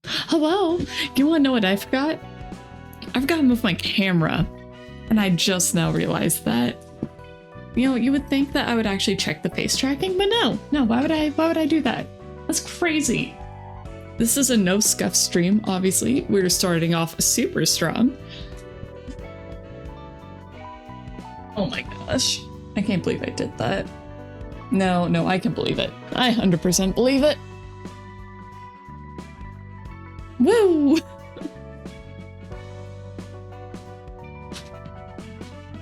Hello? You wanna know what I forgot? I forgot to move my camera. And I just now realized that. You know, you would think that I would actually check the face tracking, but no, why would I do that? That's crazy. This is a no scuff stream, obviously. We're starting off super strong. Oh my gosh. I can't believe I did that. No, I can believe it. I 100% believe it. Woo!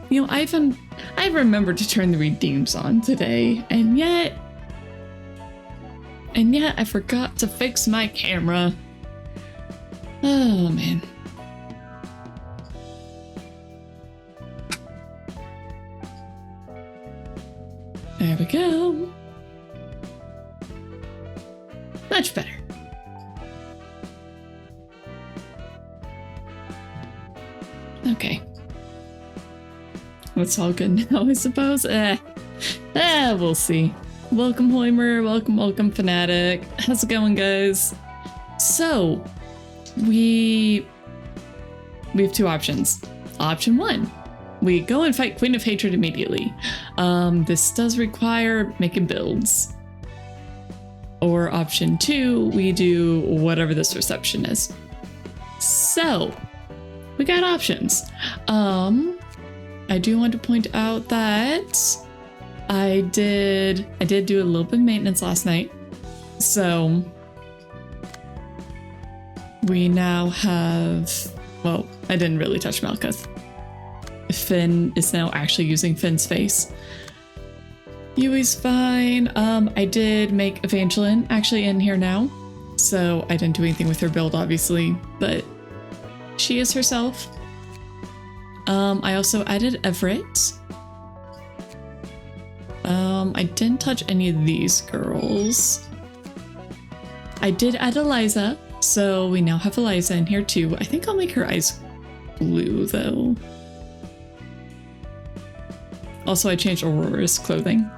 You know, I remembered to turn the redeems on today, and yet I forgot to fix my camera. Oh man. There we go. Much better. Okay. It's all good now, I suppose. We'll see. Welcome, Hoimer. Welcome, Fanatic. How's it going, guys? So, we have two options. Option one, we go and fight Queen of Hatred immediately. This does require making builds. Or option two, we do whatever this reception is. So, we got options. I do want to point out that I did do a little bit of maintenance last night. So we now have, well, I didn't really touch Malkuth. Finn is now actually using Finn's face. Yui's fine. I did make Evangeline actually in here now. So I didn't do anything with her build, obviously, but she is herself. I also added Everett. I didn't touch any of these girls. I did add Eliza, so we now have Eliza in here too. I think I'll make her eyes blue though. Also, I changed Aurora's clothing.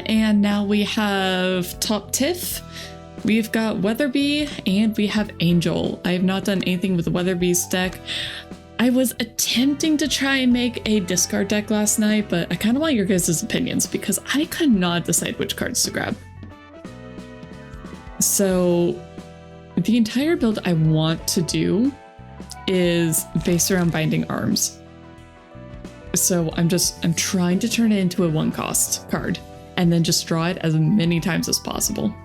And now we have Top Tiff. We've got Weatherby and we have Angel. I have not done anything with the Weatherby's deck. I was attempting to try and make a discard deck last night, but I kind of want your guys' opinions because I could not decide which cards to grab. So the entire build I want to do is based around Binding Arms. So I'm trying to turn it into a 1-cost card and then just draw it as many times as possible.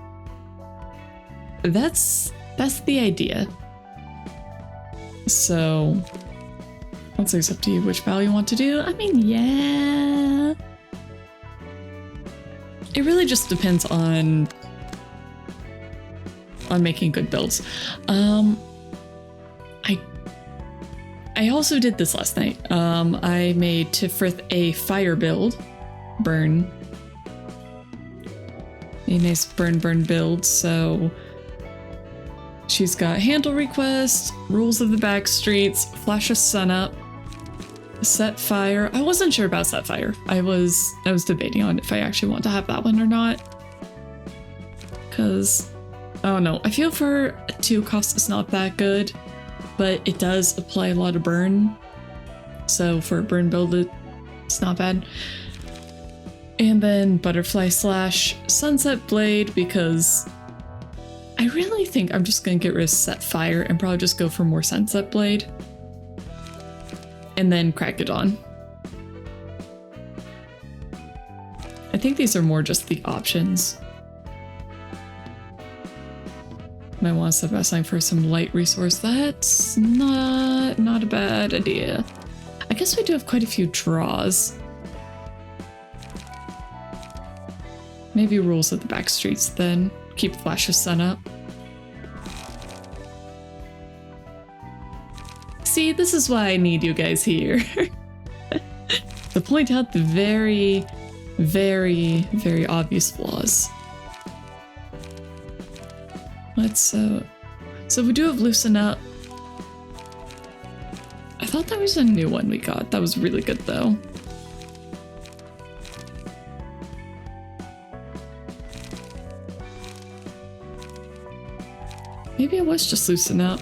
That's the idea. So let's say it's up to you which value you want to do. I mean, yeah. It really just depends on making good builds. I also did this last night. I made Tifrith a fire build. Burn. A nice burn build, so she's got Handle Request, Rules of the Backstreets, Flash of Sunup, Set Fire. I wasn't sure about Set Fire. I was debating on if I actually want to have that one or not. Because, I don't know, I feel for a 2-cost it's not that good, but it does apply a lot of burn. So for a burn build, it's not bad. And then Butterfly Slash, Sunset Blade, because I really think I'm just going to get rid of Set Fire and probably just go for more Sunset Blade. And then Crack It On. I think these are more just the options. Might want to set aside for some light resource. That's not a bad idea. I guess we do have quite a few draws. Maybe Rules of the Backstreets then. Keep Flash of Sun up. See, this is why I need you guys here. To point out the very, very, very obvious flaws. So we do have Loosen Up. I thought that was a new one we got. That was really good though. Maybe I was just loosening up.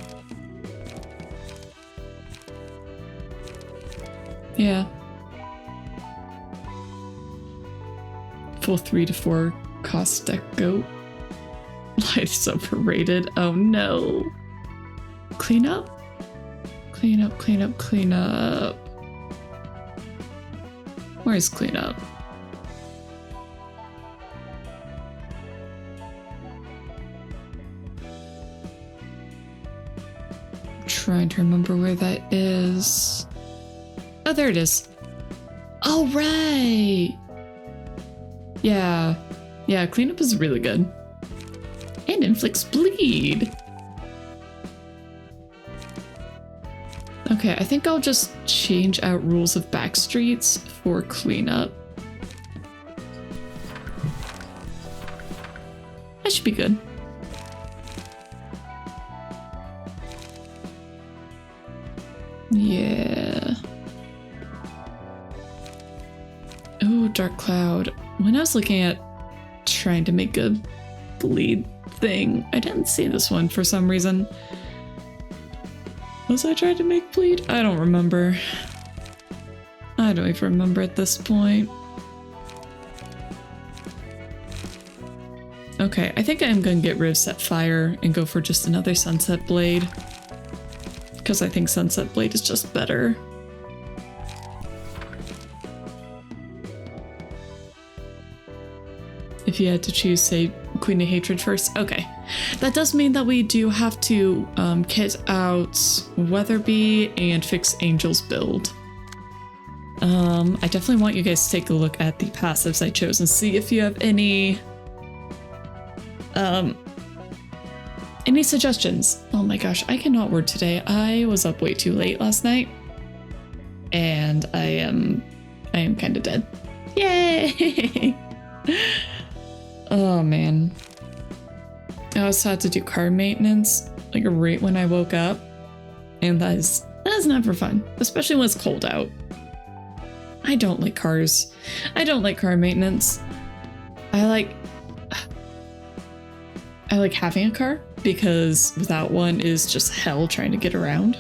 Yeah. Full 3 to 4 cost deck goat. Life's overrated. Oh no. Clean up? Clean up, clean up, clean up. Where's clean up? I'm trying to remember where that is. Oh, there it is. Oh, right. Yeah. Yeah, cleanup is really good. And inflicts bleed. Okay, I think I'll just change out rules of backstreets for cleanup. That should be good. Yeah. Oh, Dark Cloud. When I was looking at trying to make a bleed thing, I didn't see this one for some reason. Was I trying to make bleed? I don't remember. I don't even remember at this point. Okay, I think I'm gonna get rid of Set Fire and go for just another Sunset Blade. Because I think Sunset Blade is just better. If you had to choose, say, Queen of Hatred first. Okay. That does mean that we do have to kit out Weatherby and fix Angel's build. I definitely want you guys to take a look at the passives I chose and see if you have any suggestions. Oh my gosh, I cannot word today. I was up way too late last night and I am kind of dead. Yay! Oh man. I also had to do car maintenance like right when I woke up, and that's never fun, especially when it's cold out. I don't like cars. I don't like car maintenance. I like having a car because without one is just hell trying to get around.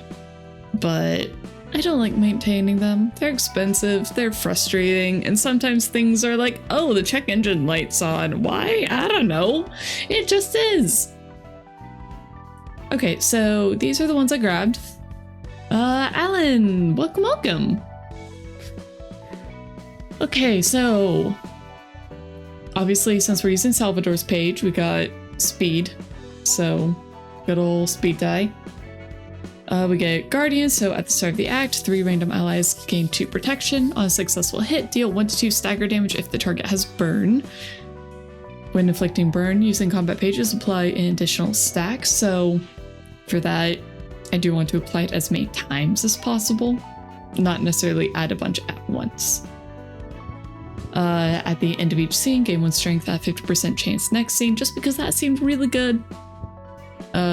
But I don't like maintaining them. They're expensive, they're frustrating, and sometimes things are like, oh, the check engine light's on. Why? I don't know. It just is. Okay, so these are the ones I grabbed. Alan, welcome, welcome. Okay, so obviously since we're using Salvador's page, we got speed. So good old speed die. We get Guardian, so at the start of the act, 3 random allies gain 2 protection. On a successful hit, deal 1 to 2 stagger damage if the target has burn. When inflicting burn, using combat pages, apply an additional stack. So for that, I do want to apply it as many times as possible, not necessarily add a bunch at once. At the end of each scene, gain 1 strength at 50% chance next scene, just because that seemed really good.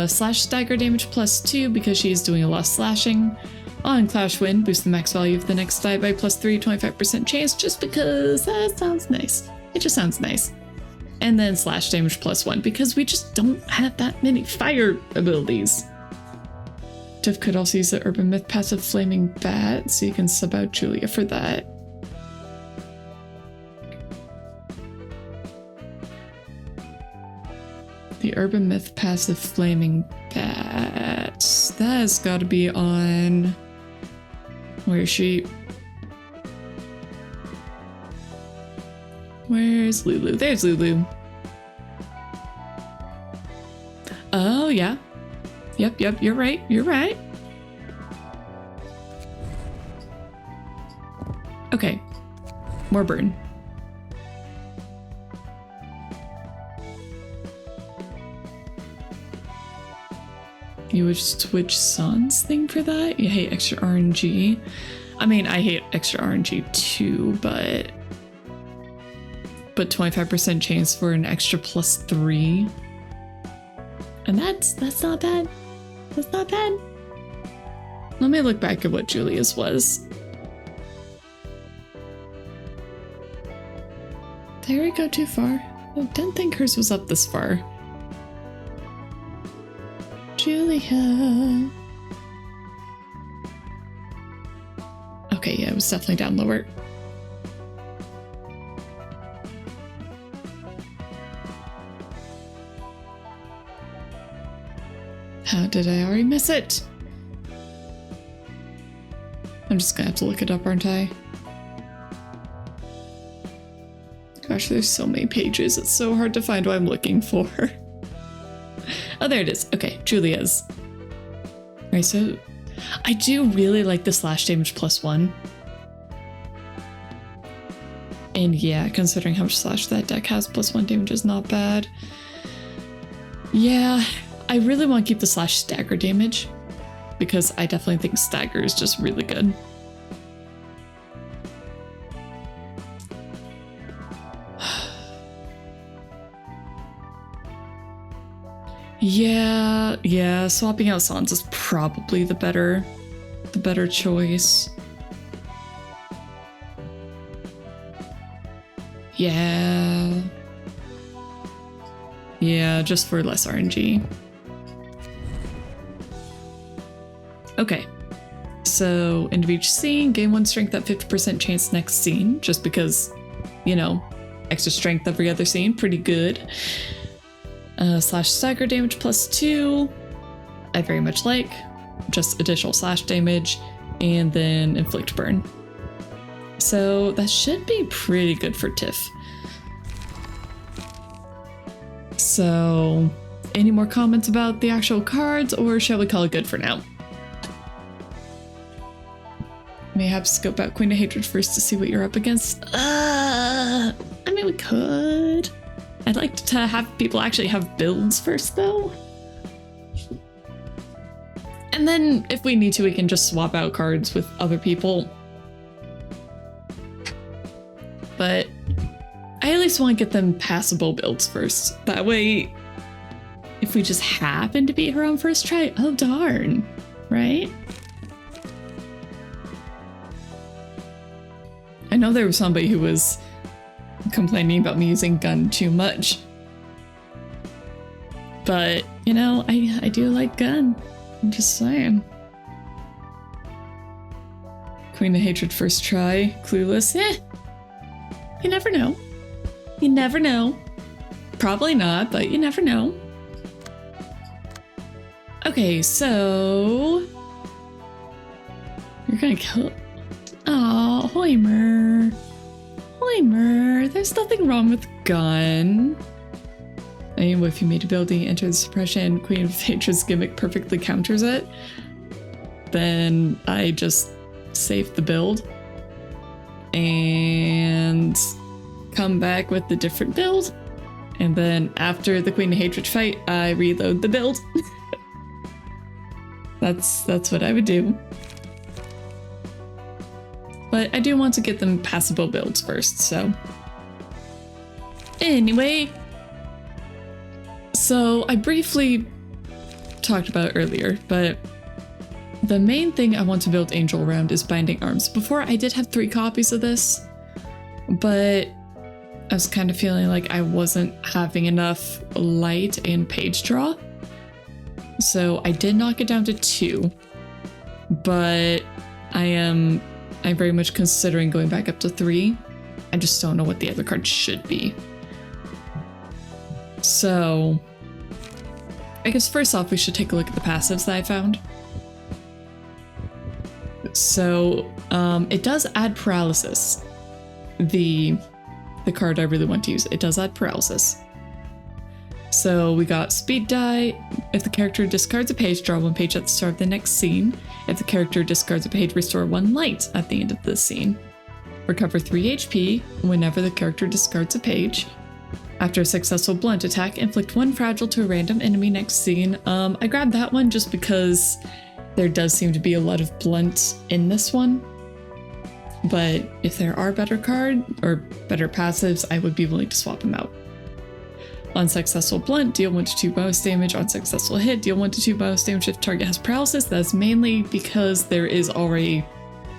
Slash stagger damage +2 because she is doing a lot of slashing. On Clash Wind, boost the max value of the next die by +3, 25% chance, just because that sounds nice. It just sounds nice. And then slash damage +1 because we just don't have that many fire abilities. Tiff could also use the Urban Myth passive Flaming Bat, so you can sub out Julia for that. The Urban Myth passive Flaming Bat. That has got to be on... Where is she? Where's Lulu? There's Lulu. Oh, yeah. Yep, you're right. You're right. Okay. More burn. You would switch Sun's thing for that? You hate extra RNG? I mean, I hate extra RNG too, but 25% chance for an extra +3. And that's not bad. That's not bad. Let me look back at what Julia's was. Did I go too far? I didn't think hers was up this far. Julia. Okay, yeah, it was definitely down lower. How did I already miss it? I'm just gonna have to look it up, aren't I? Gosh, there's so many pages. It's so hard to find what I'm looking for. Oh, there it is. Okay, Julia's. Alright, so I do really like the slash damage +1. And yeah, considering how much slash that deck has, +1 damage is not bad. Yeah, I really want to keep the slash stagger damage because I definitely think stagger is just really good. Yeah, swapping out Sans is probably the better choice. Yeah, just for less RNG. Okay, so end of each scene, gain 1 strength at 50% chance next scene, just because, you know, extra strength every other scene, pretty good. Slash stagger damage +2, I very much like, just additional slash damage, and then inflict burn. So that should be pretty good for Tiff. So, any more comments about the actual cards, or shall we call it good for now? Mayhaps scope out Queen of Hatred first to see what you're up against. I mean, we could. I'd like to have people actually have builds first, though. And then, if we need to, we can just swap out cards with other people. But I at least want to get them passable builds first. That way, if we just happen to beat her on first try, oh darn, right? I know there was somebody who was complaining about me using gun too much. But, you know, I do like gun. I'm just saying. Queen of Hatred first try. Clueless. You never know. You never know. Probably not, but you never know. Okay, so... You're gonna kill... Aw, Hoimer. Hoimer, there's nothing wrong with gun. I mean, if you made a building, enter the suppression, Queen of Hatred's gimmick perfectly counters it, then I just save the build and come back with the different build. And then after the Queen of Hatred fight, I reload the build. That's what I would do. But I do want to get them passable builds first, so. Anyway. So I briefly talked about it earlier, but the main thing I want to build Angel around is Binding Arms. Before I did have 3 copies of this, but I was kind of feeling like I wasn't having enough light and page draw. So I did knock it down to 2, but I'm very much considering going back up to 3. I just don't know what the other card should be. So I guess first off, we should take a look at the passives that I found. So it does add paralysis. The card I really want to use, it does add paralysis. So we got speed die. If the character discards a page, draw 1 page at the start of the next scene. If the character discards a page, restore 1 light at the end of the scene. Recover 3 HP whenever the character discards a page. After a successful blunt attack, inflict 1 fragile to a random enemy next scene. I grabbed that one just because there does seem to be a lot of blunt in this one. But if there are better passives, I would be willing to swap them out. Unsuccessful blunt, deal 1 to 2 bonus damage. Unsuccessful hit, deal 1 to 2 bonus damage if target has paralysis. That's mainly because there is already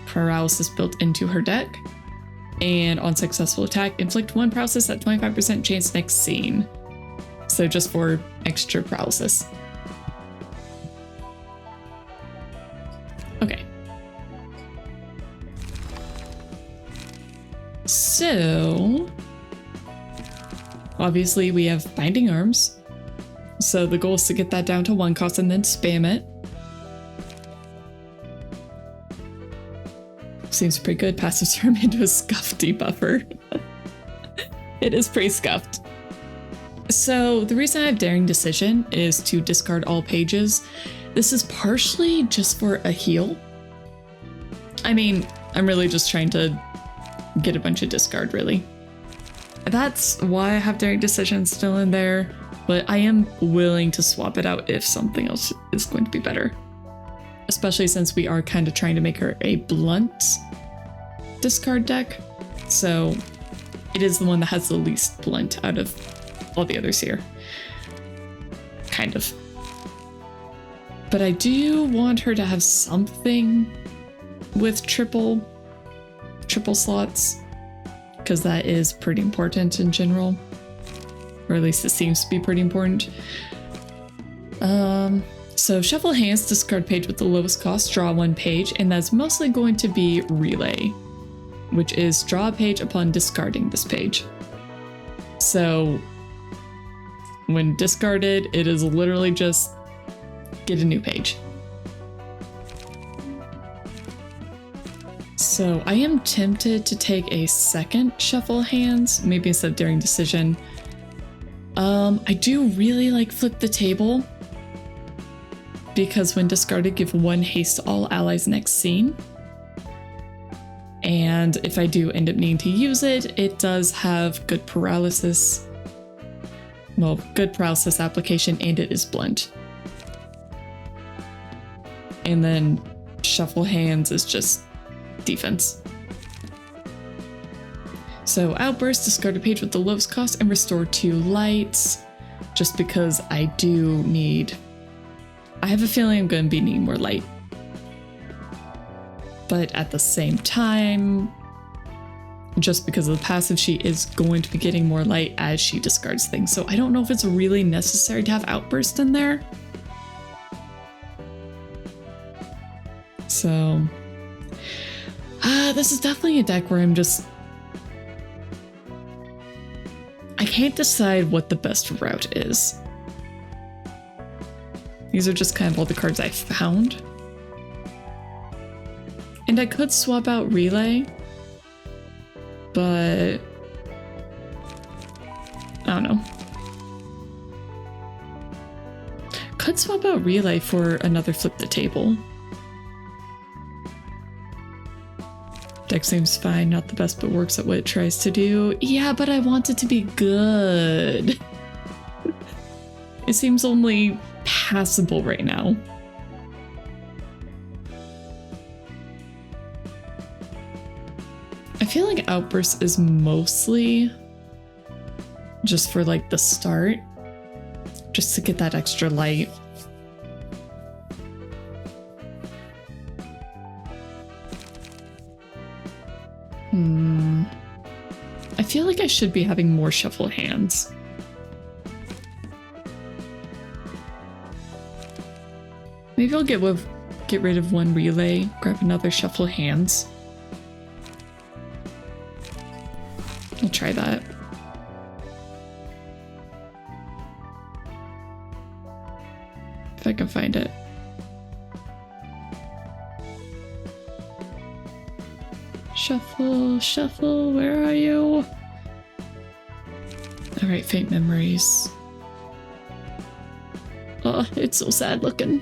paralysis built into her deck. And on successful attack, inflict 1 paralysis at 25% chance next scene. So just for extra paralysis. So, obviously we have binding arms. So the goal is to get that down to 1 cost and then spam it. Seems pretty good. Passive turn into a scuffed debuffer. It is pretty scuffed. So the reason I have Daring Decision is to discard all pages. This is partially just for a heal. I mean, I'm really just trying to get a bunch of discard, really. That's why I have Daring Decision still in there, but I am willing to swap it out if something else is going to be better. Especially since we are kind of trying to make her a blunt discard deck. So it is the one that has the least blunt out of all the others here. Kind of. But I do want her to have something with triple slots, because that is pretty important in general. Or at least it seems to be pretty important. So shuffle hands, discard page with the lowest cost, draw 1 page, and that's mostly going to be relay, which is draw a page upon discarding this page. So when discarded, it is literally just get a new page. So I am tempted to take a second shuffle hands, maybe instead of Daring Decision. I do really like Flip the Table, because when discarded, give 1 haste to all allies next scene. And if I do end up needing to use it, it does have good paralysis. Well, good paralysis application, and it is blunt. And then shuffle hands is just defense. So outburst, discard a page with the lowest cost and restore 2 lights, just because I do need... I have a feeling I'm going to be needing more light. But at the same time, just because of the passive, she is going to be getting more light as she discards things. So I don't know if it's really necessary to have outburst in there. So this is definitely a deck where I'm just... I can't decide what the best route is. These are just kind of all the cards I found. And I could swap out Relay, but I don't know. Could swap out Relay for another Flip the Table. Deck seems fine, not the best, but works at what it tries to do. Yeah, but I want it to be good. It seems only passable right now. I feel like Outburst is mostly just for like the start, just to get that extra light. I feel like I should be having more shuffle hands. Maybe I'll get rid of 1 relay, grab another shuffle hands. I'll try that. If I can find it. Shuffle, shuffle, where are you? Alright, Faint Memories. Oh, it's so sad looking.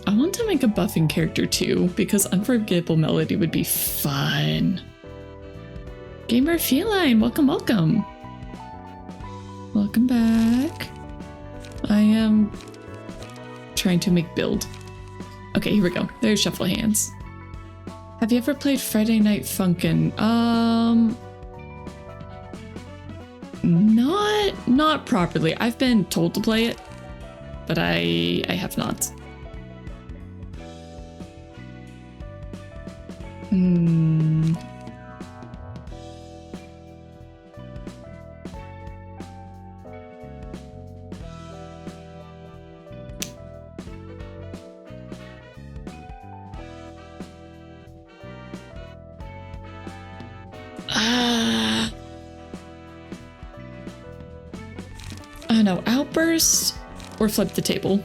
I want to make a buffing character too, because Unforgettable Melody would be fun. Gamer Feline, welcome, welcome. Welcome back. I am trying to make build. Okay, here we go. There's Shuffle Hands. Have you ever played Friday Night Funkin'? Not properly. I've been told to play it, but I have not. I don't know, outburst or flip the table?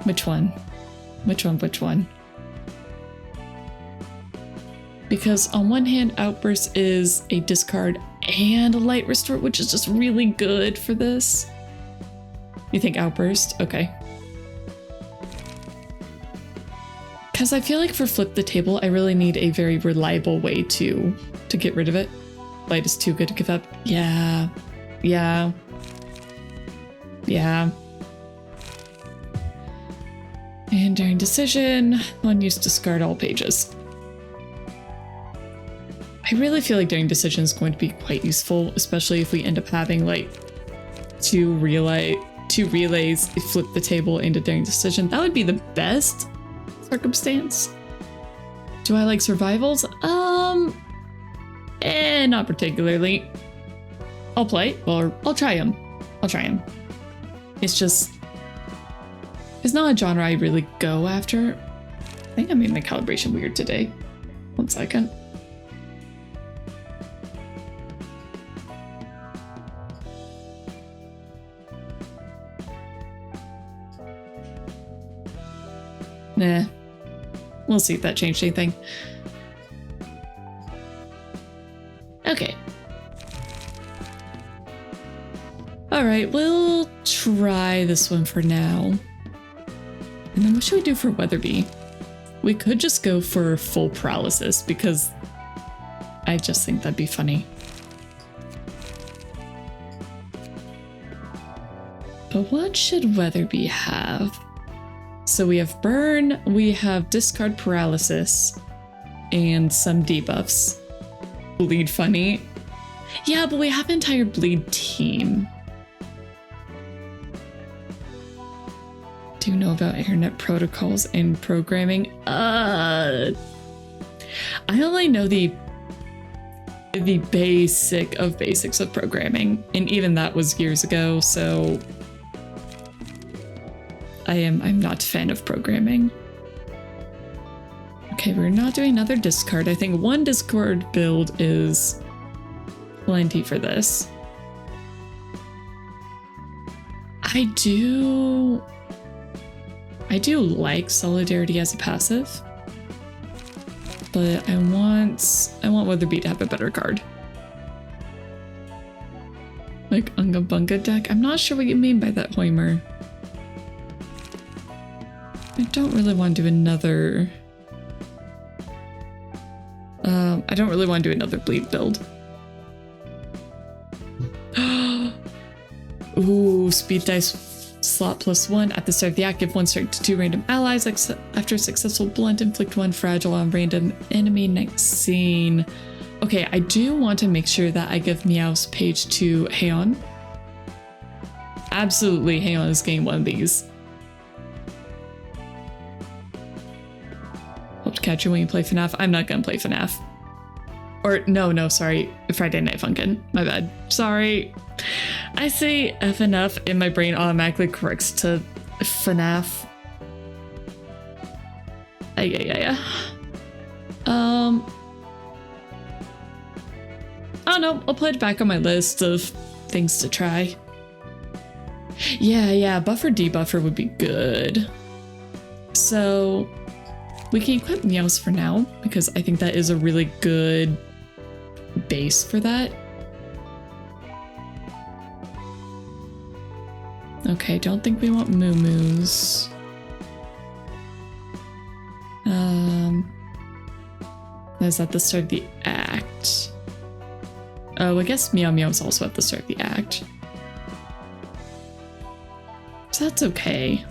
Which one? Which one? Because on one hand, outburst is a discard and a light restore, which is just really good for this. You think outburst? Okay. Because I feel like for flip the table, I really need a very reliable way to get rid of it. Light is too good to give up. Yeah. And during decision, one use discard all pages. I really feel like during decision is going to be quite useful, especially if we end up having like two relays, flip the table into during decision. That would be the best circumstance. Do I like survivals? Not particularly. I'll play, or I'll try them. It's just, it's not a genre I really go after. I think I made my calibration weird today. 1 second. Nah. We'll see if that changed anything. Okay. Alright, we'll try this one for now. And then what should we do for Weatherby? We could just go for full paralysis because I just think that'd be funny. But what should Weatherby have? So we have burn, we have discard paralysis, and some debuffs. Bleed funny. Yeah, but we have an entire bleed team. Do you know about internet protocols and programming? I only know the basic of basics of programming, and even that was years ago, so I'm not a fan of programming. Okay, we're not doing another discard. I think one discard build is plenty for this. I do like Solidarity as a passive, but I want Weatherby to have a better card. Like Unga Bunga deck? I'm not sure what you mean by that, Hoimer. I don't really want to do another... I don't really want to do another bleed build. Ooh, speed dice slot +1 at the start of the act. Give 1 strike to 2 random allies. After a successful blunt, inflict 1 fragile on random enemy next scene. Okay, I do want to make sure that I give Meow's page to Heion. Absolutely, Heion is getting one of these. Hope to catch you when you play FNAF. I'm not gonna play FNAF. Or no, sorry. Friday Night Funkin'. My bad. Sorry. I say FNF and my brain automatically corrects to FNAF. Yeah. I don't know. I'll put it back on my list of things to try. Yeah. Buffer debuffer would be good. So we can equip Meows for now because I think that is a really good base for that. Okay, don't think we want Moo-Moos. That's at the start of the act. Oh, I guess Meow Meow is also at the start of the act. So that's okay.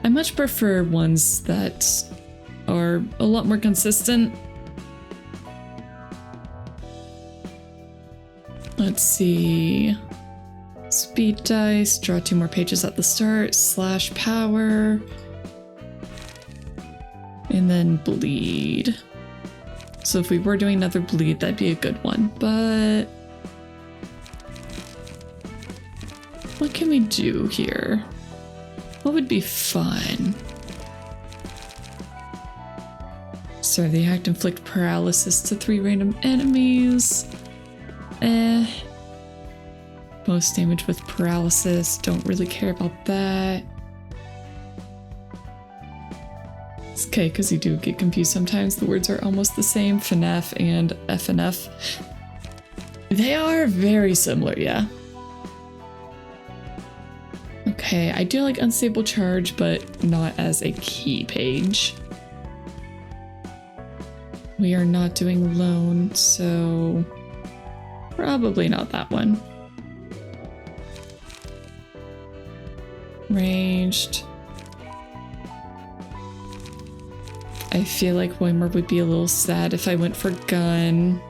I much prefer ones that are a lot more consistent. Let's see. Speed dice, draw 2 more pages at the start, slash power, and then bleed. So if we were doing another bleed, that'd be a good one, but what can we do here? What would be fun? So the act inflict paralysis to 3 random enemies. Most damage with paralysis. Don't really care about that. It's okay, because you do get confused sometimes. The words are almost the same. FNF and FNF. They are very similar, yeah. Okay, I do like Unstable Charge, but not as a key page. We are not doing Lone, so probably not that one. Ranged. I feel like Hoimer would be a little sad if I went for Gun.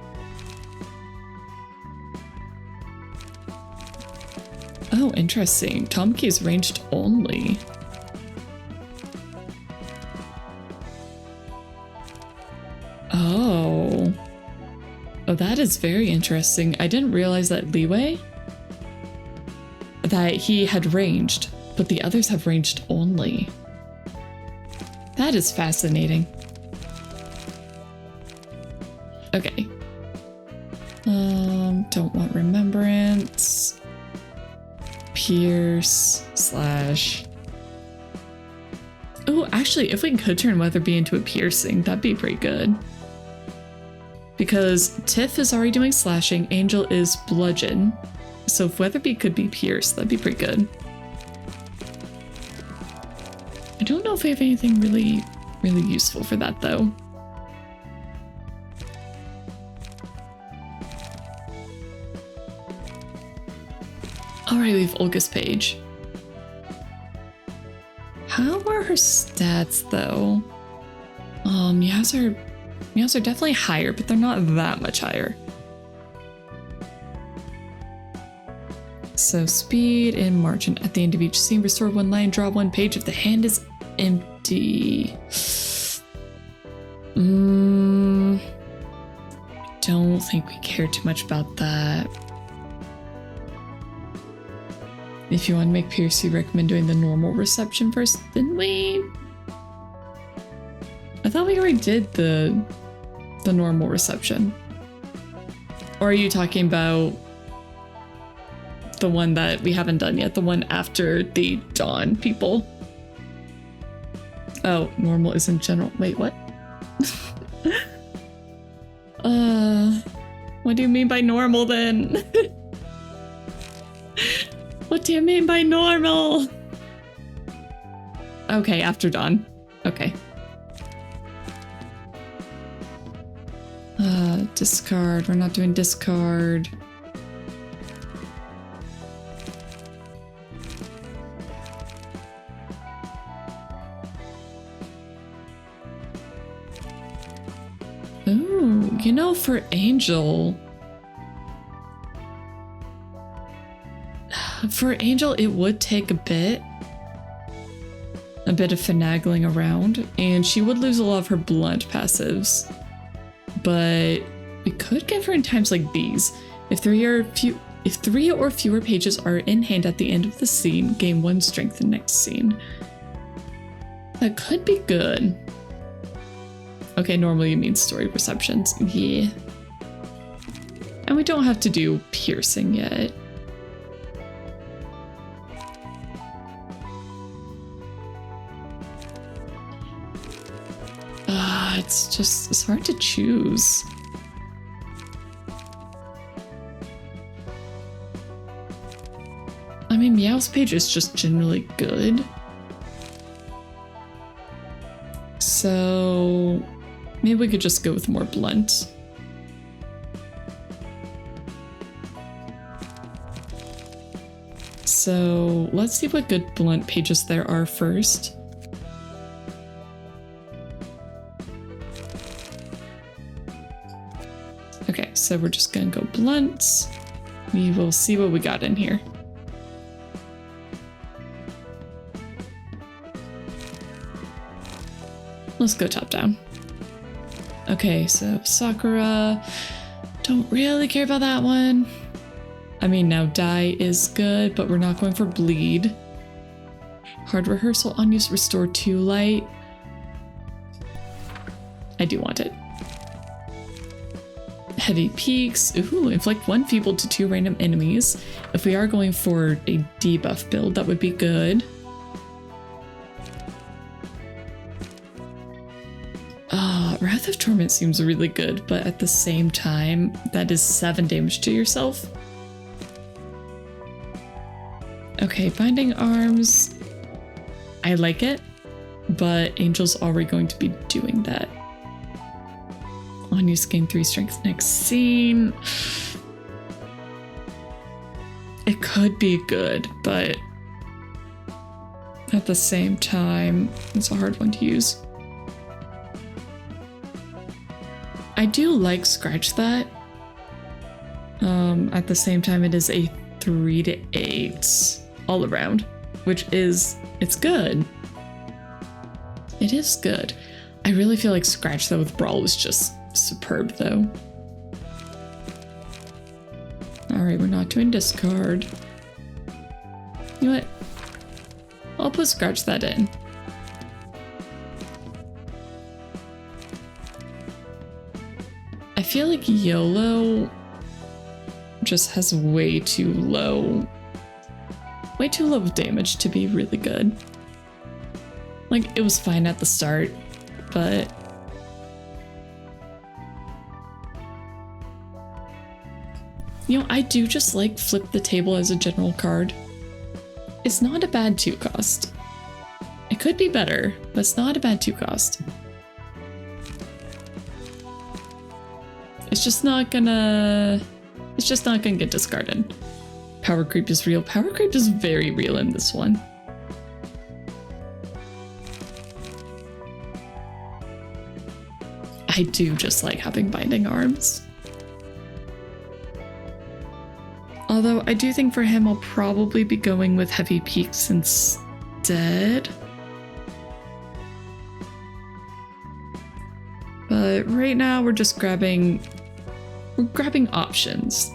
Oh, interesting. Tomki is ranged only. Oh. Oh, that is very interesting. I didn't realize that Leeway, that he had ranged, but the others have ranged only. That is fascinating. Okay. Don't want Remembrance. Pierce / Oh, actually, if we could turn Weatherby into a piercing, that'd be pretty good. Because Tiff is already doing slashing, Angel is bludgeon. So if Weatherby could be pierce, that'd be pretty good. I don't know if we have anything really useful for that though. Alright, we have Olga's page. How are her stats though? Meows are definitely higher, but they're not that much higher. So speed and margin. At the end of each scene, restore 1 line, draw 1 page if the hand is empty. Don't think we care too much about that. If you want to make Pierce, you recommend doing the normal reception first, didn't we? I thought we already did the normal reception. Or are you talking about the one that we haven't done yet? The one after the Dawn people? Oh, normal isn't general. Wait, what? What do you mean by normal then? What do you mean by normal? Okay, after Dawn. Okay. Discard. We're not doing discard. Ooh, you know, for Angel... For Angel, it would take a bit of finagling around, and she would lose a lot of her blunt passives. But we could give her in times like these. If 3 or fewer pages are in hand at the end of the scene, gain 1 strength the next scene. That could be good. Okay, normally you mean story perceptions. Yeah. And we don't have to do piercing yet. It's hard to choose. I mean, Meow's page is just generally good. So maybe we could just go with more blunt. So let's see what good blunt pages there are first. Okay, so we're just gonna go blunt. We will see what we got in here. Let's go top down. Okay, so Sakura. Don't really care about that one. I mean, now Die is good, but we're not going for bleed. Hard rehearsal, unused, restore 2 light. I do want it. Heavy peaks. Ooh, inflict 1 feeble to 2 random enemies. If we are going for a debuff build, that would be good. Wrath of Torment seems really good, but at the same time, that is 7 damage to yourself. Okay, Binding Arms. I like it, but Angel's already going to be doing that. On use gain 3 strength next scene. It could be good, but at the same time, it's a hard one to use. I do like Scratch That. At the same time, it is a 3 to 8 all around, which is, it's good. It is good. I really feel like Scratch That with Brawl was just superb though. Alright, we're not doing discard. You know what? I'll put Scratch That in. I feel like YOLO just has way too low of damage to be really good. Like, it was fine at the start, but you know, I do just like Flip the Table as a general card. It's not a bad 2 cost. It could be better, but it's not a bad 2 cost. It's just not gonna get discarded. Power creep is real. Power creep is very real in this one. I do just like having Binding Arms. Although I do think for him I'll probably be going with Heavy Peaks instead. But right now we're just grabbing options.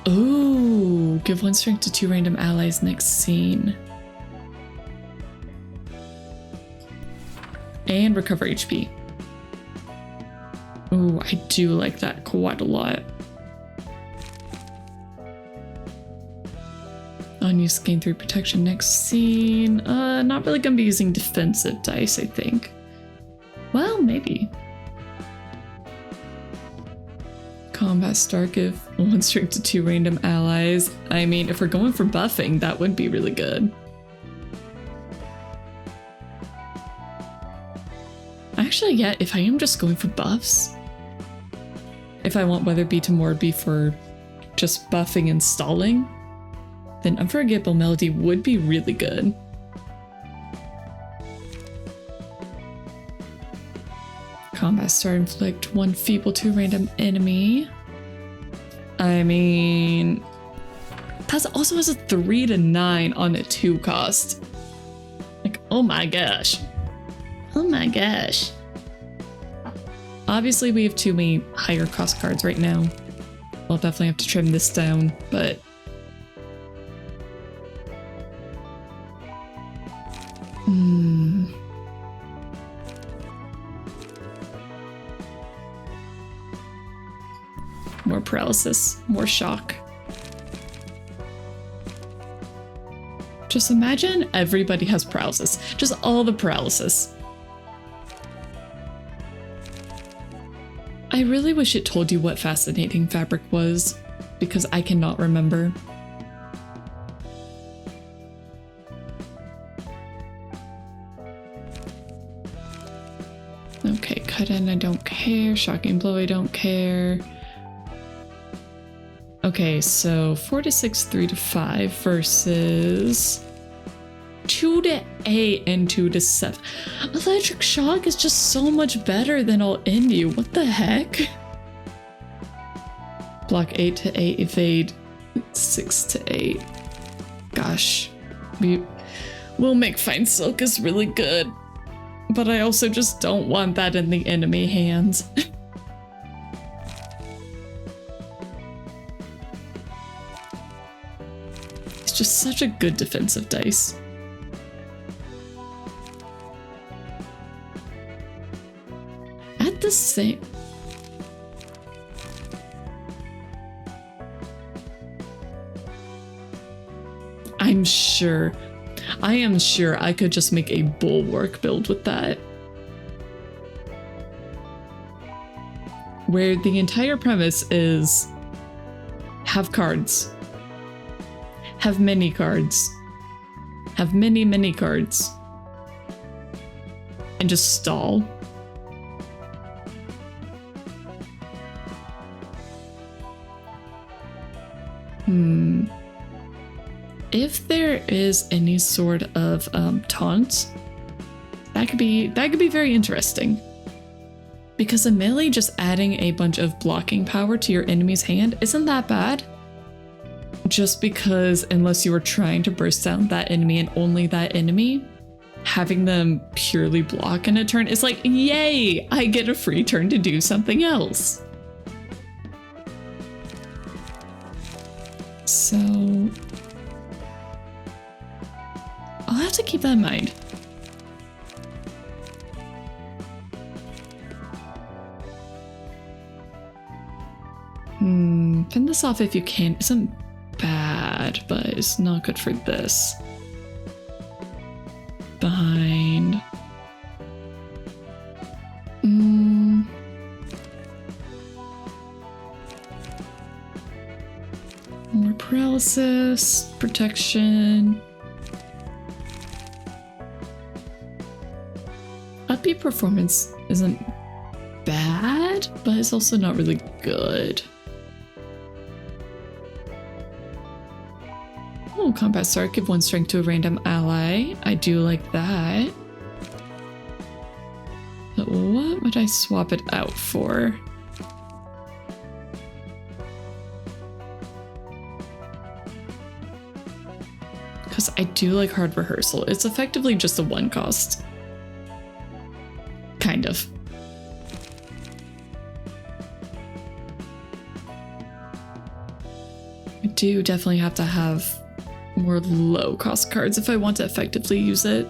Oh, give 1 strength to 2 random allies next scene. And recover HP. Oh, I do like that quite a lot. Unused gain 3 protection next scene. Not really gonna be using defensive dice, I think. Well, maybe. Combat Star, give 1 strength to 2 random allies. I mean, if we're going for buffing, that would be really good. Actually, yeah, if I am just going for buffs, if I want Weatherby to more be for just buffing and stalling, then Unforgettable Melody would be really good. Combat Star, inflict 1 feeble to random enemy. I mean, that also has a 3 to 9 on a 2 cost. Like, oh my gosh. Oh my gosh. Obviously, we have too many higher cost cards right now. We'll definitely have to trim this down, but more paralysis, more shock. Just imagine everybody has paralysis. Just all the paralysis. I really wish it told you what Fascinating Fabric was, because I cannot remember. Okay, cut in, I don't care. Shocking Blow, I don't care. Okay, so 4 to 6, 3 to 5 versus 2 to 8 and 2 to 7. Electric Shock is just so much better than I'll end you. What the heck? Block 8 to 8, evade 6 to 8. Gosh. We'll make Fine Silk is really good. But I also just don't want that in the enemy hands. It's just such a good defensive dice. it the same? I am sure I could just make a bulwark build with that. Where the entire premise is have cards. Have many cards. Have many cards. And just stall. If there is any sort of taunt, that could be very interesting. Because a melee just adding a bunch of blocking power to your enemy's hand isn't that bad. Just because unless you were trying to burst down that enemy and only that enemy, having them purely block in a turn is like, yay, I get a free turn to do something else. So I'll have to keep that in mind. Fend this off if you can. Isn't bad, but it's not good for this. Behind. More paralysis, protection. Upbeat performance isn't bad, but it's also not really good. Oh, combat start, give 1 strength to a random ally. I do like that. But what would I swap it out for? Because I do like hard rehearsal. It's effectively just a 1 cost. Kind of. I do definitely have to have more low cost cards if I want to effectively use it.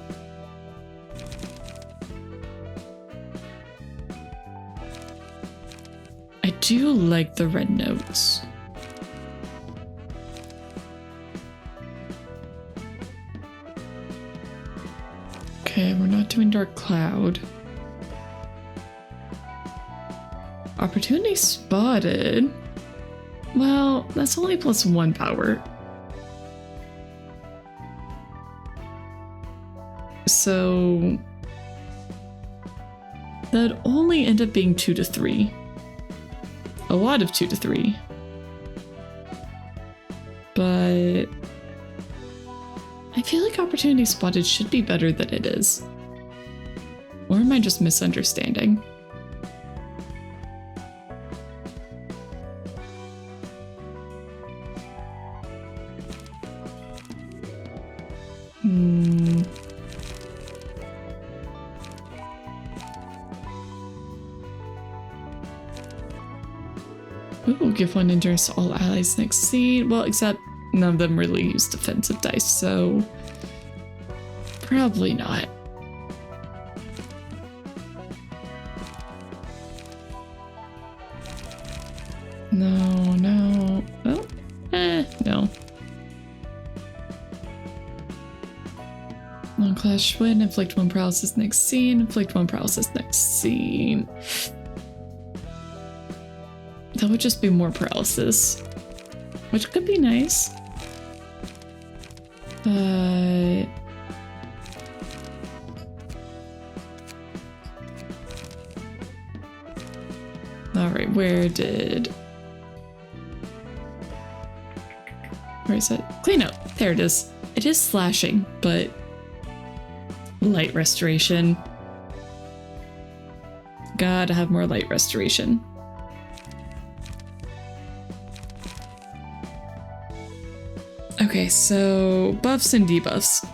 I do like the red notes. Okay, we're not doing Dark Cloud. Opportunity spotted. Well, that's only +1 power. So that'd only end up being 2 to 3. A lot of 2 to 3. But I feel like Opportunity Spotted should be better than it is. Or am I just misunderstanding? Ooh, give 1 endurance to all allies next scene. Well, except none of them really use defensive dice, so probably not. No. Oh, no. Non-clash win, inflict 1 paralysis next scene, inflict 1 paralysis next scene. That would just be more paralysis, which could be nice. But all right, where is it? Clean up. There it is. It is slashing, but light restoration. Gotta have more light restoration. Okay, so buffs and debuffs.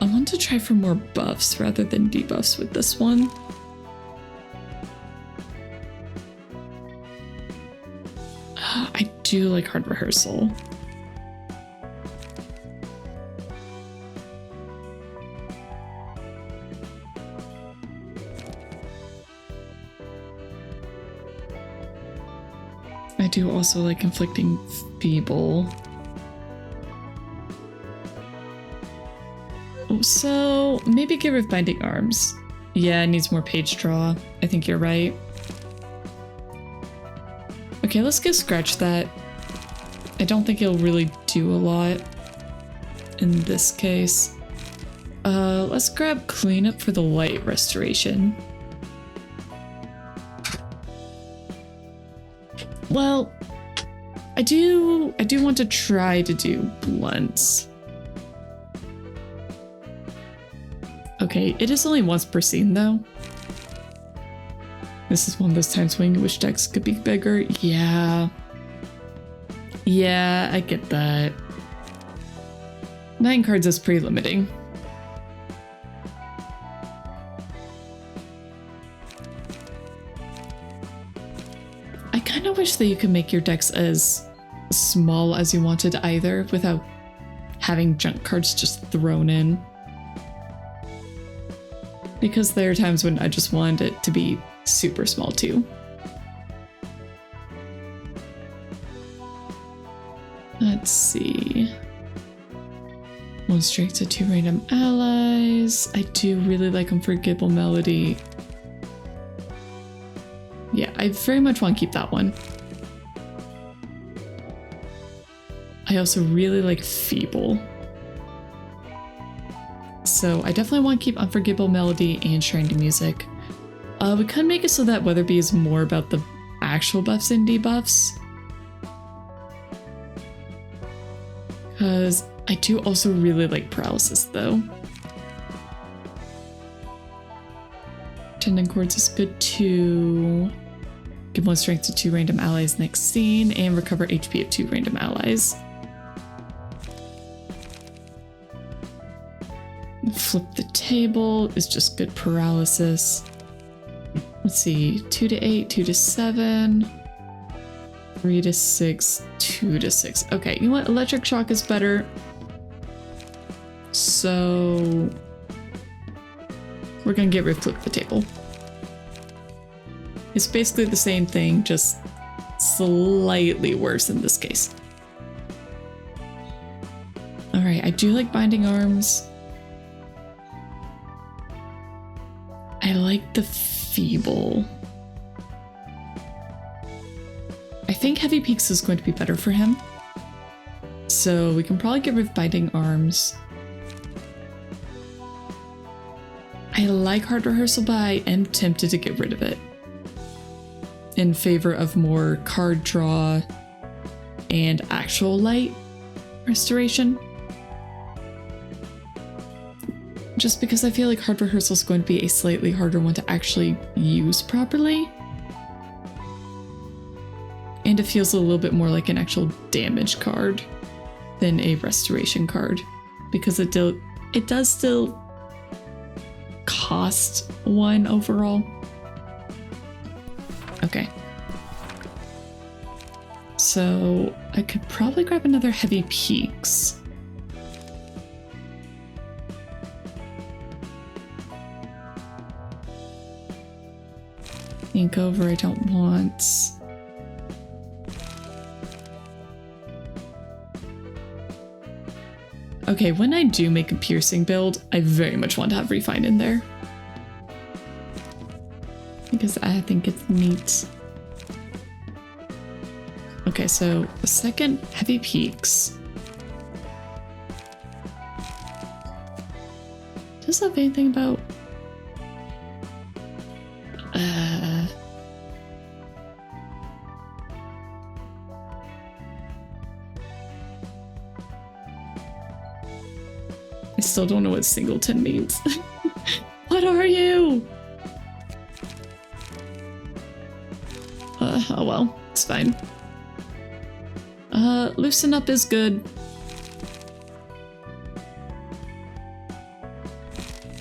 I want to try for more buffs rather than debuffs with this one. I do like hard rehearsal. I do also like inflicting feeble. So maybe get rid of binding arms. Yeah, it needs more page draw. I think you're right. Okay, let's go scratch that. I don't think it'll really do a lot in this case. Let's grab cleanup for the light restoration. Well, I do want to try to do blunts. Okay, it is only once per scene though. This is one of those times when you wish decks could be bigger. Yeah. Yeah, I get that. 9 cards is pretty limiting. I kind of wish that you could make your decks as small as you wanted either without having junk cards just thrown in. Because there are times when I just wanted it to be super small too. Let's see. 1 strike to 2 random allies. I do really like Unforgettable Melody. Yeah, I very much want to keep that one. I also really like Feeble. So I definitely want to keep Unforgettable Melody and Shrine to Music. We could make it so that Weatherby is more about the actual buffs and debuffs. Because I do also really like Paralysis though. Tendon Cords is good too. Give 1 strength to 2 random allies next scene and recover HP of 2 random allies. Flip the Table is just good paralysis. Let's see, 2 to 8, 2 to 7, 3 to 6, 2 to 6. Okay, you know what? Electric Shock is better. So we're gonna get rid of Flip the Table. It's basically the same thing, just slightly worse in this case. Alright, I do like Binding Arms. I like the Feeble. I think Heavy Peaks is going to be better for him. So we can probably get rid of Binding Arms. I like Hard Rehearsal, but I am tempted to get rid of it in favor of more card draw and actual light restoration. Just because I feel like Hard Rehearsal is going to be a slightly harder one to actually use properly. And it feels a little bit more like an actual damage card than a restoration card. Because it does still cost 1 overall. Okay. So I could probably grab another Heavy Peaks. Ink over, I don't want. Okay, when I do make a piercing build, I very much want to have Refine in there. Because I think it's neat. Okay, so the second Heavy Peaks. Does it have anything about... I still don't know what singleton means. What are you? Oh well, it's fine. Loosen Up is good.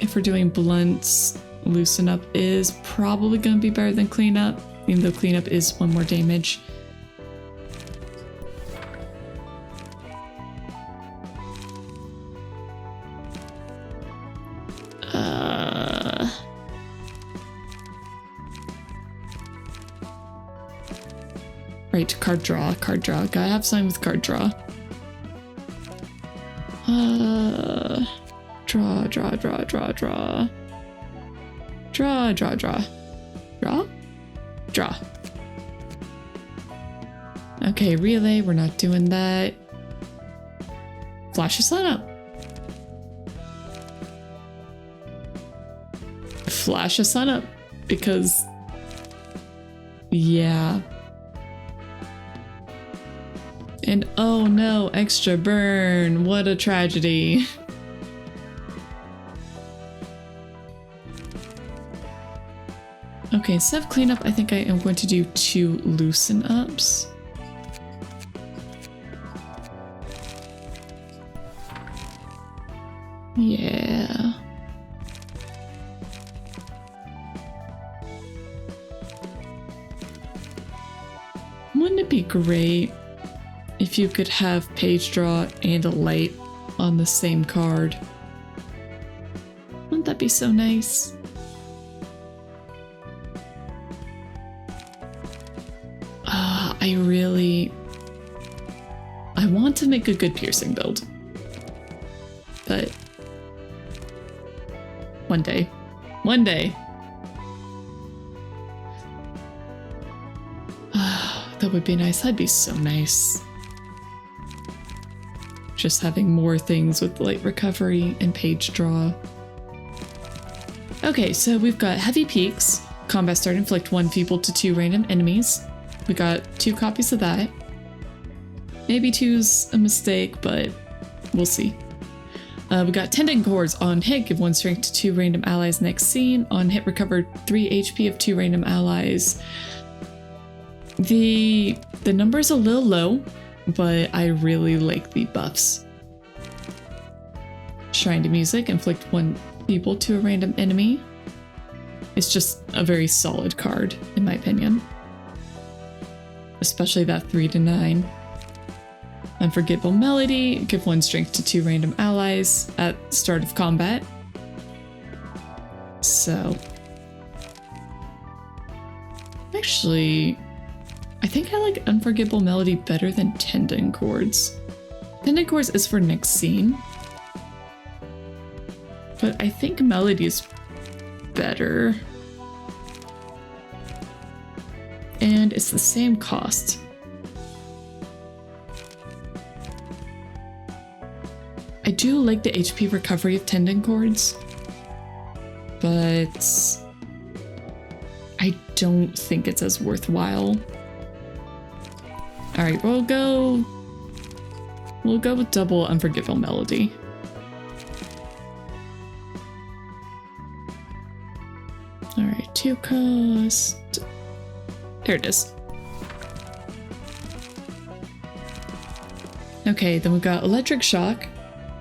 If we're doing blunts, Loosen Up is probably going to be better than Cleanup, even though Cleanup is 1 more damage. Right, card draw, card draw. Gotta have something with card draw. Draw, draw, draw, draw, draw. Draw, draw, draw. Draw? Draw. Okay, relay, we're not doing that. Flash a sun up. Flash a sun up, because yeah. And oh no, extra burn. What a tragedy. Okay, instead of cleanup, I think I am going to do 2 loosen ups. Yeah. Wouldn't it be great if you could have page draw and a light on the same card? Wouldn't that be so nice? I want to make a good piercing build, but one day. That would be nice. That'd be so nice. Just having more things with light recovery and page draw. Okay, so we've got heavy peaks. Combat start, inflict 1 feeble to 2 random enemies. We got 2 copies of that. Maybe 2's a mistake, but we'll see. We got tendon cords. On hit, give 1 strength to 2 random allies next scene. On hit, recover 3 HP of 2 random allies. The number's a little low, but I really like the buffs. Shrine to music, inflict 1 feeble to a random enemy. It's just a very solid card, in my opinion. Especially that 3 to 9. Unforgettable melody, give 1 strength to 2 random allies at start of combat. So actually, I think I like Unforgettable Melody better than Tendon Cords. Tendon Cords is for next scene, but I think Melody is better. And it's the same cost. I do like the HP recovery of Tendon Cords, but I don't think it's as worthwhile. All right, we'll go with double Unforgettable Melody. All right, 2 cost. There it is. Okay, then we've got Electric Shock,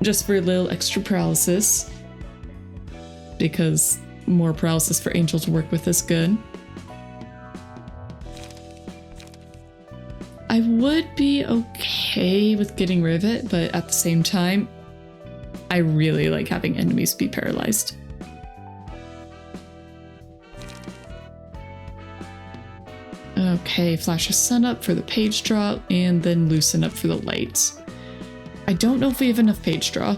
just for a little extra paralysis, because more paralysis for Angel to work with is good. I would be okay with getting rid of it, but at the same time, I really like having enemies be paralyzed. Okay, flash a sun up for the page draw, and then loosen up for the lights. I don't know if we have enough page draw.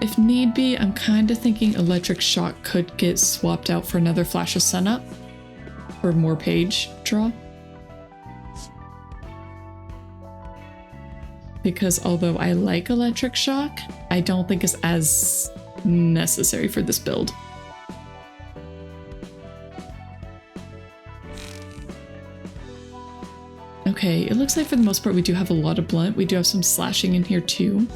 If need be, I'm kind of thinking Electric Shock could get swapped out for another flash of sun up, or more page draw. Because although I like Electric Shock, I don't think it's as necessary for this build. Okay, it looks like for the most part we do have a lot of blunt. We do have some slashing in here too.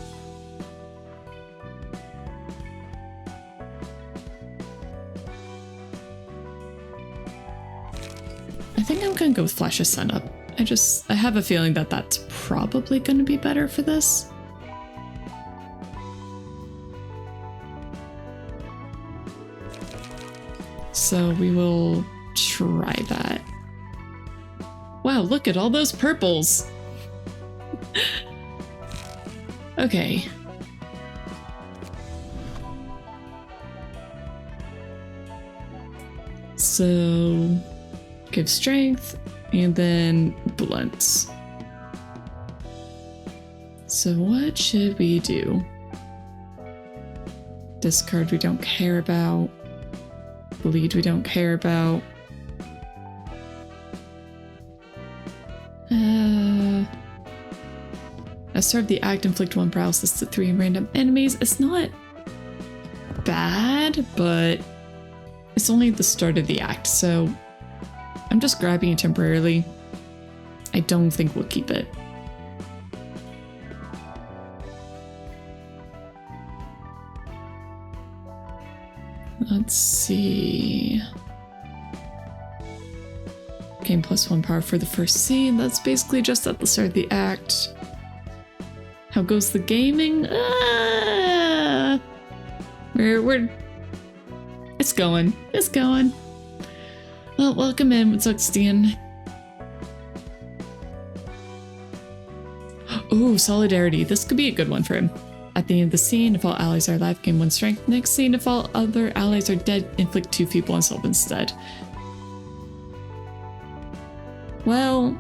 I think I'm gonna go with Flash of Sun Up. I have a feeling that that's probably gonna be better for this. So we will try that. Wow, look at all those purples! Okay. So, give strength, and then blunts. So what should we do? Discard we don't care about. Bleed we don't care about. I started the act, inflict 1 paralysis to 3 random enemies. It's not bad, but it's only the start of the act, so I'm just grabbing it temporarily. I don't think we'll keep it. Let's see. Gain +1 power for the first scene. That's basically just at the start of the act. How goes the gaming? We're it's going. It's going. Well, welcome in. What's up, Stan? Ooh, solidarity. This could be a good one for him. At the end of the scene, if all allies are alive, gain 1 strength. Next scene, if all other allies are dead, inflict 2 feeble on self instead. Well,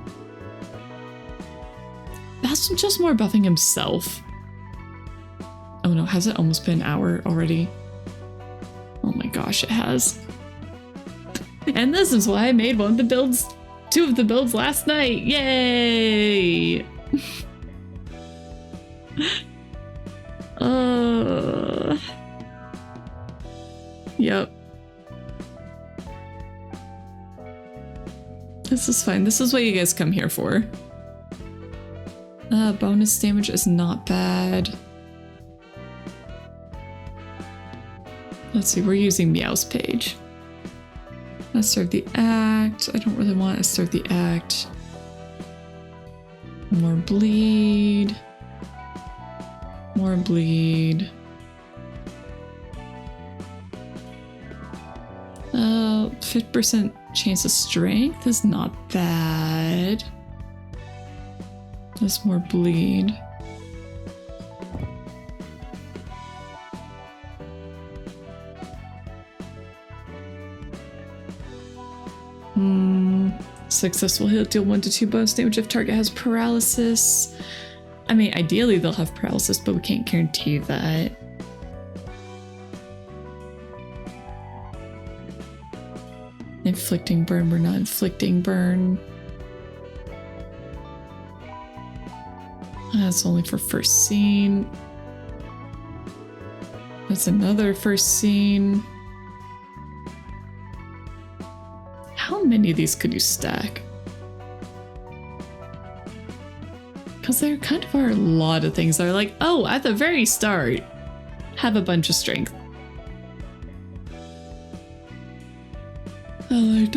that's just more buffing himself. Oh no, has it almost been an hour already? Oh my gosh, it has. And this is why I made 2 of the builds last night. Yay! Yep. This is fine. This is what you guys come here for. Bonus damage is not bad. Let's see, we're using Meow's page. Let's start the act. I don't really want to start the act. More bleed. More bleed. 50% chance of strength is not bad. There's more bleed. Successful hit, deal 1 to 2 bonus damage if target has paralysis. I mean, ideally they'll have paralysis, but we can't guarantee that. Inflicting burn, we're not inflicting burn. That's only for first scene. That's another first scene. How many of these could you stack? Because there kind of are a lot of things that are like, oh, at the very start, have a bunch of strength. I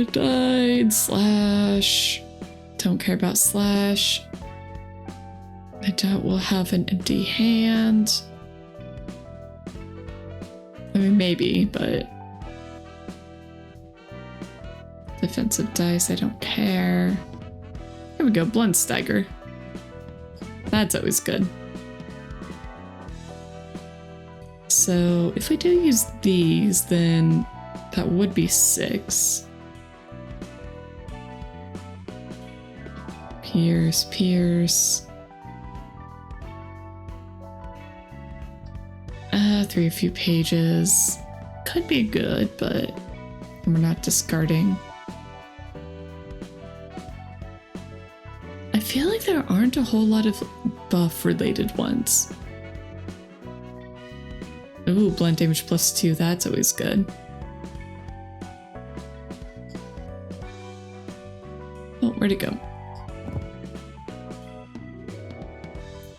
died, slash. Don't care about slash. I doubt we'll have an empty hand. I mean, maybe, but... Defensive dice, I don't care. Here we go, blunt stagger. That's always good. So if we do use these, then that would be 6. Pierce, pierce. 3 a few pages. Could be good, but we're not discarding. I feel like there aren't a whole lot of buff-related ones. Ooh, blunt damage +2, that's always good. Oh, where'd it go?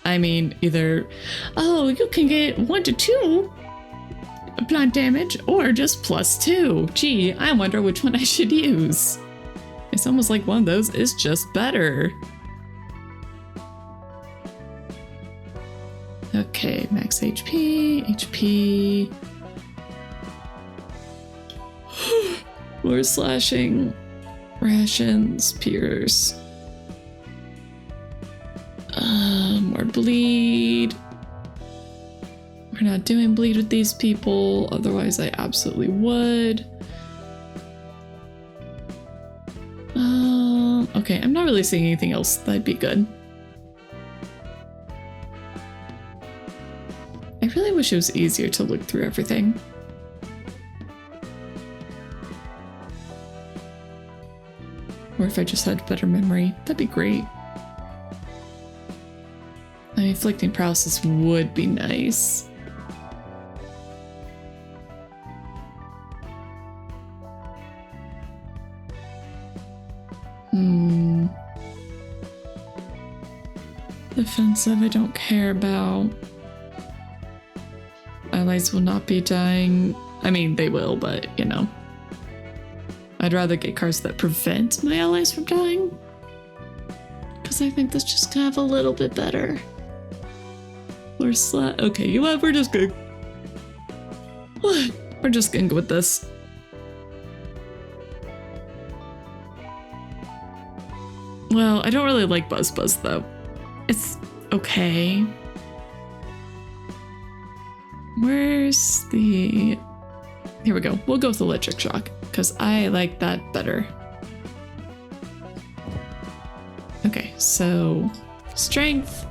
I mean, either, oh, you can get 1 to 2 blunt damage, or just +2. Gee, I wonder which one I should use. It's almost like one of those is just better. Okay, max HP. More slashing. Rations, pierce. More bleed. We're not doing bleed with these people, otherwise I absolutely would. not really seeing anything else that'd be good. I really wish it was easier to look through everything. Or if I just had better memory, that'd be great. I mean, inflicting paralysis would be nice. Defensive, I don't care about. Allies will not be dying. I mean, they will, but, you know. I'd rather get cards that prevent my allies from dying. Because I think that's just kind of a little bit better. Or okay, you know what? We're just good. We're just gonna go with this. Well, I don't really like Buzz Buzz, though. It's okay. Where's the... Here we go. We'll go with Electric Shock, because I like that better. Okay, so... Strength,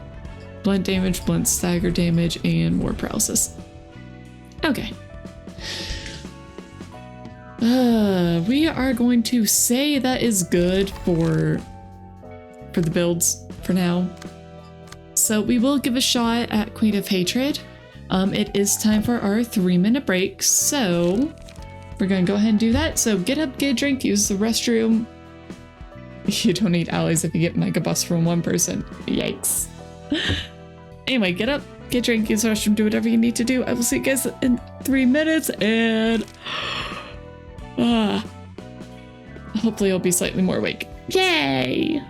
blunt damage, blunt stagger damage, and more paralysis. Okay. We are going to say that is good for the builds for now. So we will give a shot at Queen of Hatred. It is time for our 3-minute break, so we're gonna go ahead and do that. So get up, get a drink, use the restroom. You don't need allies if you get Mega Bus from one person. Yikes. Anyway, get up, get a drink, use the restroom, do whatever you need to do. I will see you guys in 3 minutes, and hopefully I'll be slightly more awake. Yay!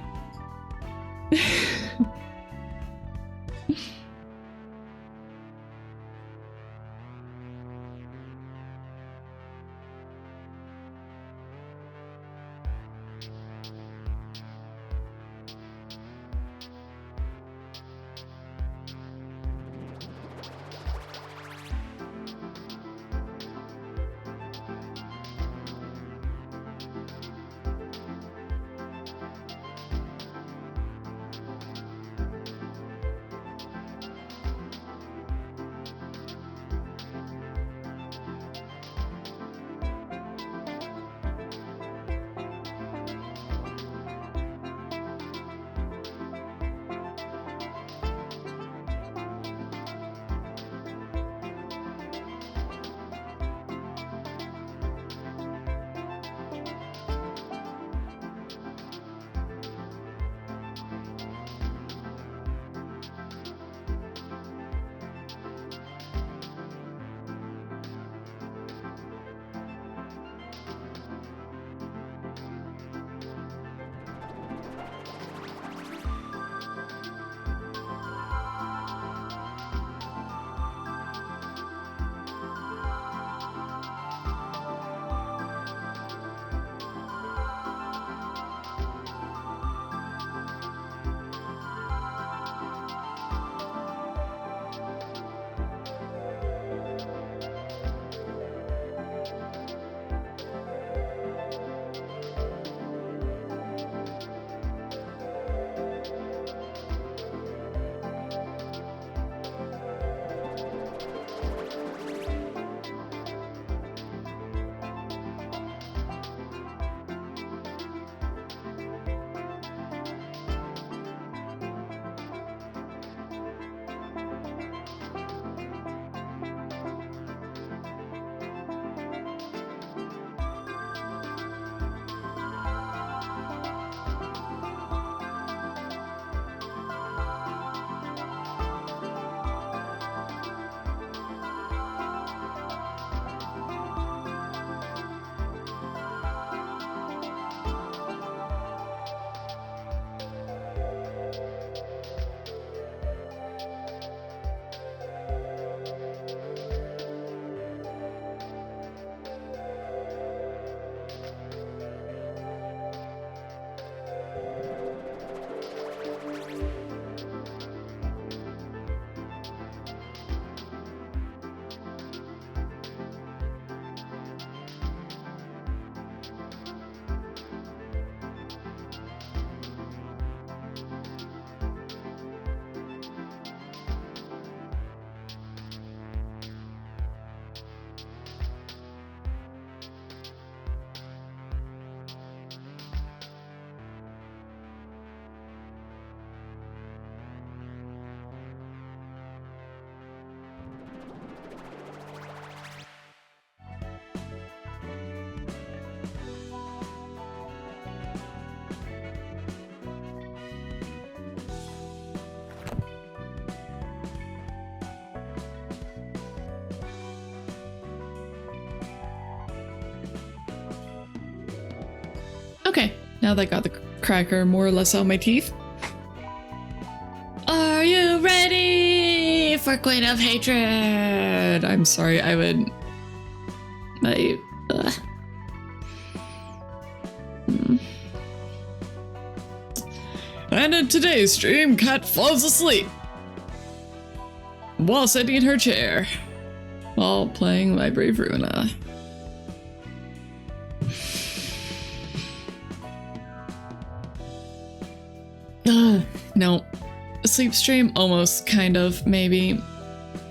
Okay, now that I got the cracker more or less out of my teeth. Are you ready for Queen of Hatred? I'm sorry, I would... And in today's stream, Kat falls asleep while sitting in her chair while playing Library of Ruina. No. Sleep stream? Almost, kind of, maybe.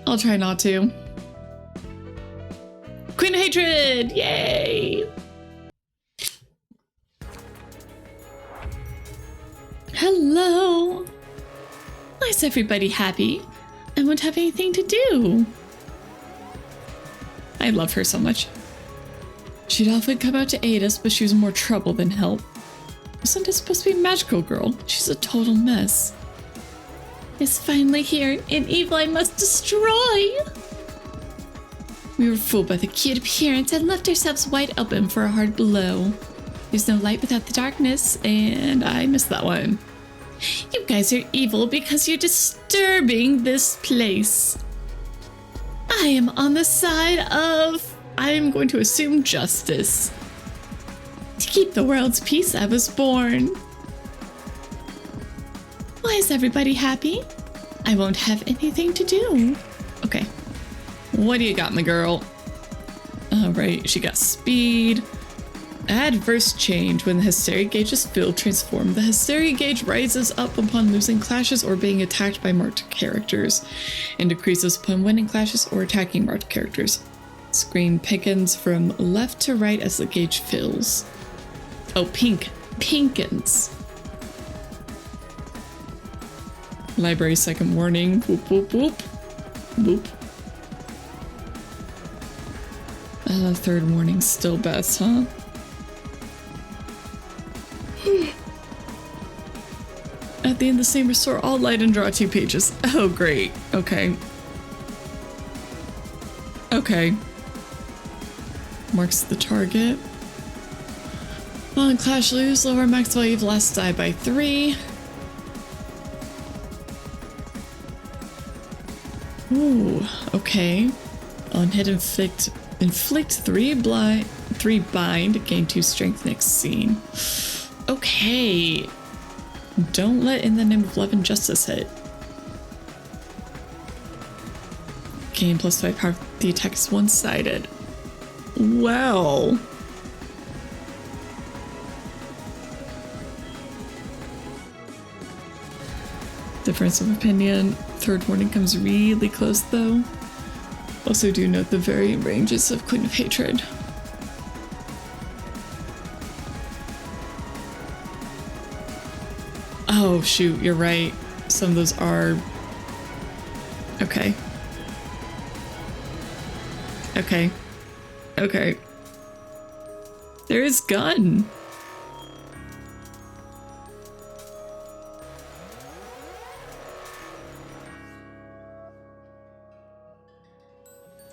I'll try not to. Queen of Hatred! Yay! Hello! Why is everybody happy? I won't have anything to do. I love her so much. She'd often come out to aid us, but she was more trouble than help. Wasn't it supposed to be a magical girl? She's a total mess. It's finally here, an evil I must destroy! We were fooled by the cute appearance and left ourselves wide open for a hard blow. There's no light without the darkness, and I missed that one. You guys are evil because you're disturbing this place. I am on the side of, I am going to assume, justice. To keep the world's peace, I was born. Why is everybody happy? I won't have anything to do. Okay. What do you got, my girl? Alright, she got speed. Adverse change. When the hysteria gauge is filled, transform. The hysteria gauge rises up upon losing clashes or being attacked by marked characters, and decreases upon winning clashes or attacking marked characters. Screen pickens from left to right as the gauge fills. Oh, pinkens. Library second warning. Whoop, whoop, whoop. Whoop. Third warning still best, huh? At the end, the same restore all light and draw 2 pages. Oh, great. Okay. Okay. Marks the target. On clash lose, lower max value of last die by 3. Ooh, okay. On hit inflict 3 bind, gain 2 strength next scene. Okay. Don't let In the Name of Love and Justice hit. Gain +5 power. The attack is one-sided. Well. Difference of opinion. Third warning comes really close though. Also do note the varying ranges of Queen of Hatred. Oh shoot, you're right. Some of those are... Okay. Okay. Okay. There is gun.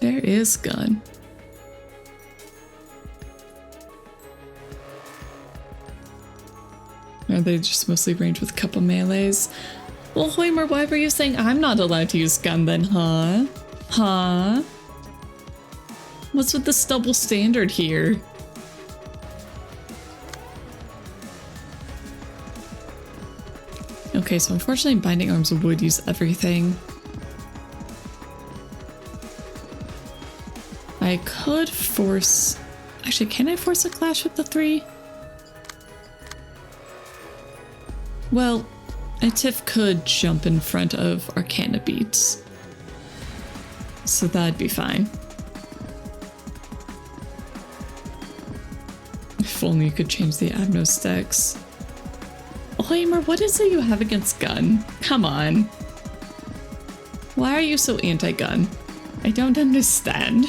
There is gun. Are they just mostly ranged with a couple melees? Well, Hoimer, why were you saying I'm not allowed to use gun then, huh? Huh? What's with this double standard here? Okay, so unfortunately Binding Arms would use everything. I could force... Actually, can I force a clash with the 3? Well, a Tiff could jump in front of Arcana Beats. So that'd be fine. If only you could change the Abno stacks. Hoimer, what is it you have against gun? Come on. Why are you so anti-gun? I don't understand.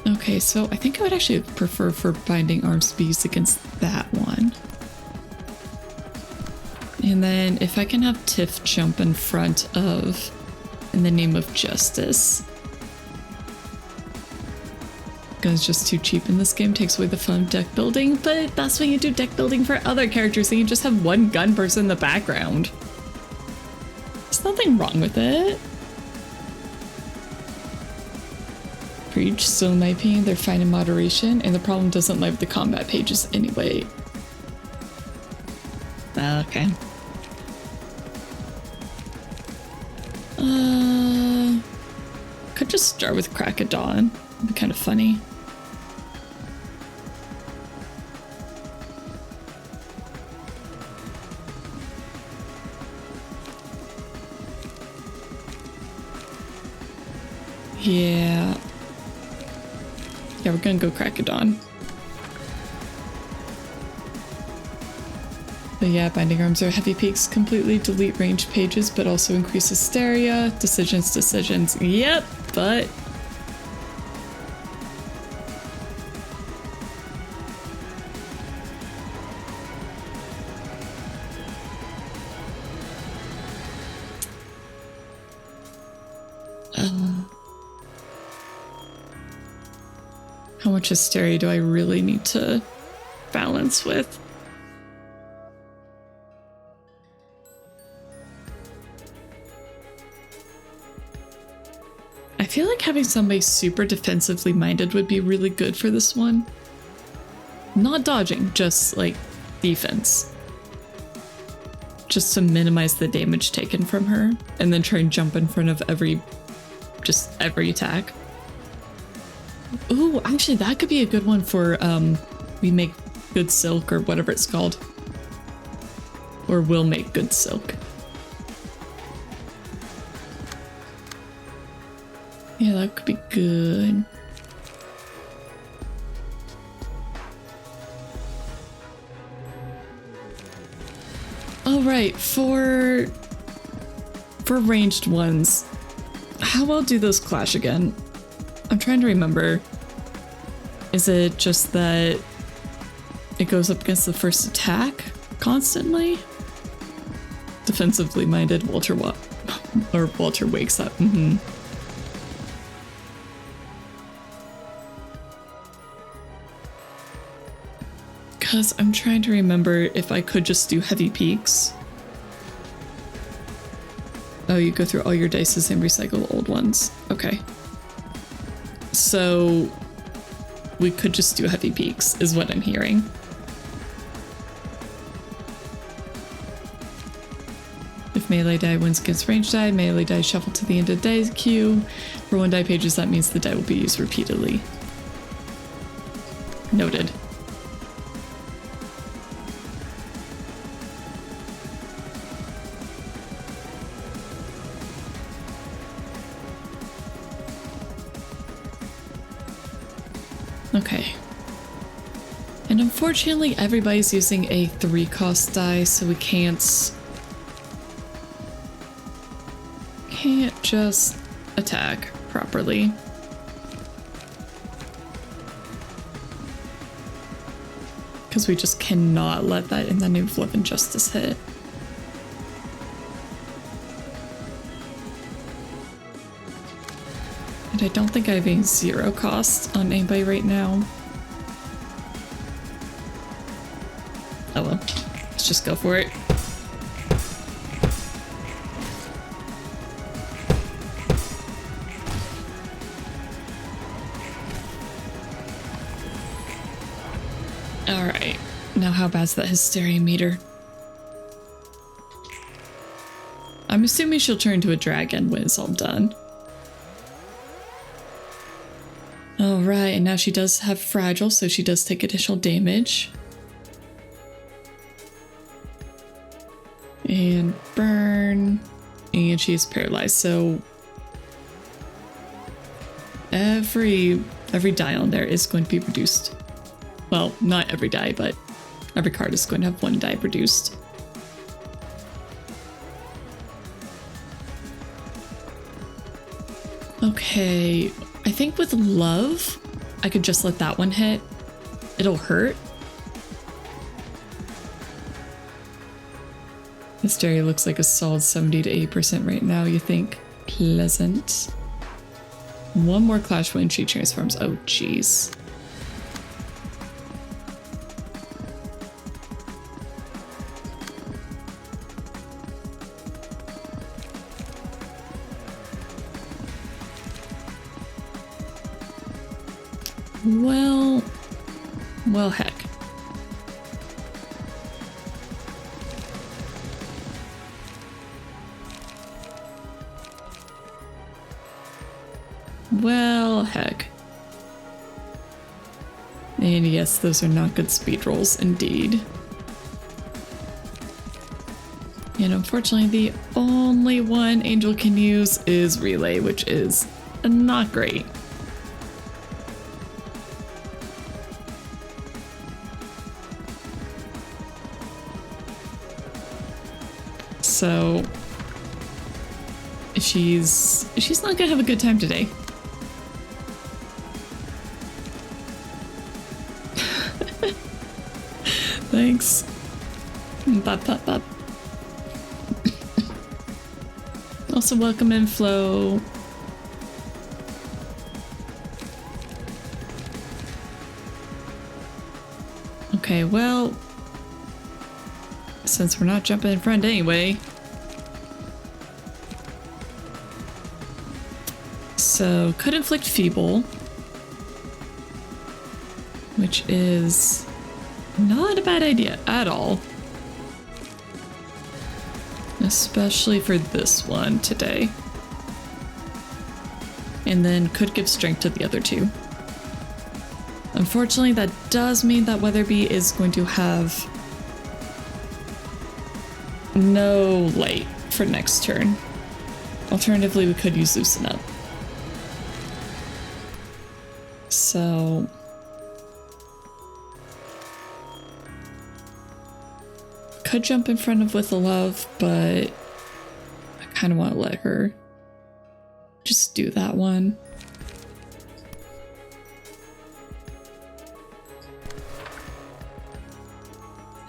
Okay, so I think I would actually prefer for binding arms to be used against that one. And then if I can have Tiff jump in front of In the Name of Justice. Gun's just too cheap in this game, takes away the fun of deck building, but that's when you do deck building for other characters and you just have one gun person in the background. There's nothing wrong with it. Preach, still in my opinion, they're fine in moderation, and the problem doesn't lie with the combat pages anyway. Okay. Could just start with Crack of Dawn. It'd be kind of funny. Yeah. Yeah, we're gonna go Crack of Dawn. But yeah, binding arms are heavy peaks, completely delete range pages, but also increase hysteria. Decisions. Yep, but... how much hysteria do I really need to balance with? I feel like having somebody super defensively minded would be really good for this one. Not dodging, just like defense. Just to minimize the damage taken from her, and then try and jump in front of every attack. Ooh, actually that could be a good one for We Make Good Silk, or whatever it's called. Or We'll Make Good Silk. Yeah, that could be good. All right, for ranged ones, how well do those clash again? I'm trying to remember. Is it just that it goes up against the first attack constantly? Defensively minded Walter wakes up. Because I'm trying to remember if I could just do heavy peaks. Oh, you go through all your dices and recycle the old ones. Okay. So we could just do heavy peaks, is what I'm hearing. If melee die wins against ranged die, melee die shuffle to the end of the die queue. For one die pages, that means the die will be used repeatedly. Noted. Okay. And unfortunately, everybody's using a 3-cost die, so we can't just attack properly. Because we just cannot let that In the Name of Love and Justice hit. And I don't think I have a 0 cost on anybody right now. Oh well, let's just go for it. Alright, now how bad's that hysteria meter? I'm assuming she'll turn into a dragon when it's all done. Alright, and now she does have fragile, so she does take additional damage. And burn. And she's paralyzed, so every die on there is going to be reduced. Well, not every die, but every card is going to have 1 die reduced. Okay, I think with love, I could just let that one hit. It'll hurt. Hysteria looks like a solid 70 to 80% right now, you think? Pleasant. One more clash when she transforms. Oh, jeez. Well, heck. Well, heck. And yes, those are not good speed rolls, indeed. And unfortunately, the only one Angel can use is Relay, which is not great. So she's not gonna have a good time today. Thanks. Bop, bop, bop. Also, welcome in, Flo. Okay, well, since we're not jumping in front anyway. So, could inflict Feeble, which is not a bad idea at all. Especially for this one today. And then could give strength to the other two. Unfortunately, that does mean that Weatherby is going to have no light for next turn. Alternatively, we could use Loosen Up. So could jump in front of With a Love, but I kind of want to let her just do that one.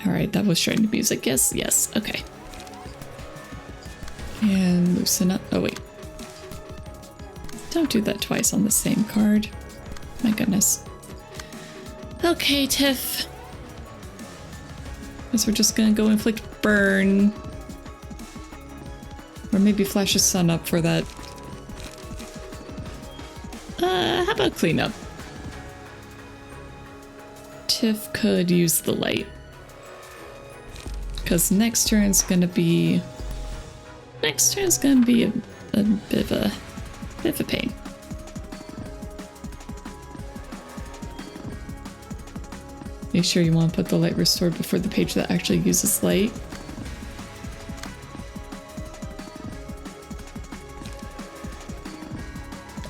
Alright, that was Shrine to Music. Yes, yes, okay. And Loosen Up. Oh, wait. Don't do that twice on the same card. My goodness. Okay, Tiff. Guess we're just gonna go inflict Burn. Or maybe flash a Sun up for that. How about Cleanup? Tiff could use the light. Because next turn's gonna be a bit of a pain. Make sure you want to put the light restored before the page that actually uses light.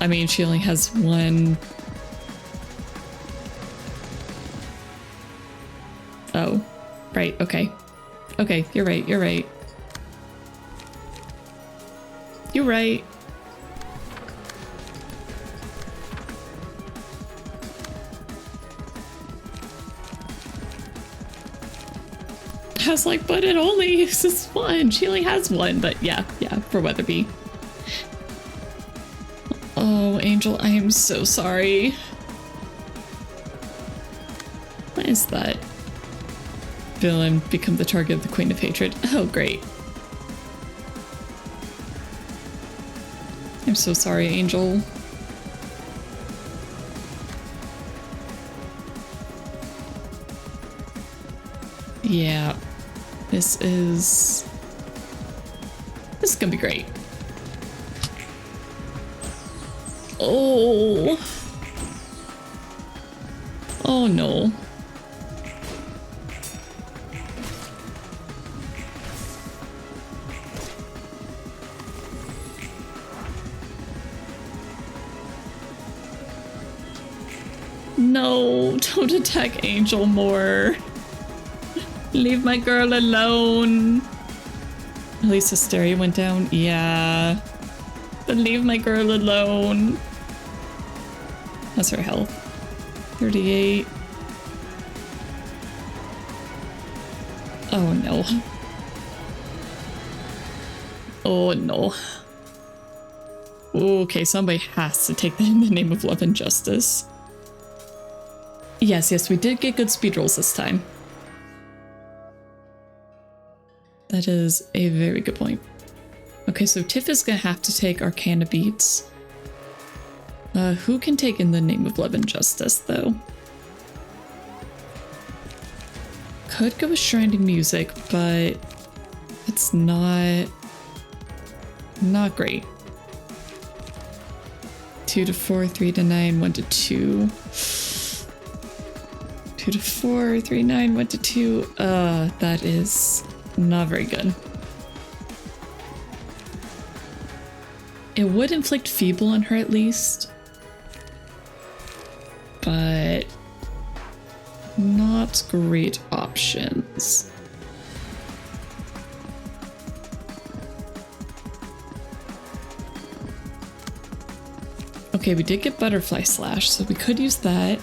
I mean, she only has one. Oh, right, okay. Okay, you're right, you're right. You're right. I was like, but it only uses one. She only has one, but yeah, for Weatherby. Oh, Angel, I am so sorry. What is that? Villain become the target of the Queen of Hatred. Oh, great. I'm so sorry, Angel. Yeah. This is gonna be great. Oh. Oh no. No, don't attack Angel more. Leave my girl alone. At least Hysteria went down. Yeah. But leave my girl alone. That's her health. 38. Oh no. Oh no. Okay, somebody has to take that in the name of love and justice. Yes, we did get good speed rolls this time. That is a very good point. Okay, so Tiff is gonna have to take Arcana Beats. Who can take in the name of love and justice, though? Could go with Shrine Music, but it's not great. 2 to 4, 3 to 9, 1 to 2. 2 to 4, 3, 9, 1 to 2. That is not very good. It would inflict Feeble on her at least, but not great options. Okay, we did get Butterfly Slash, so we could use that.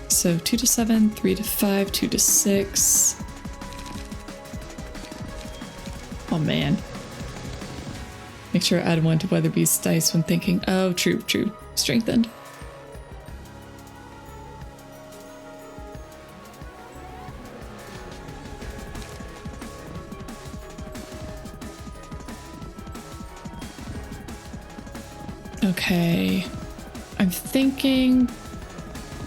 So 2 to 7, 3 to 5, 2 to 6. Oh man. Make sure I add 1 to Weatherby's dice when thinking. Oh, true. Strengthened. Okay. I'm thinking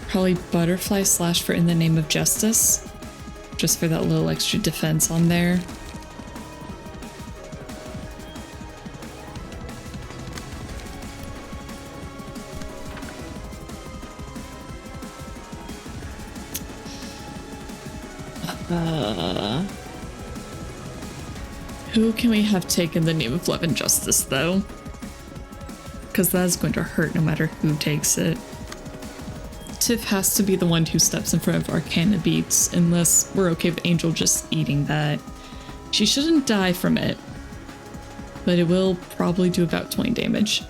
probably Butterfly Slash for In the Name of Justice. Just for that little extra defense on there. Who can we have take in the name of love and justice, though? Because that's going to hurt no matter who takes it. Tiff has to be the one who steps in front of Arcana Beats, unless we're okay with Angel just eating that. She shouldn't die from it, but it will probably do about 20 damage.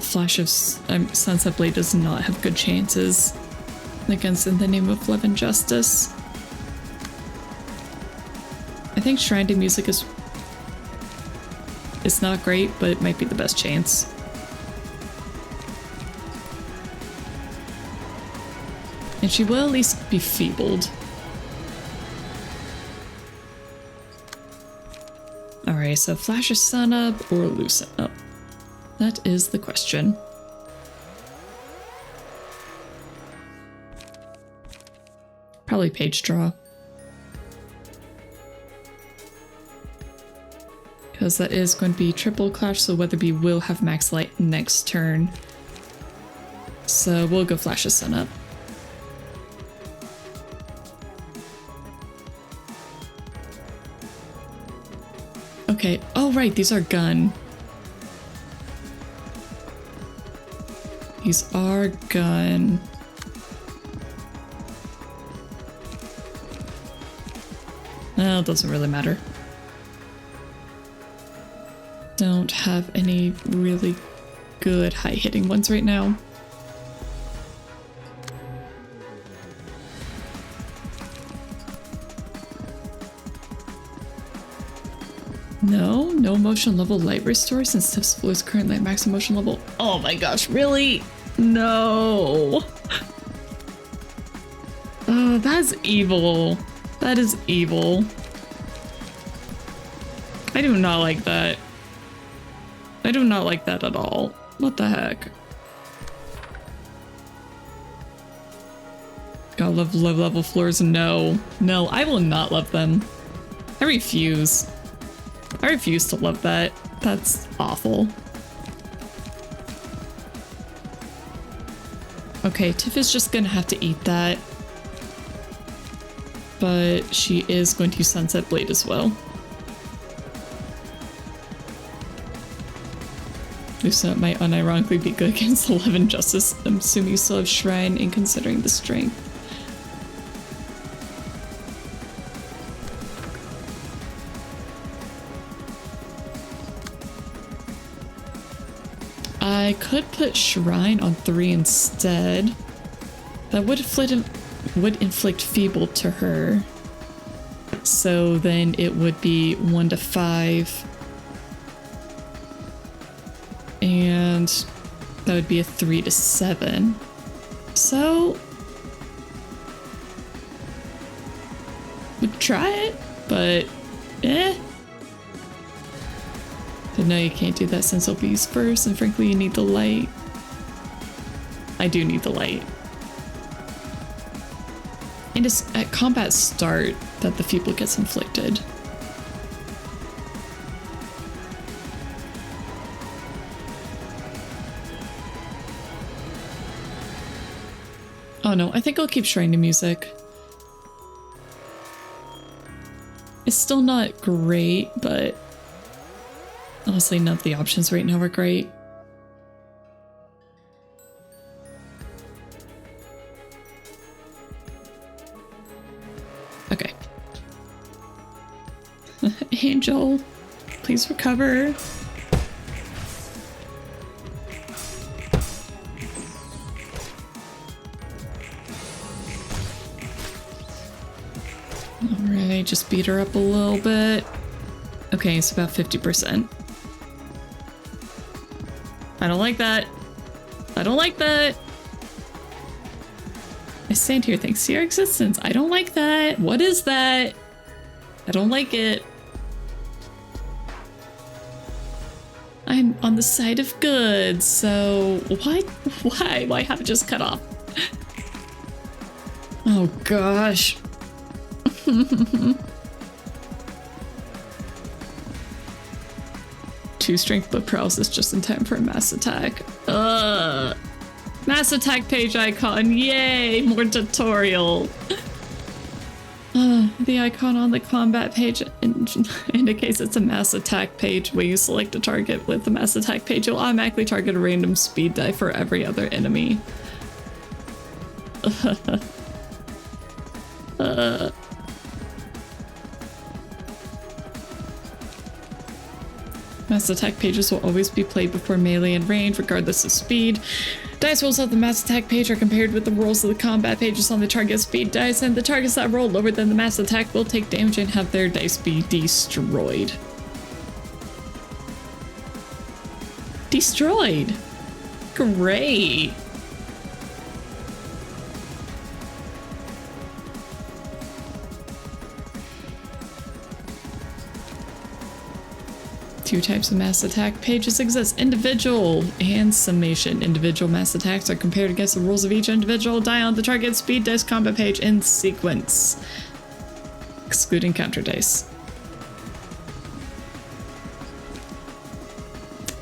Flash of Sunset Blade does not have good chances against In the Name of Love and Justice. I think Shrine to Music is not great, but it might be the best chance. And she will at least be feebled. Alright, so Flash of Sun Up or Loosen Up? That is the question. Probably Page Draw. Because that is going to be triple clash, so Weatherby will have max light next turn. So we'll go Flash of Sun Up. Okay, oh right, these are gun. These are gun. Well, it doesn't really matter. Don't have any really good high-hitting ones right now. No emotion level light restore since Tiff's floor is currently at max emotion level. Oh my gosh, really? No. Oh, that's evil. That is evil. I do not like that. I do not like that at all. What the heck? Gotta love low level floors. No, I will not love them. I refuse. I refuse to love that. That's awful. Okay, Tiff is just gonna have to eat that. But she is going to Sunset Blade as well. Loosen Up might unironically be good against 11 Justice. I'm assuming you still have Shrine in considering the strength. I could put Shrine on 3 instead. That would inflict Feeble to her. So then it would be 1 to 5. And that would be a 3 to 7. So we'd try it, but But no, you can't do that since it'll be used first, and frankly you need the light. I do need the light. And it's at combat start that the Feeble gets inflicted. Oh no, I think I'll keep Shrine to Music. It's still not great, but honestly none of the options right now are great. Okay. Angel, please recover. Alright, just beat her up a little bit. Okay, it's about 50%. I don't like that. I don't like that. I stand here thanks to your existence. I don't like that. What is that? I don't like it. I'm on the side of good, so why have it just cut off? Oh gosh. 2 strength but paralysis just in time for a mass attack. Mass attack page icon, yay! More tutorial. The icon on the combat page indicates it's a mass attack page. When you select a target with the mass attack page, you'll automatically target a random speed die for every other enemy. Mass attack pages will always be played before melee and range, regardless of speed. Dice rolls of the mass attack page are compared with the rolls of the combat pages on the target speed dice, and the targets that roll lower than the mass attack will take damage and have their dice be destroyed. Destroyed! Great! Two types of mass attack pages exist: individual and summation. Individual mass attacks are compared against the rules of each individual die on the target speed dice combat page in sequence, excluding counter dice.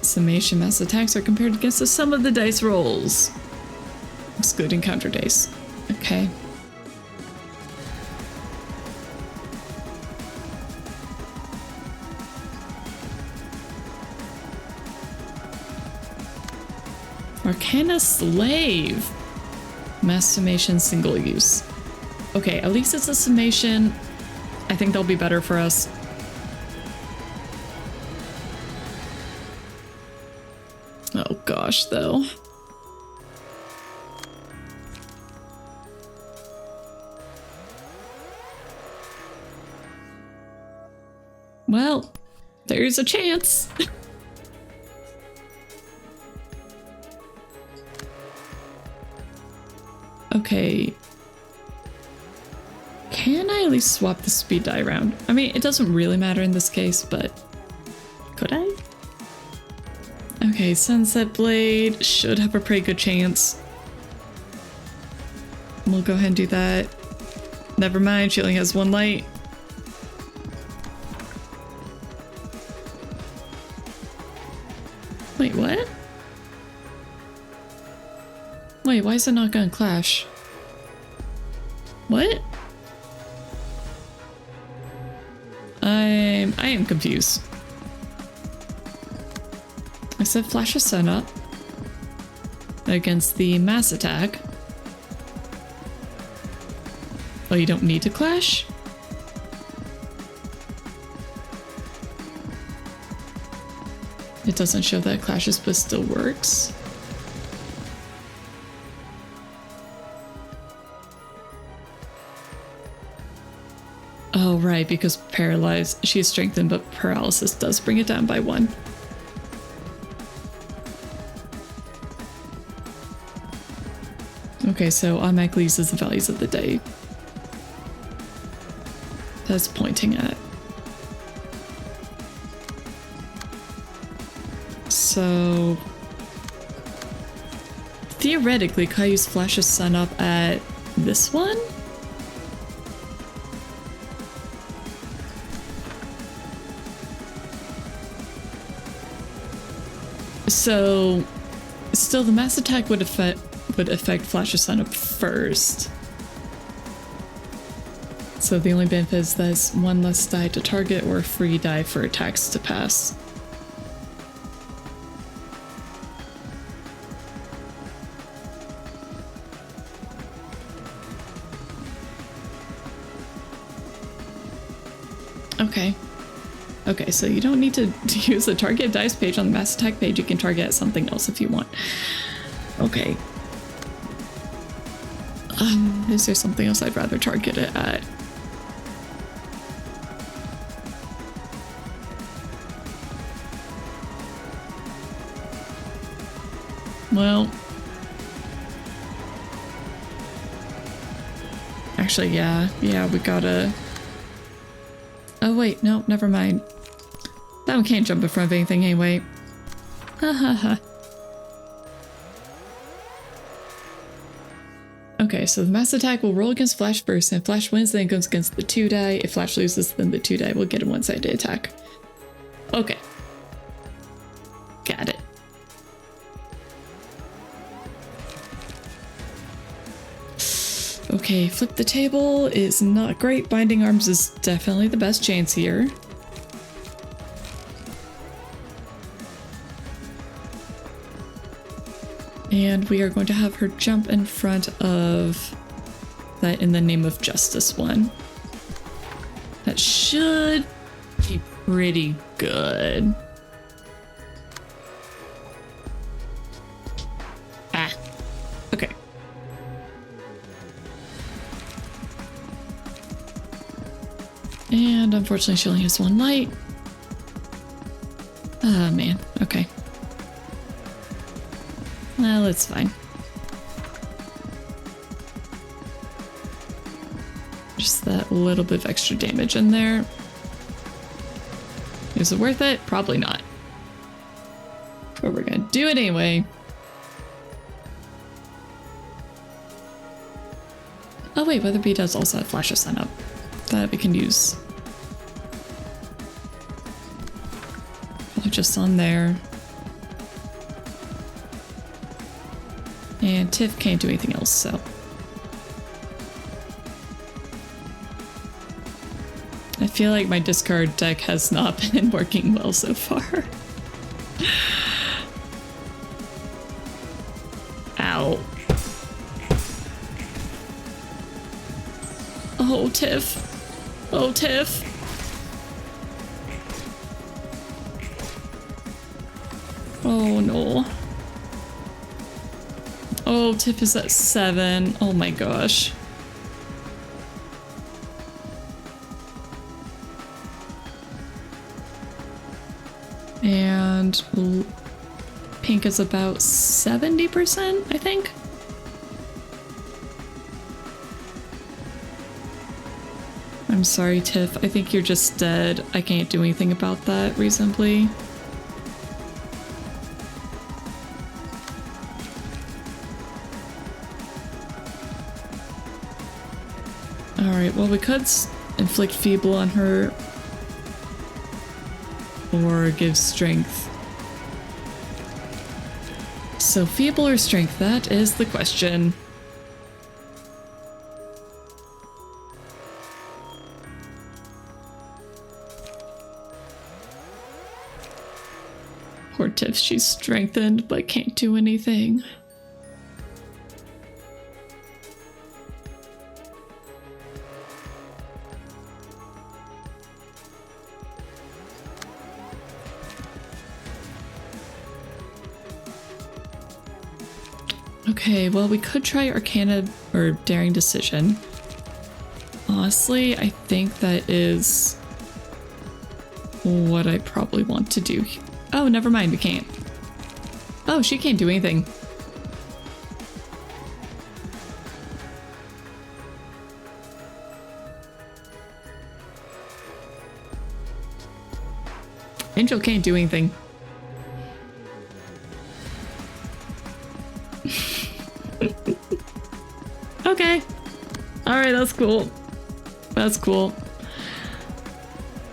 Summation mass attacks are compared against the sum of the dice rolls, excluding counter dice. Okay. Arcana Slave. Mass summation single use. Okay, at least it's a summation. I think they'll be better for us. Oh gosh, though. Well, there's a chance. Okay. Can I at least swap the speed die around? I mean, it doesn't really matter in this case, but could I? Okay, Sunset Blade should have a pretty good chance. We'll go ahead and do that. Never mind, she only has 1 light. Wait, what? Wait, why is it not gonna clash? What? I am confused. I said flash a sun up against the mass attack. Oh, you don't need to clash? It doesn't show that Clashes but still works. Oh, right, because paralyzed. She's strengthened, but paralysis does bring it down by 1. Okay, so automatically uses the values of the day. That's pointing at. So theoretically, could I use Flash's Sun up at this one? So still the mass attack would affect Flash's Sun up first. So the only benefit is there's 1 less die to target or a free die for attacks to pass. Okay. Okay, so you don't need to use the target dice page on the mass attack page. You can target at something else if you want. Okay. Is there something else I'd rather target it at? Well, actually, yeah, we gotta. Oh wait, no, never mind. That one can't jump in front of anything anyway. Ha ha ha. Okay, so the mass attack will roll against Flash first, and if Flash wins, then it goes against the 2 die. If Flash loses, then the 2 die will get a 1-sided attack. Okay. Got it. Okay, flip the table is not great. Binding Arms is definitely the best chance here. And we are going to have her jump in front of that In the Name of Justice one. That should be pretty good. Ah, okay. And unfortunately she only has 1 light. Ah, man, okay. Well, it's fine. Just that little bit of extra damage in there. Is it worth it? Probably not. But we're gonna do it anyway. Oh wait, Weatherby does also have Flash of Sun up that we can use. Probably just on there. And Tiff can't do anything else, so. I feel like my discard deck has not been working well so far. Ow. Oh, Tiff. Oh, Tiff. Oh, no. Oh, Tiff is at 7. Oh my gosh. And pink is about 70%, I think. I'm sorry, Tiff. I think you're just dead. I can't do anything about that reasonably. Alright, well, we could inflict Feeble on her. Or give Strength. So Feeble or Strength, that is the question. Poor Tiff, she's strengthened but can't do anything. Okay, well, we could try Arcana or Daring Decision. Honestly, I think that is what I probably want to do. Oh, never mind, we can't. Oh, she can't do anything. Angel can't do anything. Okay. Alright, that's cool. That's cool.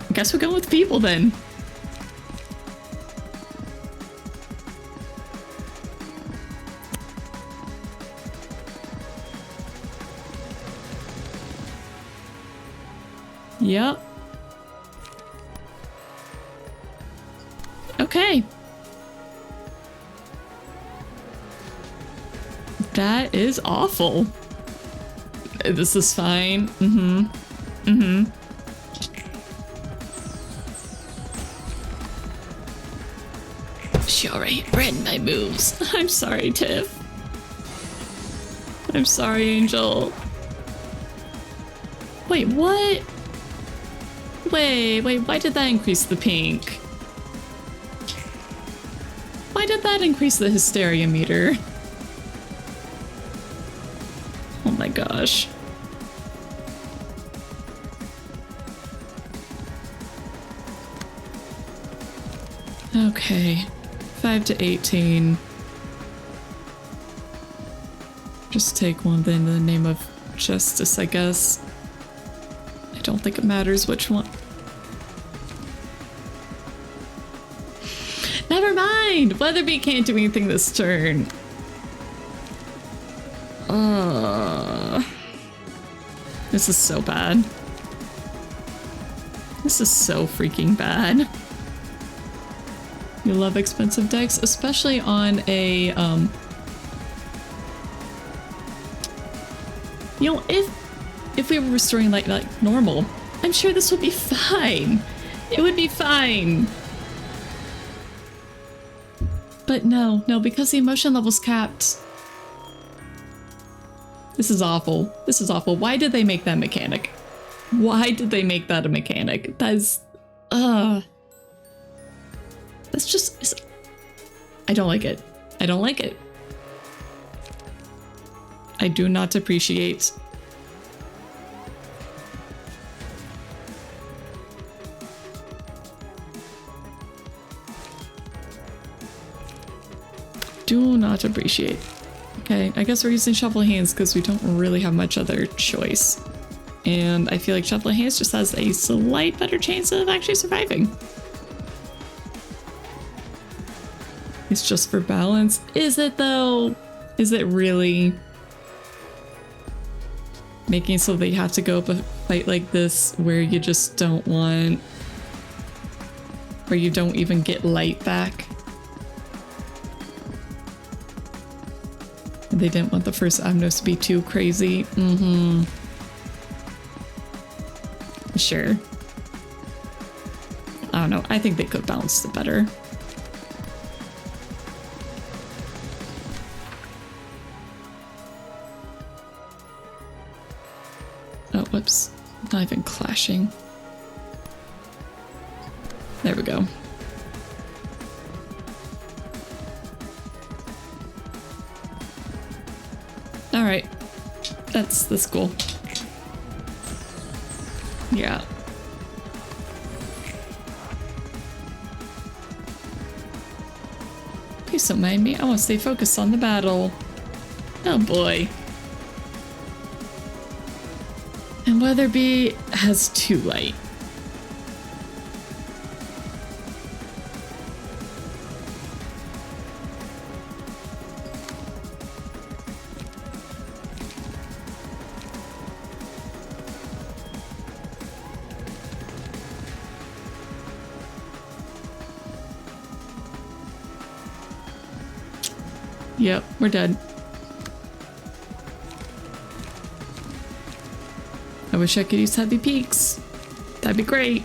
I guess we're going with people then. Yep. Okay. That is awful. This is fine. Mm-hmm. Mm-hmm. She already read my moves. I'm sorry, Tiff. I'm sorry, Angel. Wait, what? Wait, why did that increase the pink? Why did that increase the hysteria meter? Oh my gosh. Okay. 5 to 18. Just take one then in the name of justice, I guess. I don't think it matters which one. Never mind! Weatherby can't do anything this turn. This is so bad. This is so freaking bad. You love expensive decks, especially on a, you know, if we were restoring like normal, I'm sure this would be fine. It would be fine. But no, because the emotion level's capped. This is awful. This is awful. Why did they make that mechanic? Why did they make that a mechanic? That's just... I don't like it. I don't like it. I do not appreciate. Do not appreciate. Okay, I guess we're using Shuffle Hands because we don't really have much other choice. And I feel like Shuffle Hands just has a slight better chance of actually surviving. It's just for balance. Is it though? Is it really? Making so that you have to go up a fight like this where you just don't want, where you don't even get light back. They didn't want the first Avnos to be too crazy. Mm-hmm. Sure. I don't know. I think they could balance it better. Oh, whoops. Not even clashing. There we go. Alright. That's cool. Yeah. Please don't mind me. I want to stay focused on the battle. Oh boy. And Weatherby has 2 light. Yep, we're dead. I wish I could use heavy peaks. That'd be great.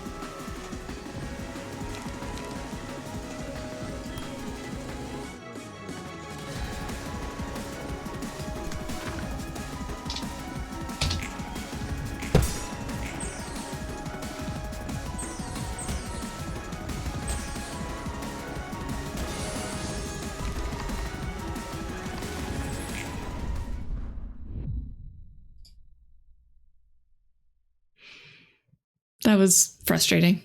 That was frustrating.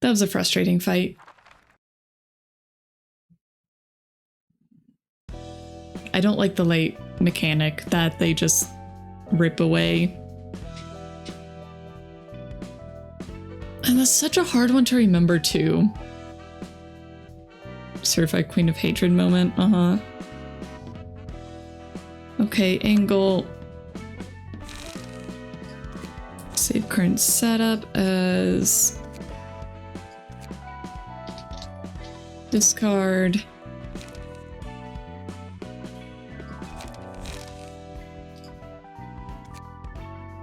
That was a frustrating fight. I don't like the light mechanic that they just rip away. And that's such a hard one to remember too. Certified Queen of Hatred moment, Okay, angle. Save current setup as discard.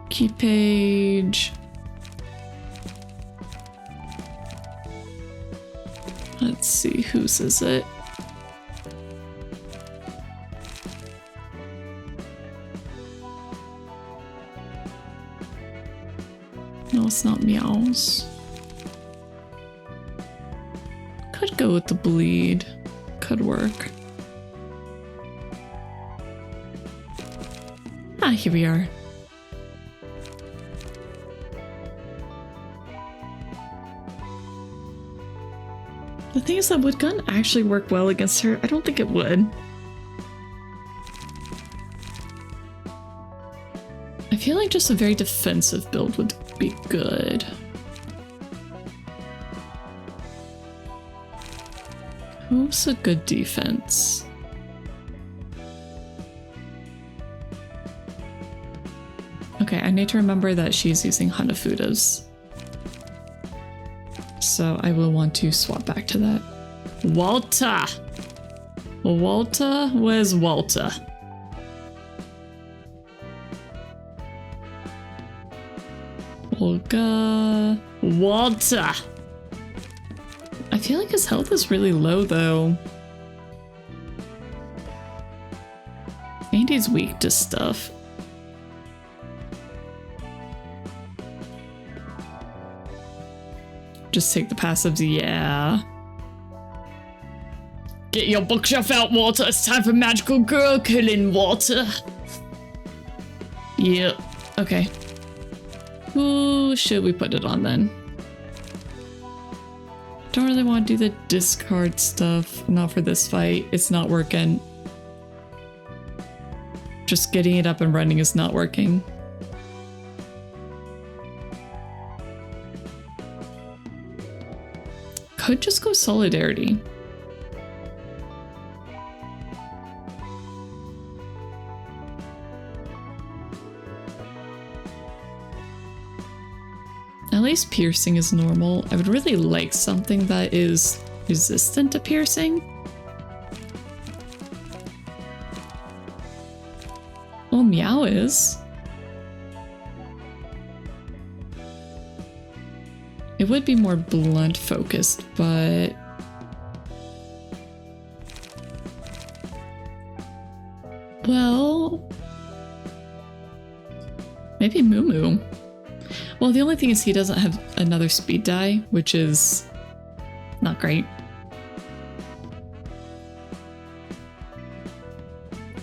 Key page. Let's see, whose is it? No, it's not Meow's. Could go with the bleed. Could work. Ah, here we are. The thing is that would gun actually work well against her? I don't think it would. I feel like just a very defensive build would be good. Who's a good defense? Okay, I need to remember that she's using Hanafuda's. So I will want to swap back to that. Walter! Walter? Where's Walter? Olga... Walter! I feel like his health is really low though. And he's weak to stuff. Just take the passives, yeah. Get your bookshelf out, Walter. It's time for magical girl killing, Walter. Yep. Okay. Who should we put it on then? Don't really want to do the discard stuff. Not for this fight. It's not working. Just getting it up and running is not working. Could just go Solidarity. At least piercing is normal. I would really like something that is resistant to piercing. Well, Meow is. It would be more blunt focused, but well, maybe Moo Moo. Well, the only thing is he doesn't have another speed die, which is not great.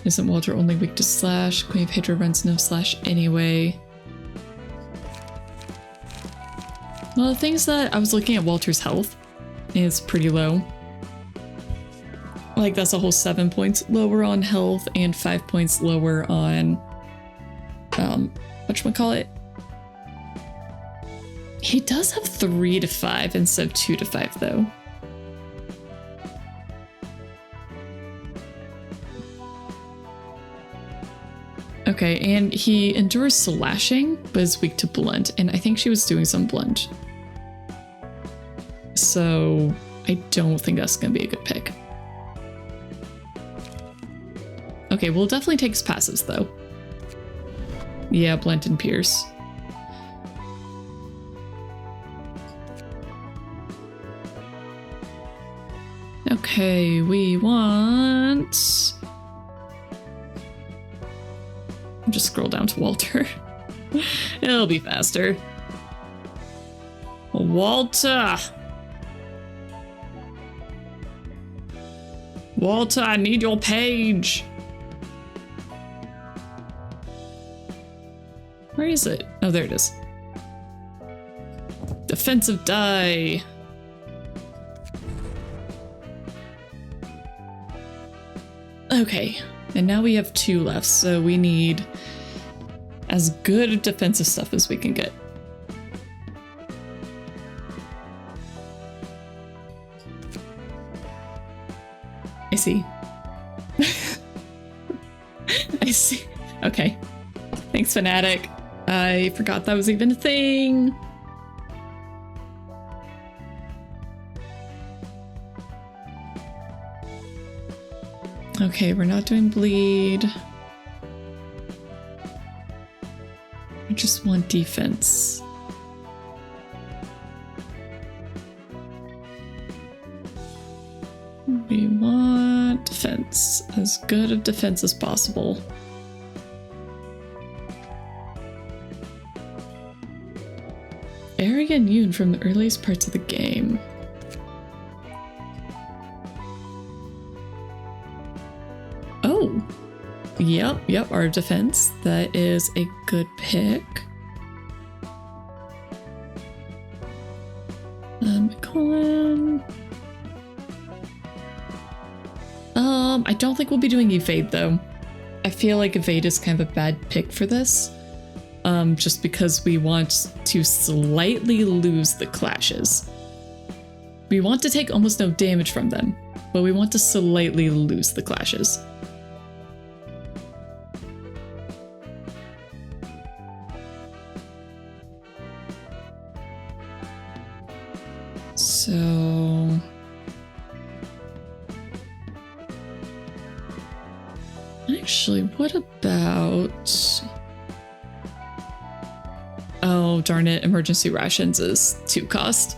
Isn't Walter only weak to slash? Queen of Hatred runs no slash anyway. Well, the thing is that I was looking at Walter's health, and it's pretty low. Like, that's a whole 7 points lower on health and 5 points lower on, whatchamacallit? He does have 3 to 5 instead of 2 to 5, though. Okay, and he endures slashing, but is weak to blunt, and I think she was doing some blunt. So I don't think that's gonna be a good pick. Okay, we'll definitely take his passives though. Yeah, blunt and pierce. Okay, we want... Just scroll down to Walter. It'll be faster. Walter! Walter, I need your page! Where is it? Oh, there it is. defensive die. Okay, and now we have 2 left, so we need as good defensive stuff as we can get. I see. I see. Okay. Thanks, Fanatic. I forgot that was even a thing. Okay, we're not doing bleed. I just want defense. We want defense. As good of defense as possible. Area immune from the earliest parts of the game. Oh! Yep, our defense. That is a good pick. Colin. I don't think we'll be doing evade though. I feel like evade is kind of a bad pick for this. Just because we want to slightly lose the clashes. We want to take almost no damage from them, but we want to slightly lose the clashes. So... actually, what about... oh, darn it, emergency rations is 2 cost.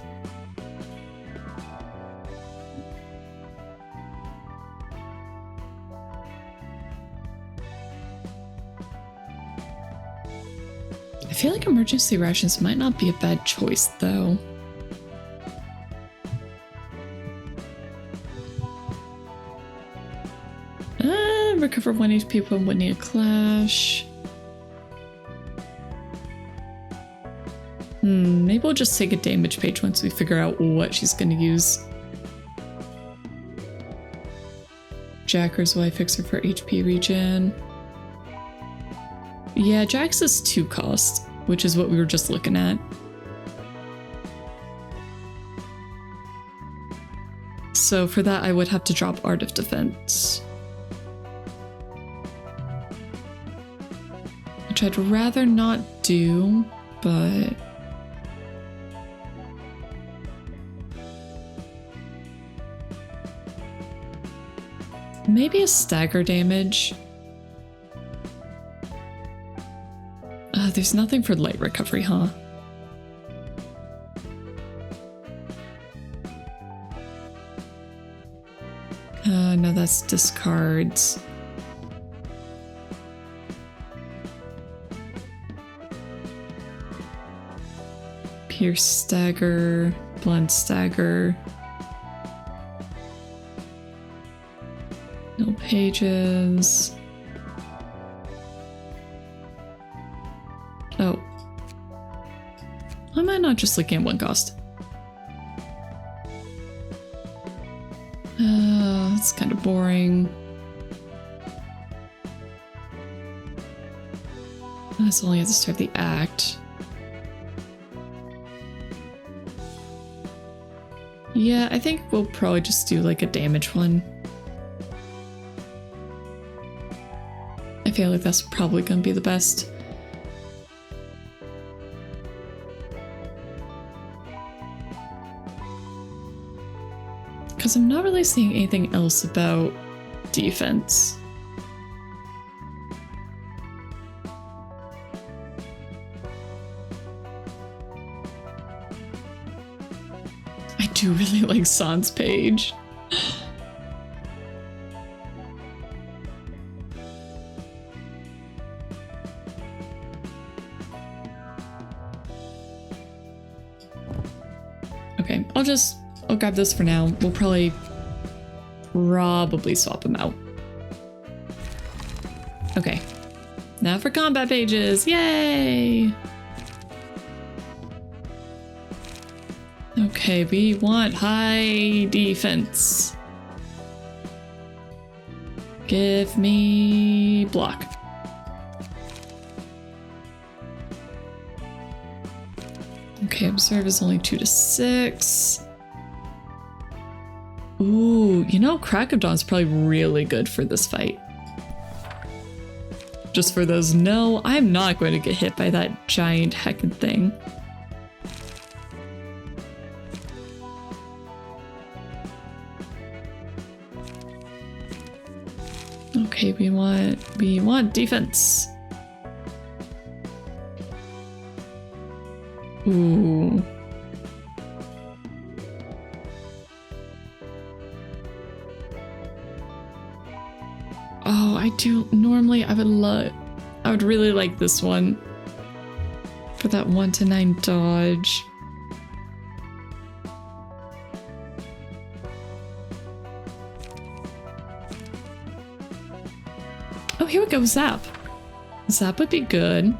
I feel like emergency rations might not be a bad choice, though. Recover 1 HP from when you clash. Maybe we'll just take a damage page once we figure out what she's gonna use. Jacker's wife fixer for HP regen. Yeah, Jax is 2 cost, which is what we were just looking at. So for that, I would have to drop Art of Defense. Which I'd rather not do, but... maybe a stagger damage. There's nothing for light recovery, huh? No, that's discards. Pierce stagger, blunt stagger. No pages. Oh. Why am I not just looking at 1 cost? That's kind of boring. That's only at the start of the act. Yeah, I think we'll probably just do like a damage one. I feel like that's probably gonna be the best. Because I'm not really seeing anything else about defense. I do really like San's page. Okay, I'll grab this for now. We'll probably swap them out. Okay. Now for combat pages. Yay! Okay, we want high defense. Give me block. Okay, observe is only 2 to 6. Ooh, you know, Crack of Dawn's probably really good for this fight. Just for those, no, I'm not going to get hit by that giant heckin' thing. Okay, we want defense. Ooh. Oh, I do normally I would really like this one for that 1 to 9 dodge. Oh, here we go, Zap. Zap would be good.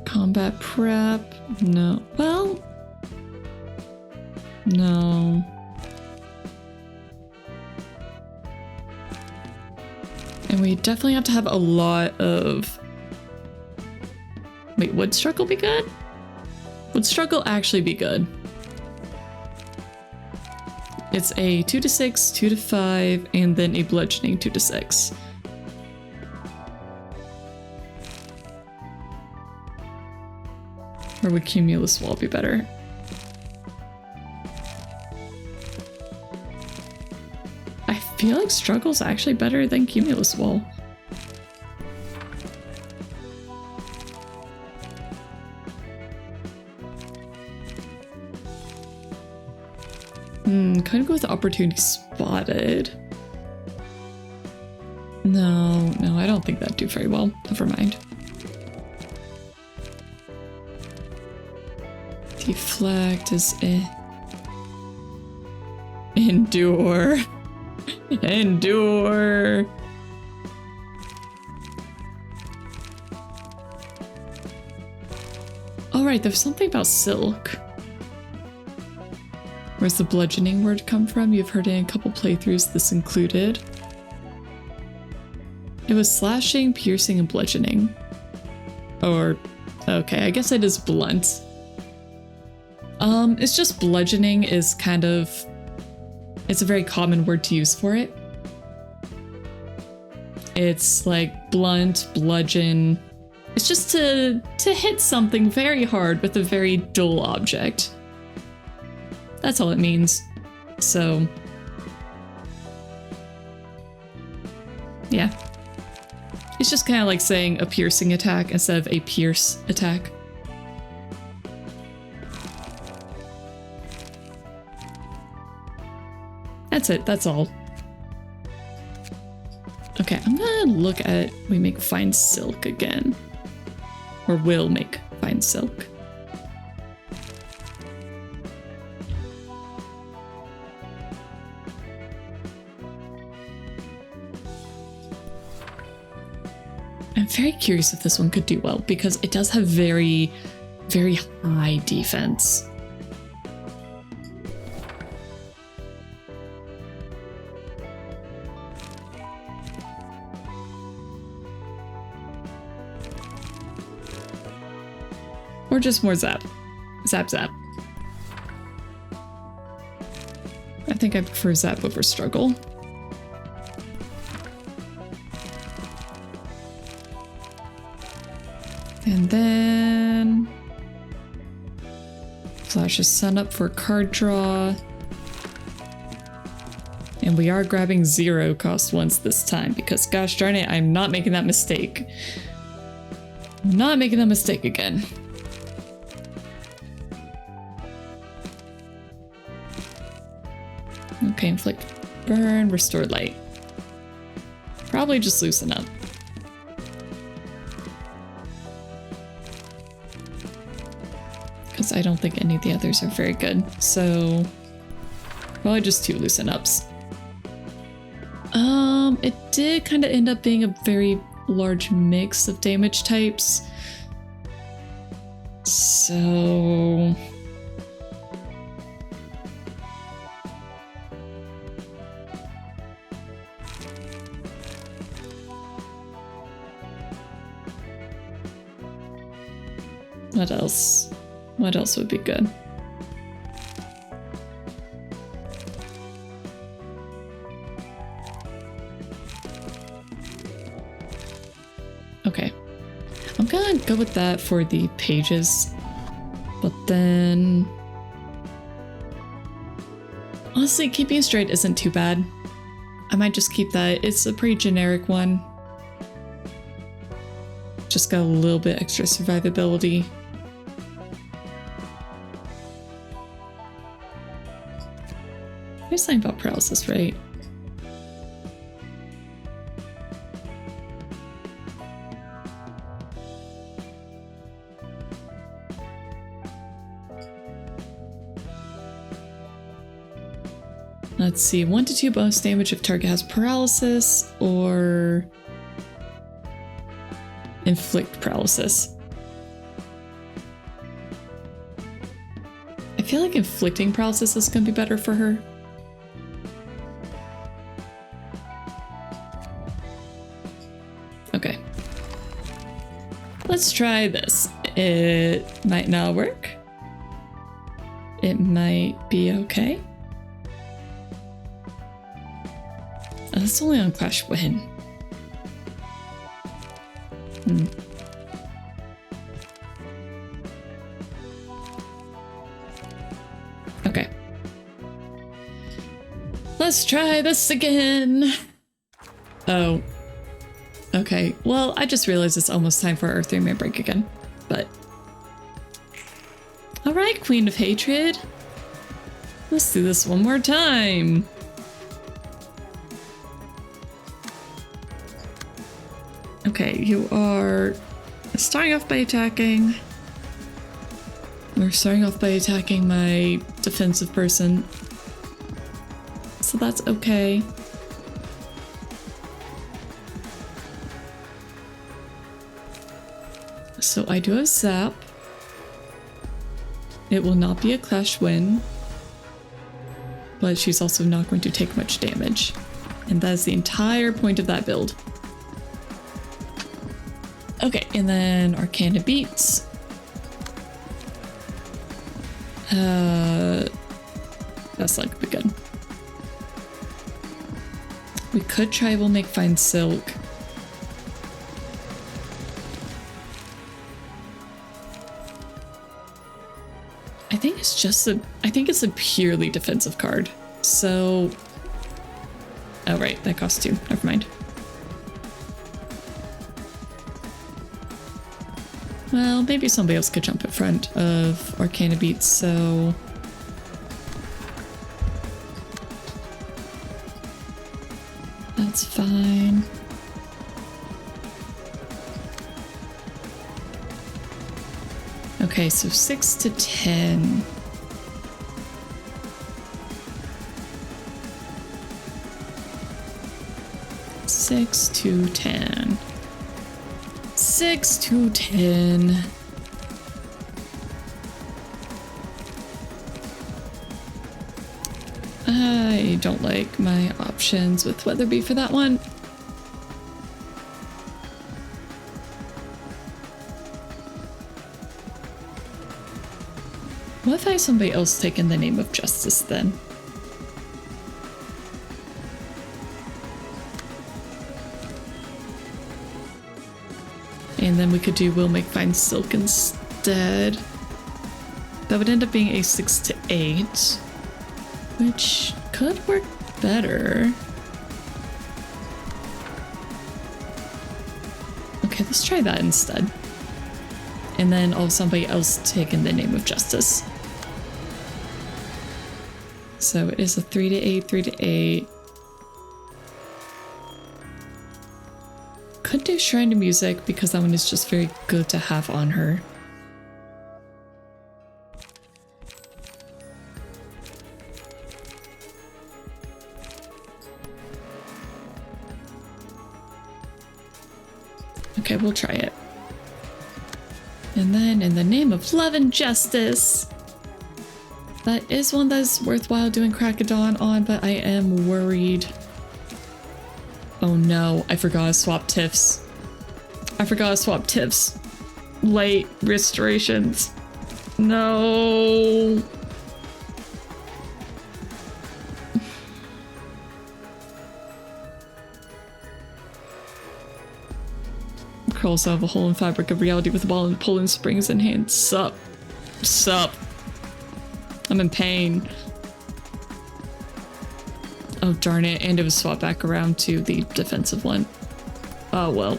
Combat prep? No. Well, no. And we definitely have to have a lot of... Wait, would struggle be good? Would struggle actually be good? It's a 2 to 6, 2 to 5, and then a bludgeoning 2 to 6. Or would Cumulus Wall be better? I feel like struggle's actually better than Cumulus Wall. Kind of go with opportunity spotted. No, I don't think that'd do very well. Never mind. Deflect is Endure. Endure. All right, there's something about silk. Where's the bludgeoning word come from? You've heard it in a couple playthroughs, this included. It was slashing, piercing, and bludgeoning. Or, okay, I guess it is blunt. It's just bludgeoning is kind of... It's a very common word to use for it. It's like blunt, bludgeon. It's just to hit something very hard with a very dull object. That's all it means. So, yeah. It's just kind of like saying a piercing attack instead of a pierce attack. That's it, that's all. Okay, I'm gonna look at, we make fine silk again. Or will make fine silk. I'm very curious if this one could do well because it does have very, very high defense. Or just more zap. Zap, zap. I think I prefer zap over struggle. And then flash a sun up for card draw. And we are grabbing 0 cost ones this time because gosh darn it, I'm not making that mistake. I'm not making that mistake again. Okay, inflict burn, restore light. Probably just loosen up. Because I don't think any of the others are very good. So, probably just 2 loosen ups. It did kind of end up being a very large mix of damage types. So... what else? What else would be good? Okay. I'm gonna go with that for the pages. But then... honestly, keeping straight isn't too bad. I might just keep that. It's a pretty generic one. Just got a little bit extra survivability. There's something about paralysis, right? Let's see, 1 to 2 bonus damage if target has paralysis, or inflict paralysis. I feel like inflicting paralysis is going to be better for her. Okay. Let's try this. It might not work. It might be okay. That's only on Clash Win. Okay. Let's try this again. Oh. Okay. Well, I just realized it's almost time for our 3-minute break again. But... alright, Queen of Hatred. Let's do this one more time. Okay, you are starting off by attacking. We're starting off by attacking my defensive person. So that's okay. So I do have Zap. It will not be a Clash win. But she's also not going to take much damage. And that is the entire point of that build. Okay, and then Arcana Beats. That's not gonna be good. We could try Will Make Fine Silk. I think it's just I think it's a purely defensive card. So, oh right, that costs 2. Never mind. Well, maybe somebody else could jump in front of Arcana Beats, so... that's fine. Okay, so 6 to 10. Six to 10. 6 to 10. I don't like my options with Weatherby for that one. What if I have somebody else take in the name of justice then? And then we could do Will Make Fine Silk instead. That would end up being a 6 to 8, which could work better. Okay, let's try that instead. And then I'll have somebody else take in the name of justice. So it is a 3 to 8, 3 to 8. Could do Shrine to Music because that one is just very good to have on her. Okay, we'll try it. And then, in the name of love and justice, that is one that's worthwhile doing Crack of Dawn on, but I am worried. Oh no, I forgot to swap tiffs. I forgot to swap tiffs. Light restorations. No. Curl yourself a hole in fabric of reality with a ball and pulling springs in hand. Sup. Sup. I'm in pain. Oh darn it, and it was swapped back around to the defensive one. Oh well.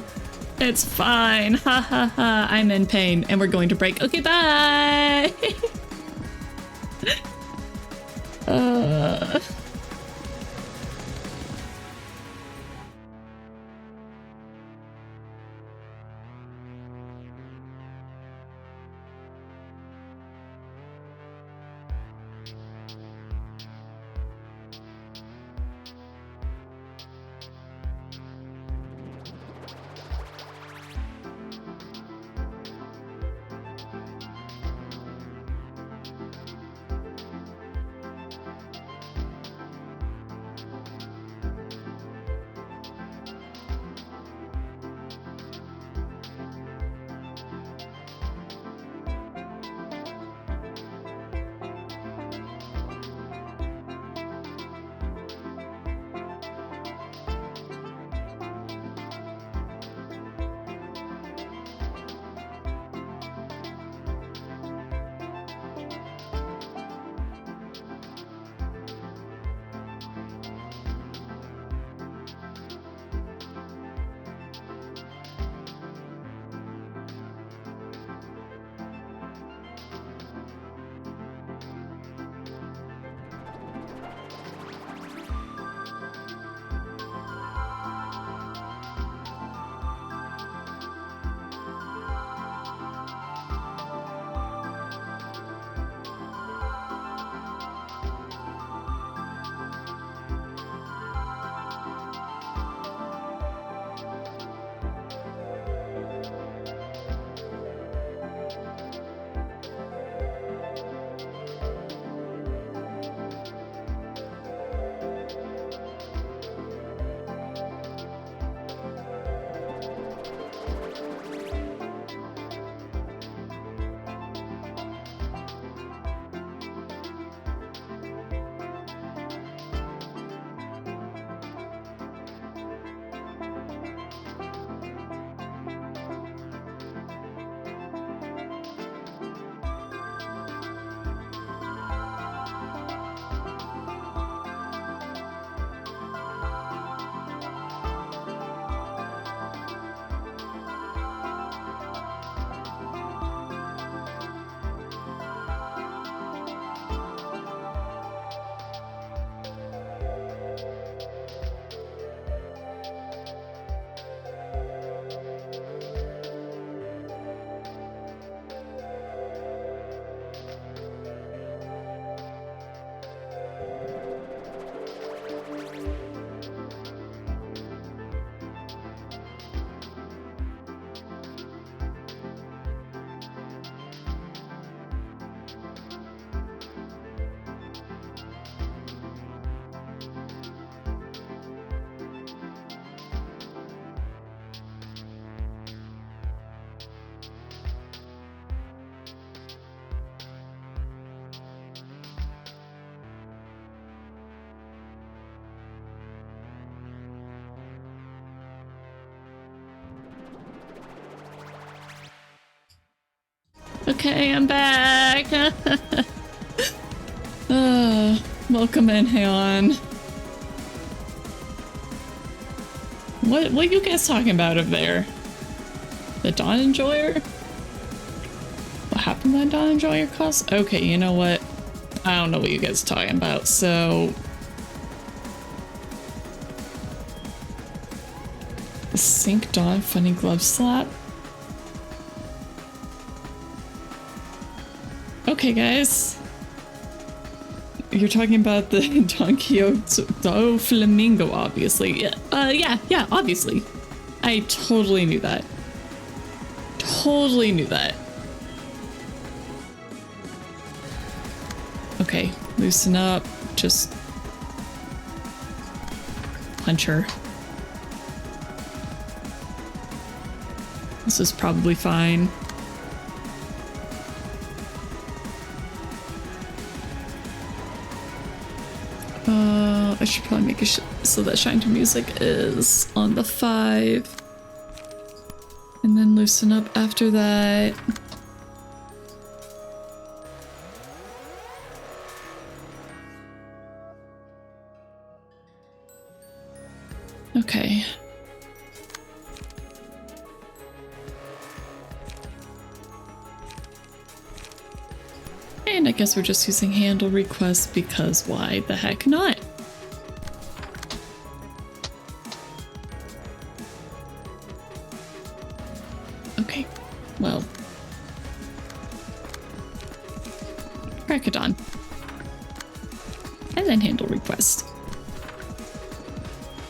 It's fine. Ha ha ha. I'm in pain and we're going to break. Okay, bye. Okay, I'm back. Welcome in, Haon. What are you guys talking about up there? The Dawn Enjoyer? What happened to the Dawn Enjoyer cost? Okay, you know what? I don't know what you guys are talking about, so... Sync Dawn Funny Glove Slap? Okay, guys. You're talking about the Don Quixote Flamingo, obviously. Yeah, obviously. I totally knew that. Totally knew that. Okay, loosen up. Just punch her. This is probably fine. I should probably make it so that Shine to Music is on the 5. And then loosen up after that. Okay. And I guess we're just using handle request because why the heck not? Okay, well. Crack it on. And then handle request.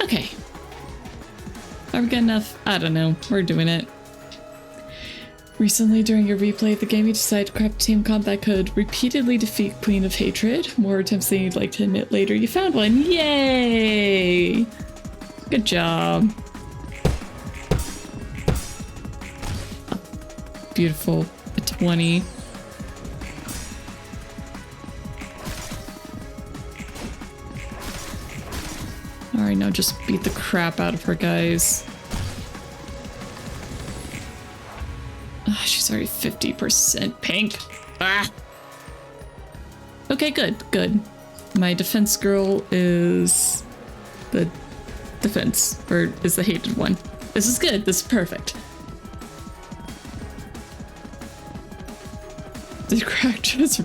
Okay. Are we good enough? I don't know. We're doing it. Recently, during your replay of the game, you decided to craft a team comp that could repeatedly defeat Queen of Hatred. More attempts than you'd like to admit later. You found one. Yay! Good job. Beautiful. A 20. Alright, now just beat the crap out of her, guys. Oh, she's already 50% pink. Ah! Okay, good, good. My defense girl is the defense, or is the hated one. This is good, this is perfect. Did Crack just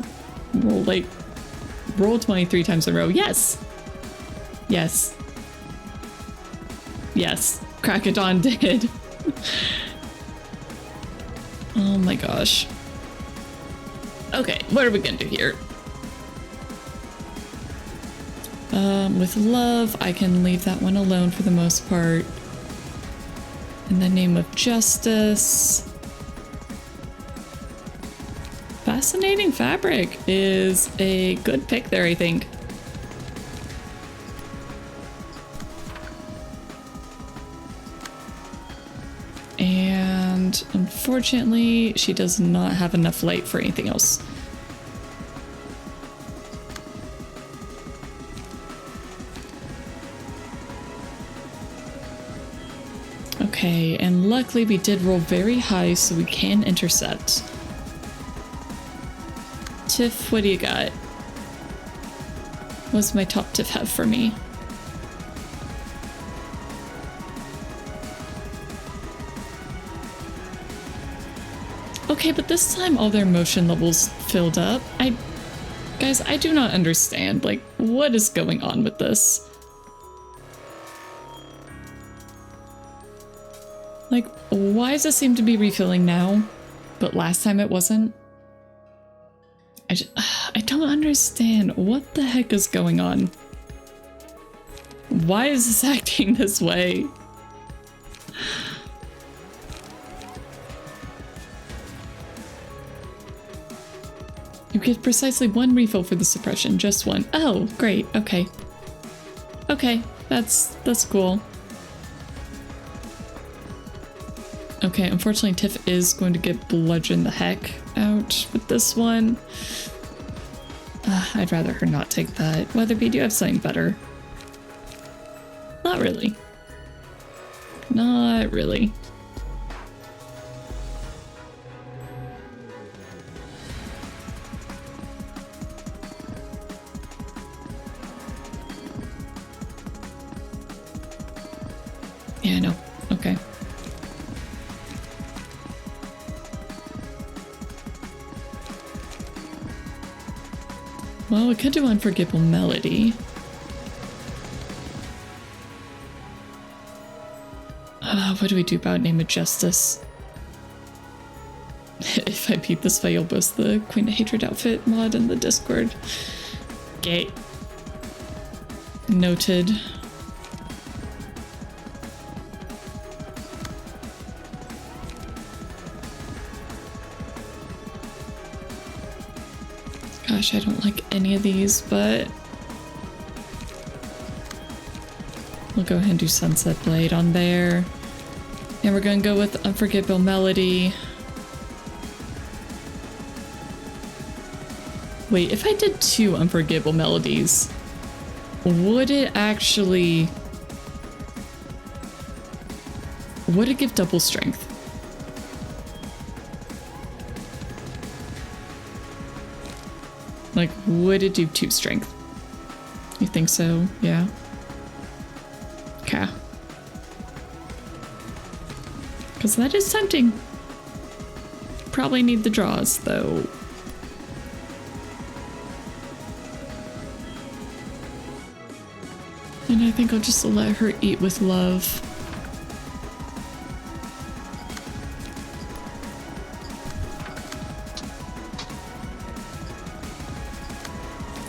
roll 23 times in a row? Yes! Yes. Yes. Crackadon did. Oh my gosh. Okay, what are we gonna do here? With love, I can leave that one alone for the most part. In the name of justice. Fascinating Fabric is a good pick there, I think. And unfortunately, she does not have enough light for anything else. Okay, and luckily we did roll very high, so we can intercept. Tiff, what do you got? What's my top Tiff have for me? Okay, but this time all their motion levels filled up. Guys, I do not understand. Like, what is going on with this? Like, why does it seem to be refilling now, but last time it wasn't? I don't understand. What the heck is going on? Why is this acting this way? You get precisely 1 refill for the suppression, just 1. Oh, great. Okay. Okay, that's cool. Okay, unfortunately Tiff is going to get bludgeoned the heck out with this one. I'd rather her not take that. Weatherby, do you have something better? Not really. Not really. Yeah, I know. Okay. Well, we could do Unforgettable Melody. What do we do about Name of Justice? If I beat this fight, you'll post the Queen of Hatred outfit mod in the Discord. Okay. Noted. Gosh, I don't like any of these, but we'll go ahead and do Sunset Blade on there. And we're gonna go with Unforgettable Melody. Wait, if I did 2 Unforgettable Melodies, would it actually... would it give double strength? Like, would it do 2 strength? You think so? Yeah. Okay. Because that is tempting. Probably need the draws, though. And I think I'll just let her eat with love.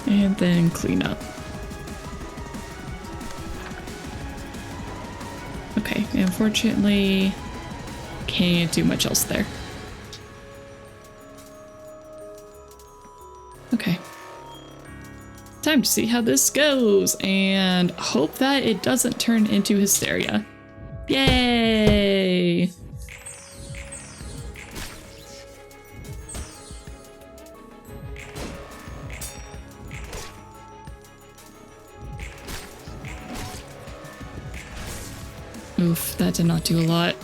And then clean up. Okay, unfortunately, can't do much else there. Okay. Time to see how this goes, and hope that it doesn't turn into hysteria. Yay! Oof, that did not do a lot.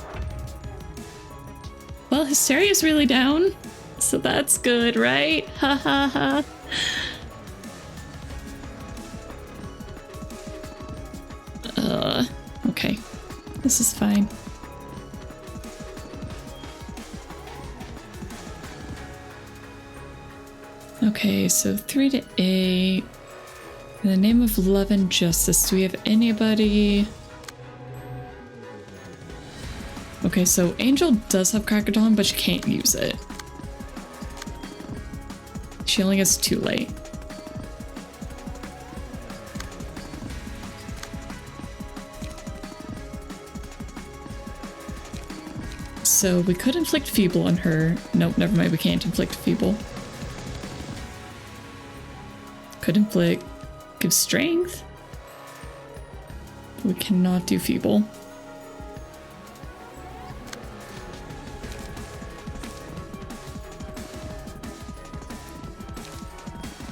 Well, hysteria's really down, so that's good, right? Ha ha ha. Okay. This is fine. Okay, so 3 to 8. In the name of love and justice, do we have anybody? Okay, so Angel does have Crackerdon, but she can't use it. She only gets too late. So we could inflict Feeble on her. Nope, never mind, we can't inflict Feeble. Could inflict, give Strength. We cannot do Feeble.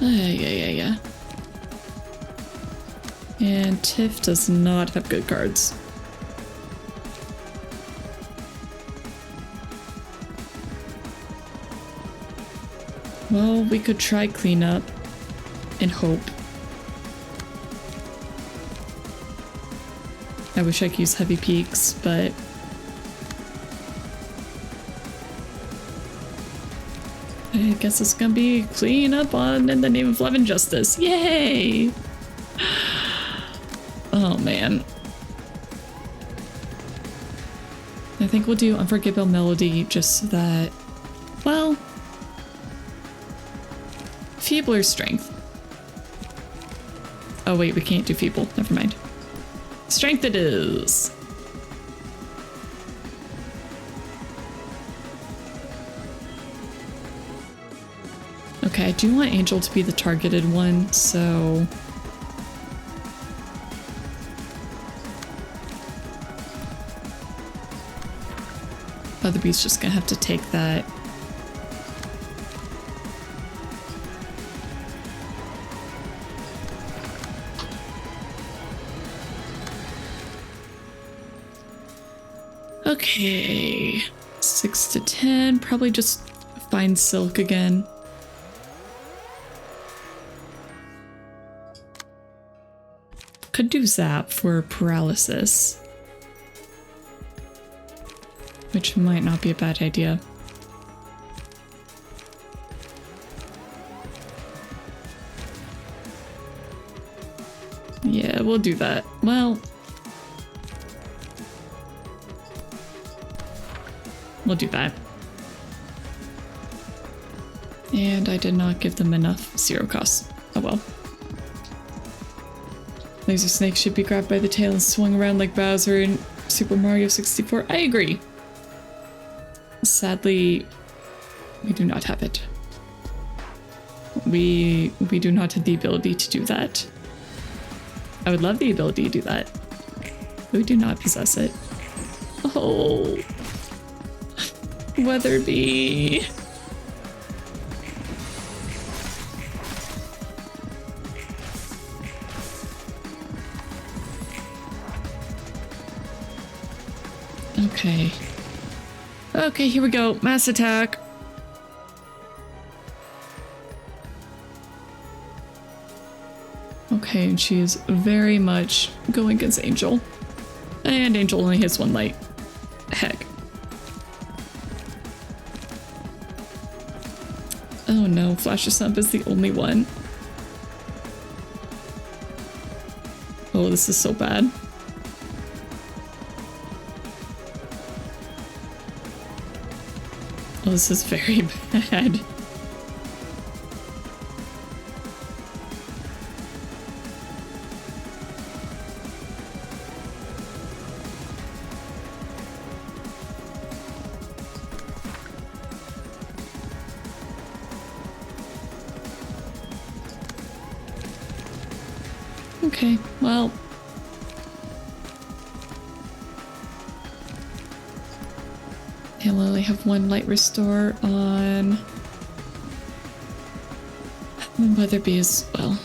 Yeah. And Tiff does not have good cards. Well, we could try cleanup and hope. I wish I could use heavy peaks, but I guess it's gonna be clean up on In the Name of Love and Justice. Yay! Oh man. I think we'll do Unforgettable Melody just so that, well, Feebler Strength. Oh wait, we can't do Feeble. Never mind. Strength it is! Okay, I do want Angel to be the targeted one, so... Other Bee's just gonna have to take that. Okay, 6 to 10, probably just find Silk again. Could do Zap for paralysis, which might not be a bad idea. Yeah, we'll do that. Well, we'll do that. And I did not give them enough 0 costs. Oh well. Laser Snake should be grabbed by the tail and swung around like Bowser in Super Mario 64. I agree. Sadly, we do not have it. We do not have the ability to do that. I would love the ability to do that. We do not possess it. Oh. Weatherby. Okay. Okay, here we go. Mass attack. Okay, and she is very much going against Angel. And Angel only hits one light. Heck. Oh no, Flash of Sump is the only one. Oh, this is so bad. Oh, this is very bad. Okay, well. And we'll only have one light restore on Weatherby as well.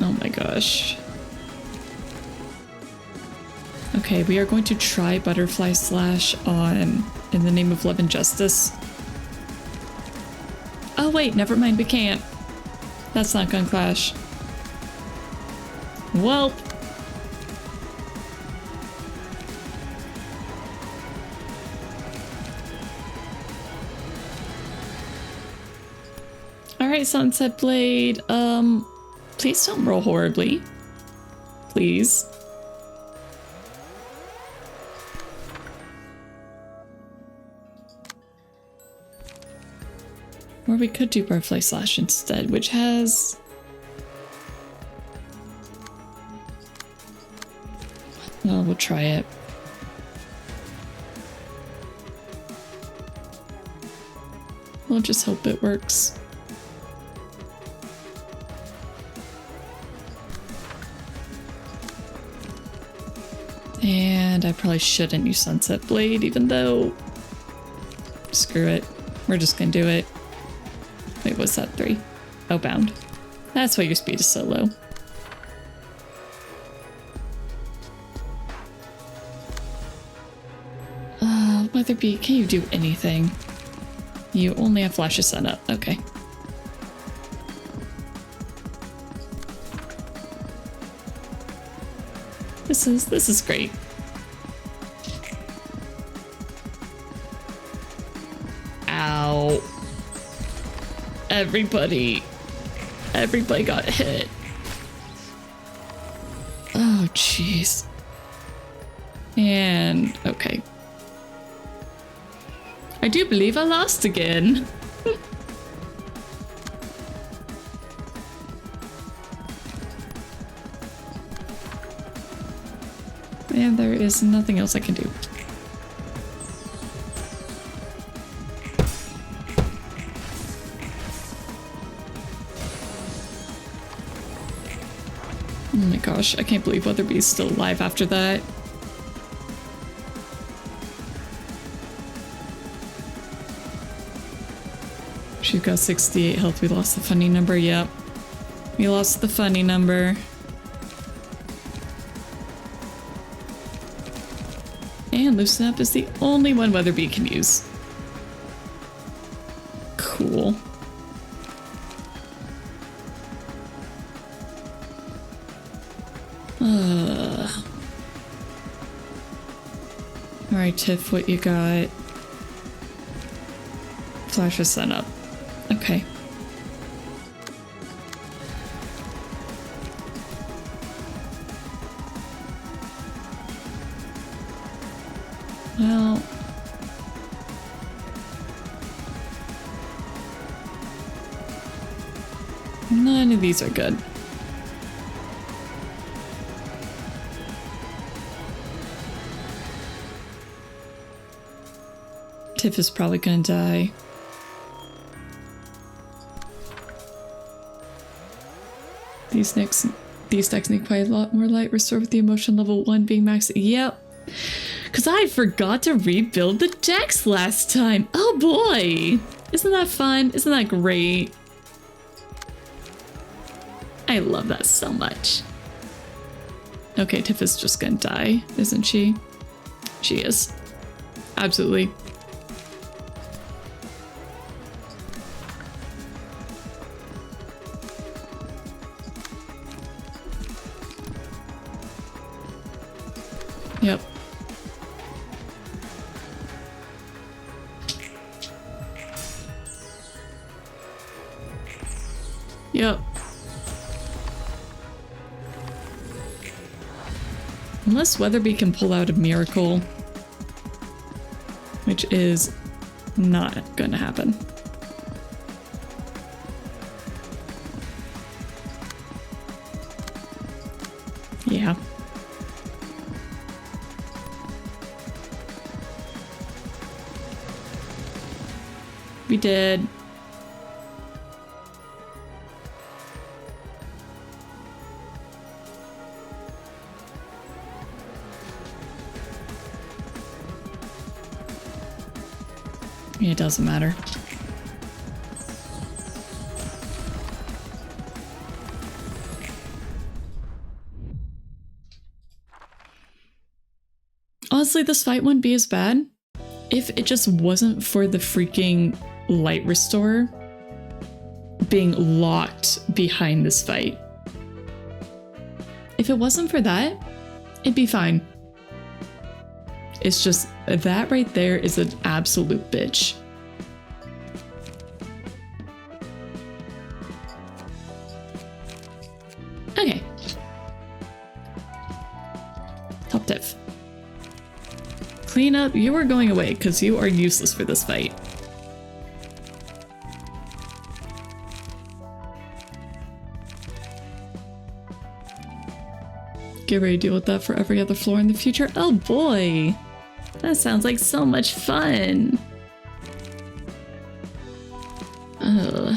Oh my gosh. Okay, we are going to try Butterfly Slash on In the Name of Love and Justice. Oh wait, never mind, we can't. That's not gonna clash. Well. Alright, Sunset Blade. Please don't roll horribly. Please. Or we could do Butterfly Slash instead, which has... Well, we'll try it. We'll just hope it works. And I probably shouldn't use Sunset Blade, even though... Screw it. We're just gonna do it. Wait, what's that? 3? Oh, bound. That's why your speed is so low. Weatherby, can you do anything? You only have Flash of Sun up. Okay. This is great. Ow. Everybody got hit. Oh, jeez. And, okay. I do believe I lost again. And there is nothing else I can do. Oh my gosh, I can't believe Weatherby's still alive after that. She's got 68 health. We lost the funny number. Yep. We lost the funny number. And Loosen Up is the only one Weatherby can use. Cool. Alright, Tiff, what you got? Flash of Sun up. Okay. Well... none of these are good. Tiff is probably gonna die. These decks need quite a lot more light. Restore with the emotion level 1 being max. Yep. Because I forgot to rebuild the decks last time. Oh boy. Isn't that fun? Isn't that great? I love that so much. Okay, Tiff is just gonna die, isn't she? She is. Absolutely. Yep. Yep. Unless Weatherby can pull out a miracle, which is not gonna happen. Yeah. We did. It doesn't matter. Honestly, this fight wouldn't be as bad if it just wasn't for the freaking light restore being locked behind this fight. If it wasn't for that, it'd be fine. It's just that right there is an absolute bitch. Okay. Top diff. Clean up. You are going away because you are useless for this fight. Get ready to deal with that for every other floor in the future. Oh boy. That sounds like so much fun. Ugh.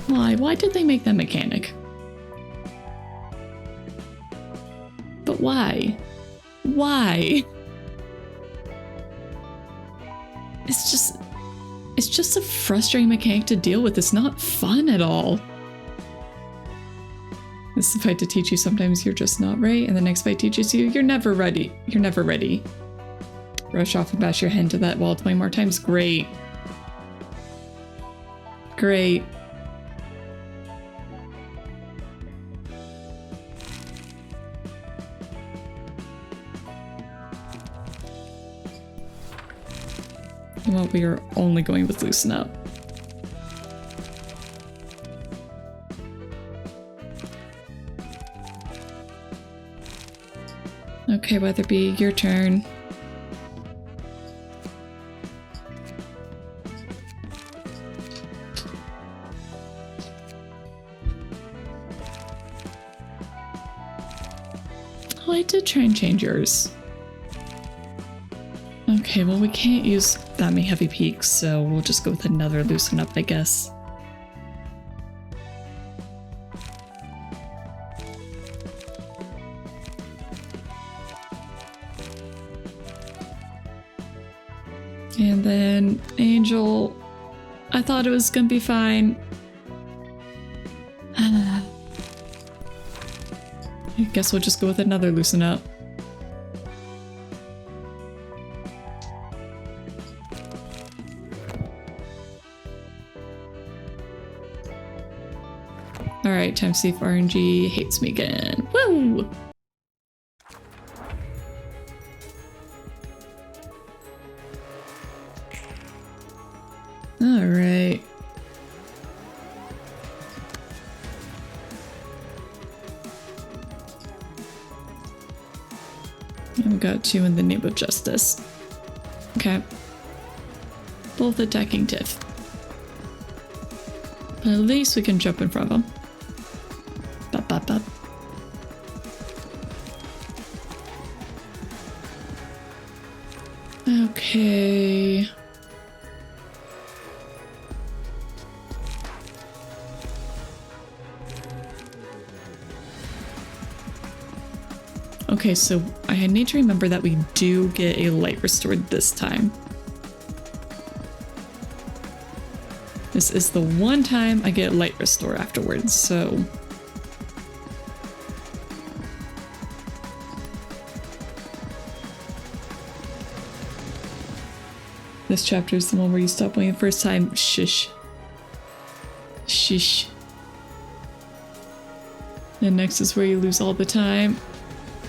Why? Why did they make that mechanic? But why? Why? It's just a frustrating mechanic to deal with. It's not fun at all. This is a fight to teach you sometimes you're just not right, and the next fight teaches you you're never ready. You're never ready. Rush off and bash your head into that wall 20 more times. Great. Great. Well, we are only going with loosen up. Okay, Weatherby, your turn. Oh, I did try and change yours. Okay, well, we can't use that many heavy peaks, so we'll just go with another loosen up, I guess. And then Angel, I thought it was gonna be fine. I guess we'll just go with another loosen up. Alright, time to see if RNG hates me again. Woo! Alright. And we got two in the name of justice. Okay. Both attacking Tiff. But at least we can jump in front of them. Bop, bop, bop. Okay. Okay, so I need to remember that we do get a light restored this time. This is the one time I get light restore afterwards, so... This chapter is the one where you stop winning the first time. Shush. Shush. And next is where you lose all the time.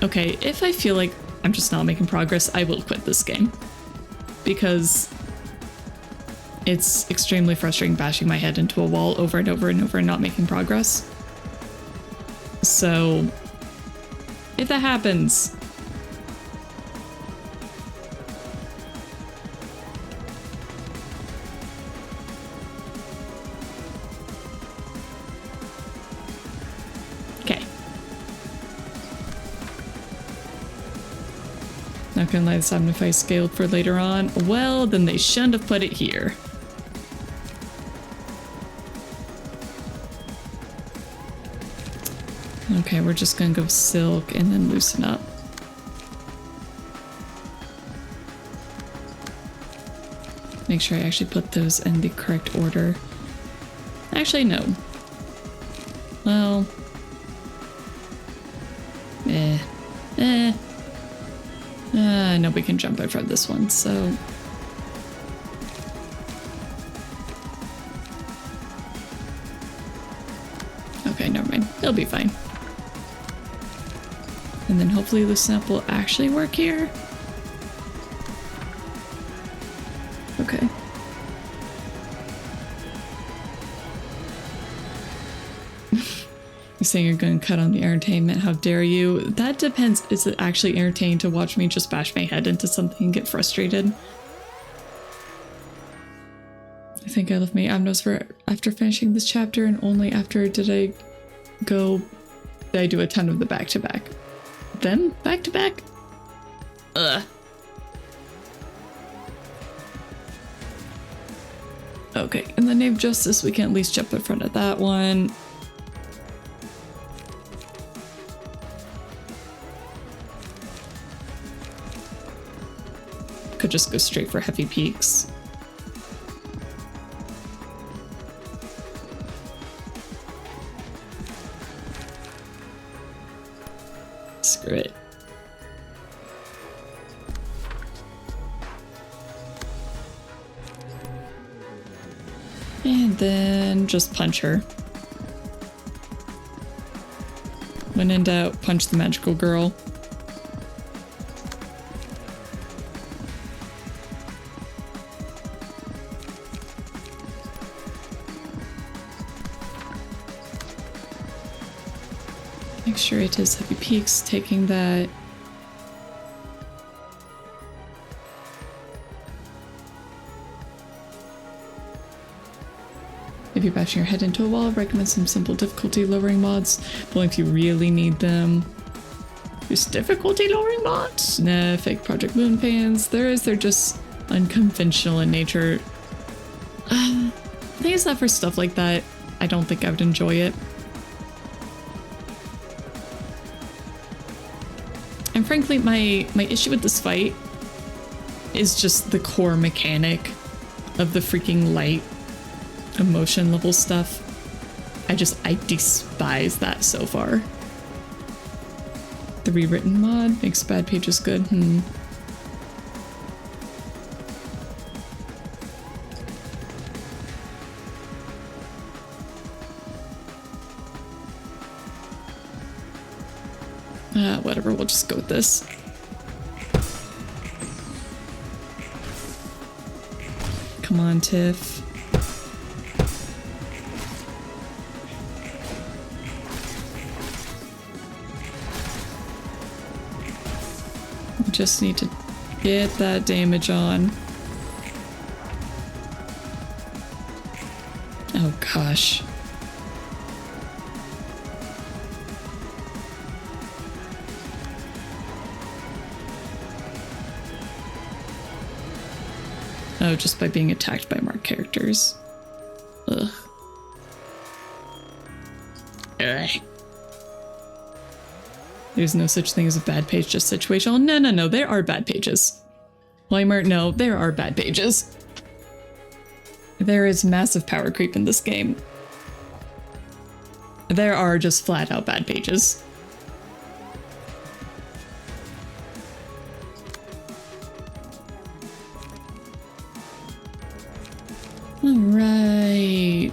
Okay, if I feel like I'm just not making progress, I will quit this game. Because it's extremely frustrating bashing my head into a wall over and over and over and not making progress. So, if that happens... Not gonna lie, this happened if I scaled for later on. Well, then they shouldn't have put it here. Okay, we're just gonna go silk and then loosen up. Make sure I actually put those in the correct order. Actually, no. Well... I know we can jump over this one, so... Okay, never mind. It'll be fine. And then hopefully loosen up will actually work here. Okay. You're saying you're going to cut on the entertainment. How dare you? That depends. Is it actually entertaining to watch me just bash my head into something and get frustrated? I think I left my abnos for after finishing this chapter, and only after did I do a ton of the back-to-back. Then back-to-back? Ugh. Okay, in the name of justice, we can at least jump in front of that one. Could just go straight for heavy peaks. Screw it. And then just punch her. When in doubt, punch the magical girl. Make sure it is heavy peaks, taking that. If you're bashing your head into a wall, recommend some simple difficulty lowering mods, but only if you really need them. There's difficulty lowering mods? Nah, fake Project Moon fans. They're just unconventional in nature. I think it's not for stuff like that. I don't think I would enjoy it. And frankly, my issue with this fight is just the core mechanic of the freaking light emotion level stuff. I despise that so far. The rewritten mod makes bad pages good. Whatever, we'll just go with this. Come on, Tiff. We just need to get that damage on. Oh gosh. Oh, just by being attacked by marked characters. Ugh. Ugh. There's no such thing as a bad page, just situational. No, there are bad pages. Weimer, no, there are bad pages. There is massive power creep in this game. There are just flat out bad pages. All right.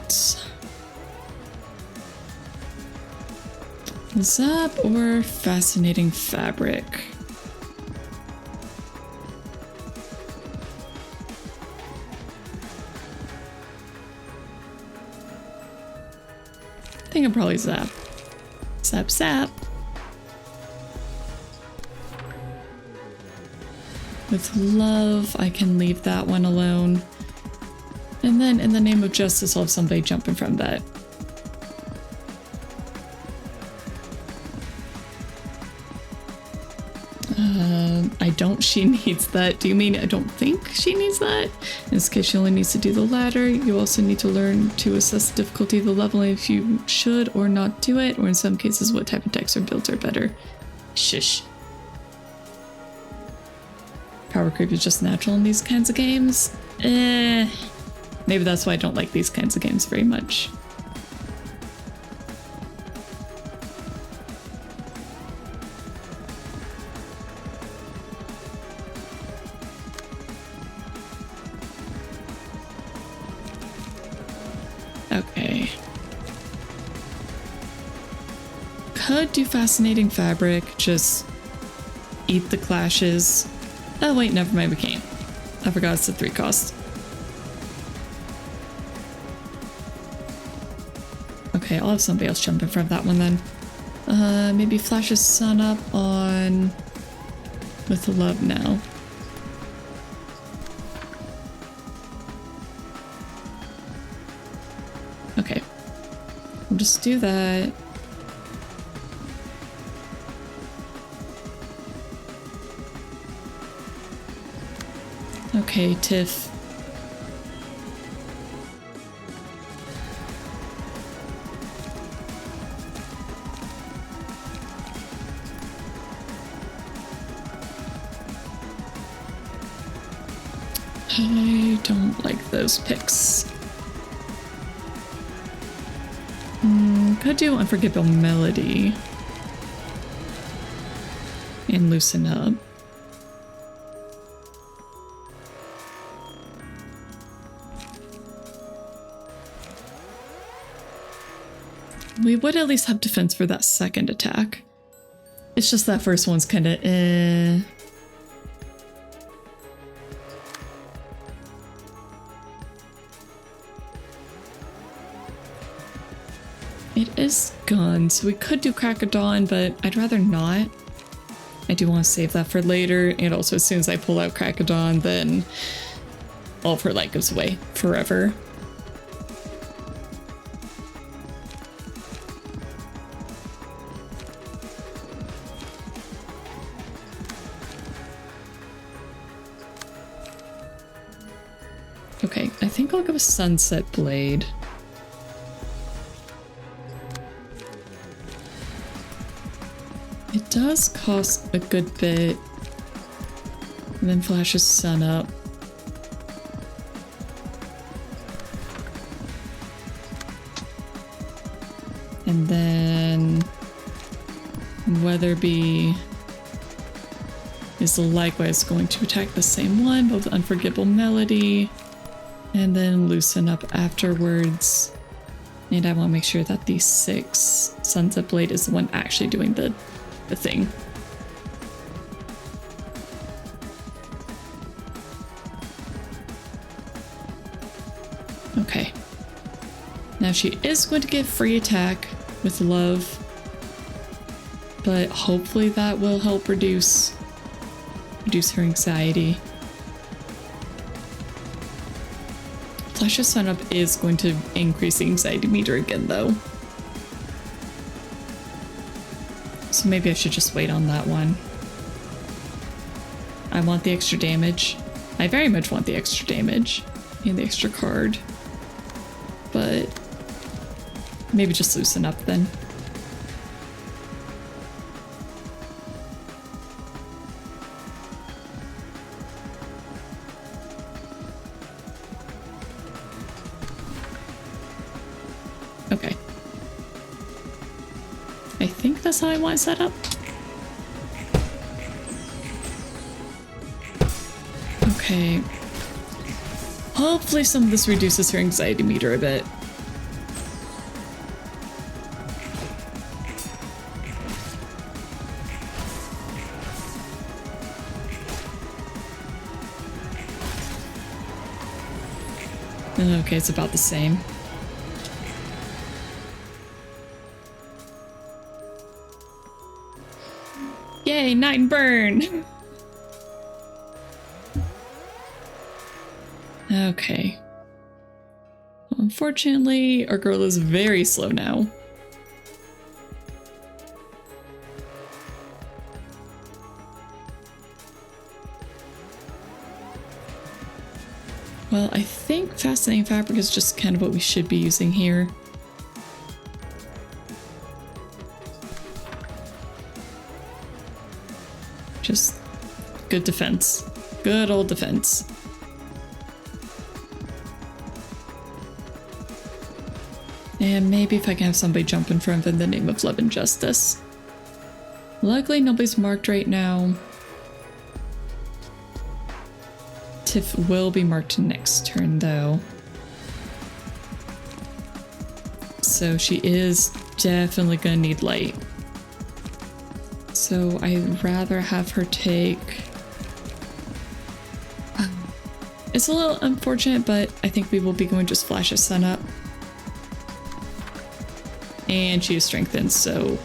Zap or fascinating fabric? I think I'll probably zap. Zap, zap. With love, I can leave that one alone. And then in the name of justice, I'll have somebody jump in front of that. She needs that. Do you mean I don't think she needs that? In this case, she only needs to do the latter. You also need to learn to assess the difficulty of the level and if you should or not do it, or in some cases, what type of decks or builds are better. Shush. Power creep is just natural in these kinds of games. Maybe that's why I don't like these kinds of games very much. Okay. Could do fascinating fabric, just eat the clashes. Oh wait, never mind, we can't. I forgot it's a 3 cost. Okay, I'll have somebody else jump in front of that one then. Maybe Flash's Sun up on With the Love now. Okay, we'll just do that. Okay, Tiff. I don't like those picks. Could do Unforgettable Melody and Loosen Up. We would at least have defense for that second attack. It's just that first one's kind of It is gone, so we could do Crack of Dawn, but I'd rather not. I do want to save that for later, and also as soon as I pull out Crack of Dawn, then all of her light goes away forever. Okay, I think I'll go with Sunset Blade. It does cost a good bit. And then Flash's Sun up. And then Weatherby is likewise going to attack the same one, but with Unforgettable Melody. And then Loosen Up afterwards. And I want to make sure that the 6 Sunset Blade is the one actually doing the thing. Okay. Now she is going to get free attack with Love, but hopefully that will help reduce her anxiety. Flash's Sun Up is going to increase the anxiety meter again though. So maybe I should just wait on that one. I want the extra damage. I very much want the extra damage and the extra card, but maybe just loosen up then. Okay. I think that's how I want it set up. Okay. Hopefully some of this reduces her anxiety meter a bit. Okay, it's about the same. Yay, night and burn! Okay. Well, unfortunately, our girl is very slow now. Well, I think Fascinating Fabric is just kind of what we should be using here. Just good defense. Good old defense. And maybe if I can have somebody jump in front in the name of love and justice. Luckily, nobody's marked right now. Tiff will be marked next turn, though. So she is definitely gonna need light. So I'd rather have her take... It's a little unfortunate, but I think we will be going just Flash of Sun up. And she is strengthened, so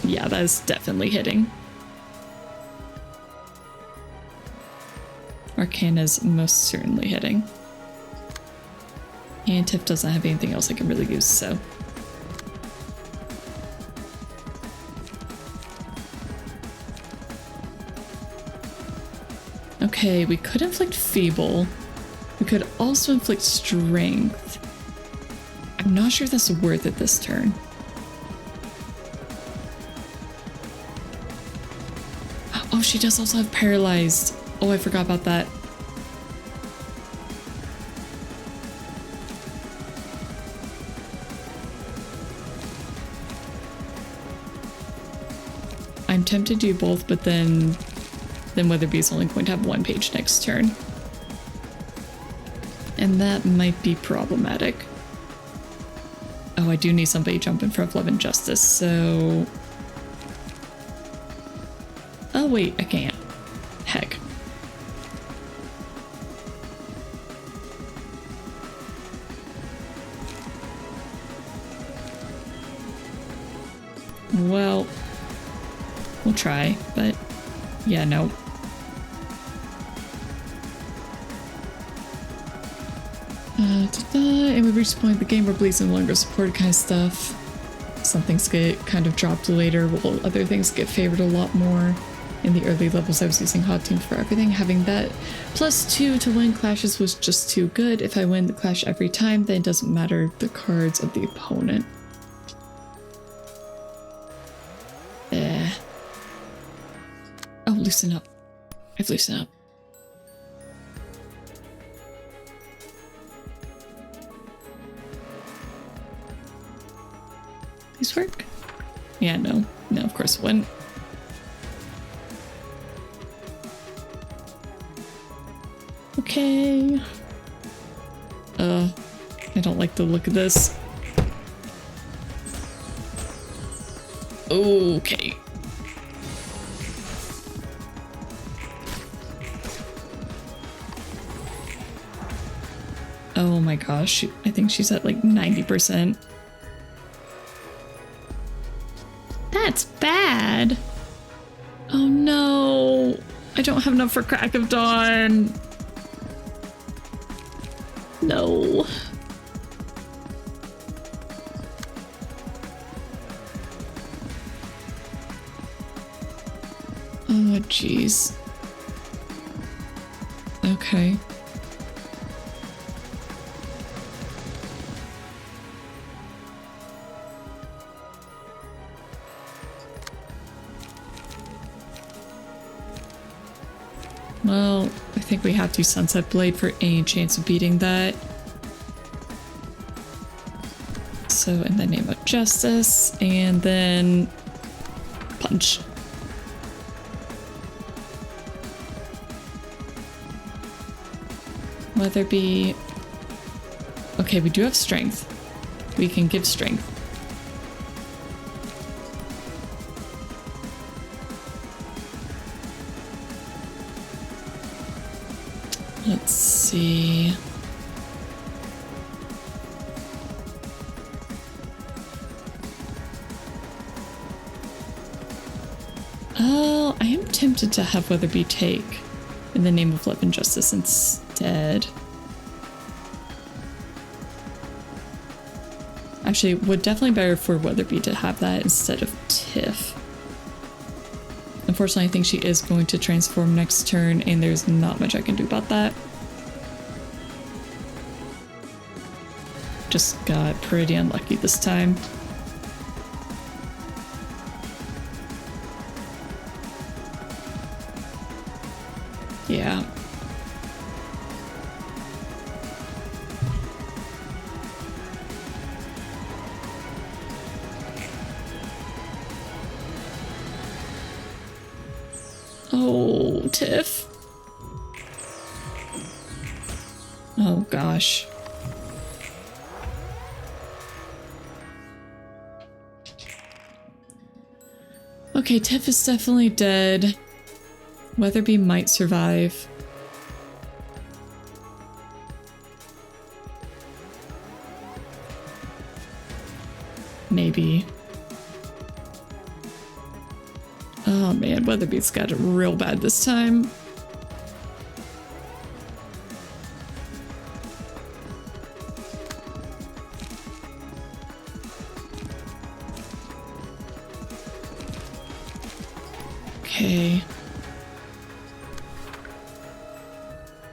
yeah, that is definitely hitting. Arcana is most certainly hitting. And Tiff doesn't have anything else I can really use, so. Okay, we could inflict Feeble. We could also inflict Strength. I'm not sure if that's worth it this turn. Oh, she does also have Paralyzed. Oh, I forgot about that. I'm tempted to do both, but then Weatherby's only going to have one page next turn. And that might be problematic. Oh, I do need somebody to jump in front of Love and Justice, so... Oh wait, I can't. Heck. Well, we'll try, but yeah, no. And we reached the point of the game where Bleed's no longer supported kind of stuff. Some things get kind of dropped later, while other things get favored a lot more. In the early levels, I was using Hot Team for everything. Having that +2 to win clashes was just too good. If I win the clash every time, then it doesn't matter the cards of the opponent. Oh, loosen up. I've loosened up. These work? Yeah, no. No, of course it wouldn't. Okay. I don't like the look of this. Okay. Oh my gosh, I think she's at like 90%. That's bad. Oh no. I don't have enough for Crack of Dawn. No. Oh jeez. Okay. Well, I think we have to Sunset Blade for any chance of beating that. So in the name of justice, and then punch. Weatherby. Okay, we do have strength. We can give strength. Let's see. Oh, I am tempted to have Weatherby take in the name of love and justice instead. Actually, it would definitely be better for Weatherby to have that instead of Tiff. Unfortunately, I think she is going to transform next turn, and there's not much I can do about that. Just got pretty unlucky this time. Yeah. Oh, Tiff. Oh, gosh. Okay, Tiff is definitely dead. Weatherby might survive. Maybe. Oh man, Weatherby's got it real bad this time. Okay.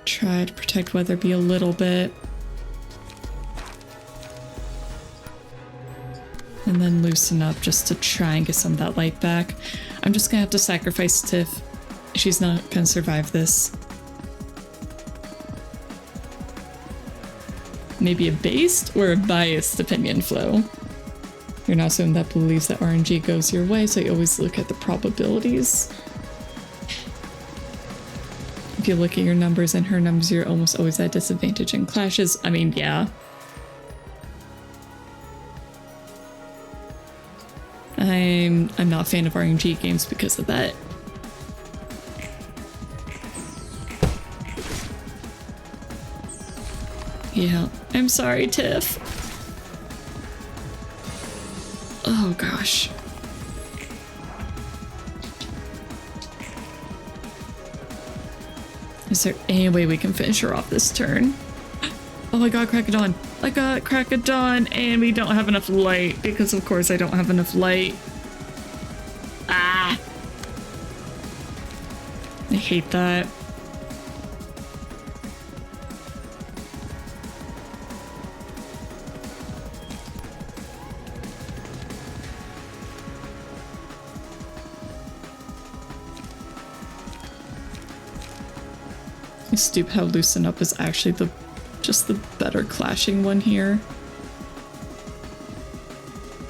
Try to protect Weatherby a little bit. And then loosen up just to try and get some of that light back. I'm just gonna have to sacrifice Tiff. She's not gonna survive this. Maybe a based or a biased opinion flow. You're not someone that believes that RNG goes your way, so you always look at the probabilities. If you look at your numbers and her numbers, you're almost always at disadvantage in clashes. I mean, yeah. I'm not a fan of RNG games because of that. Yeah, I'm sorry, Tiff. Oh gosh. Is there any way we can finish her off this turn? Oh, I got Crack of Dawn. I got Crack of Dawn, and we don't have enough light because, of course, I don't have enough light. Ah! I hate that. It's stupid how Loosen Up is actually just the better clashing one here.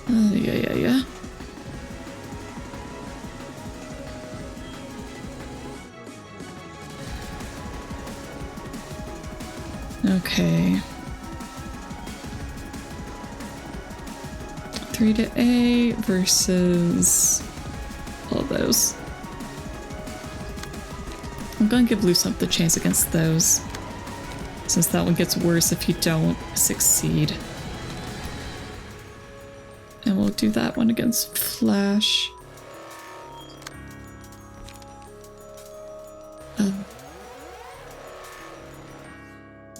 Yeah. Okay. 3 to A versus all those. I'm gonna give Loosen Up the chance against those, since that one gets worse if you don't succeed. And we'll do that one against Flash.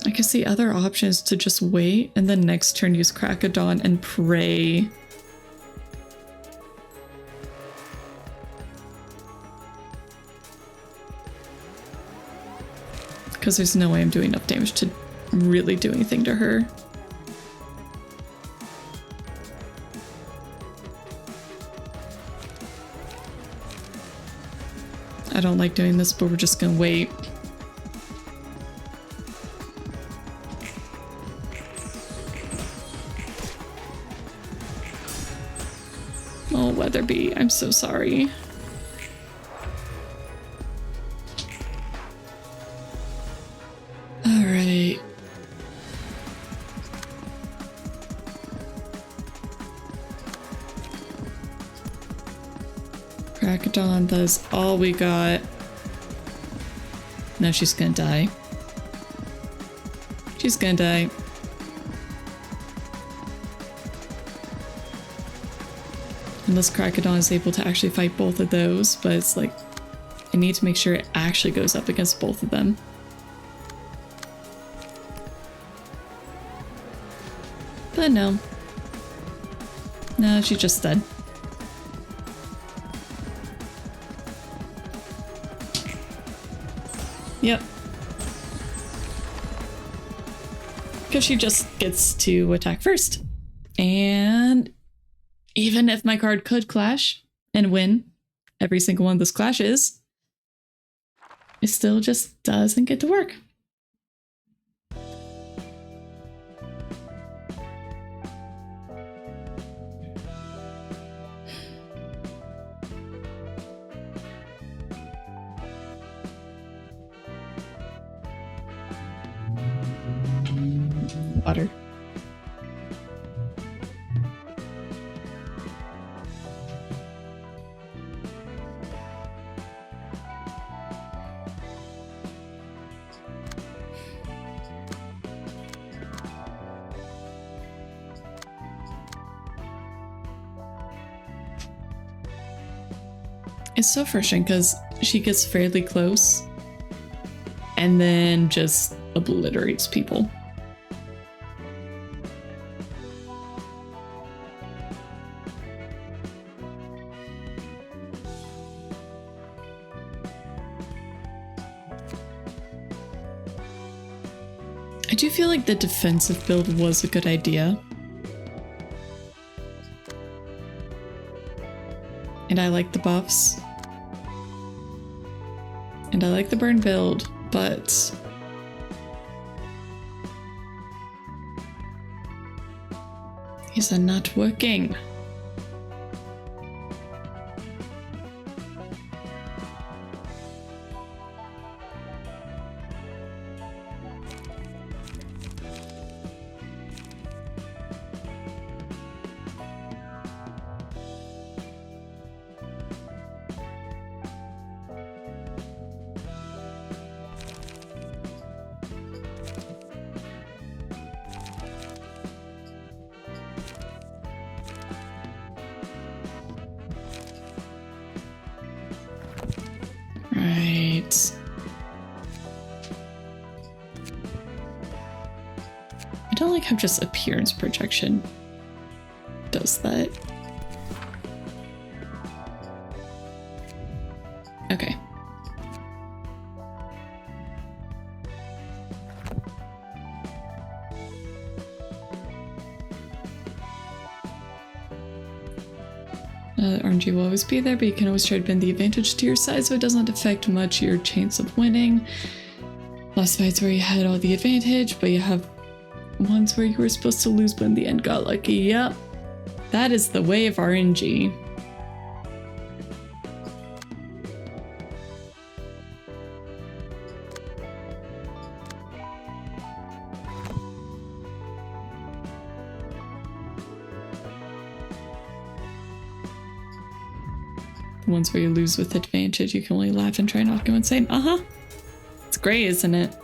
I guess the other option is to just wait and then next turn use Crack of Dawn and pray. Because there's no way I'm doing enough damage to really do anything to her. I don't like doing this, but we're just gonna wait. Oh, Weatherby, I'm so sorry. All right. Crackadon, that's all we got. Now she's gonna die. She's gonna die. Unless Crackadon is able to actually fight both of those, but it's like, I need to make sure it actually goes up against both of them. But no. No, she's just dead. Yep. Because she just gets to attack first. And even if my card could clash and win every single one of those clashes, it still just doesn't get to work. Water. It's so frustrating because she gets fairly close and then just obliterates people. I do feel like the defensive build was a good idea. And I like the buffs. And I like the burn build, but these are not working. Right. I don't like how just appearance projection does that. Okay. RNG will always be there, but you can always try to bend the advantage to your side so it doesn't affect much your chance of winning. Lost fights where you had all the advantage, but you have ones where you were supposed to lose but in the end got lucky. Yep. That is the way of RNG. Ones where you lose with advantage, you can only laugh and try not to go insane. It's great, isn't it?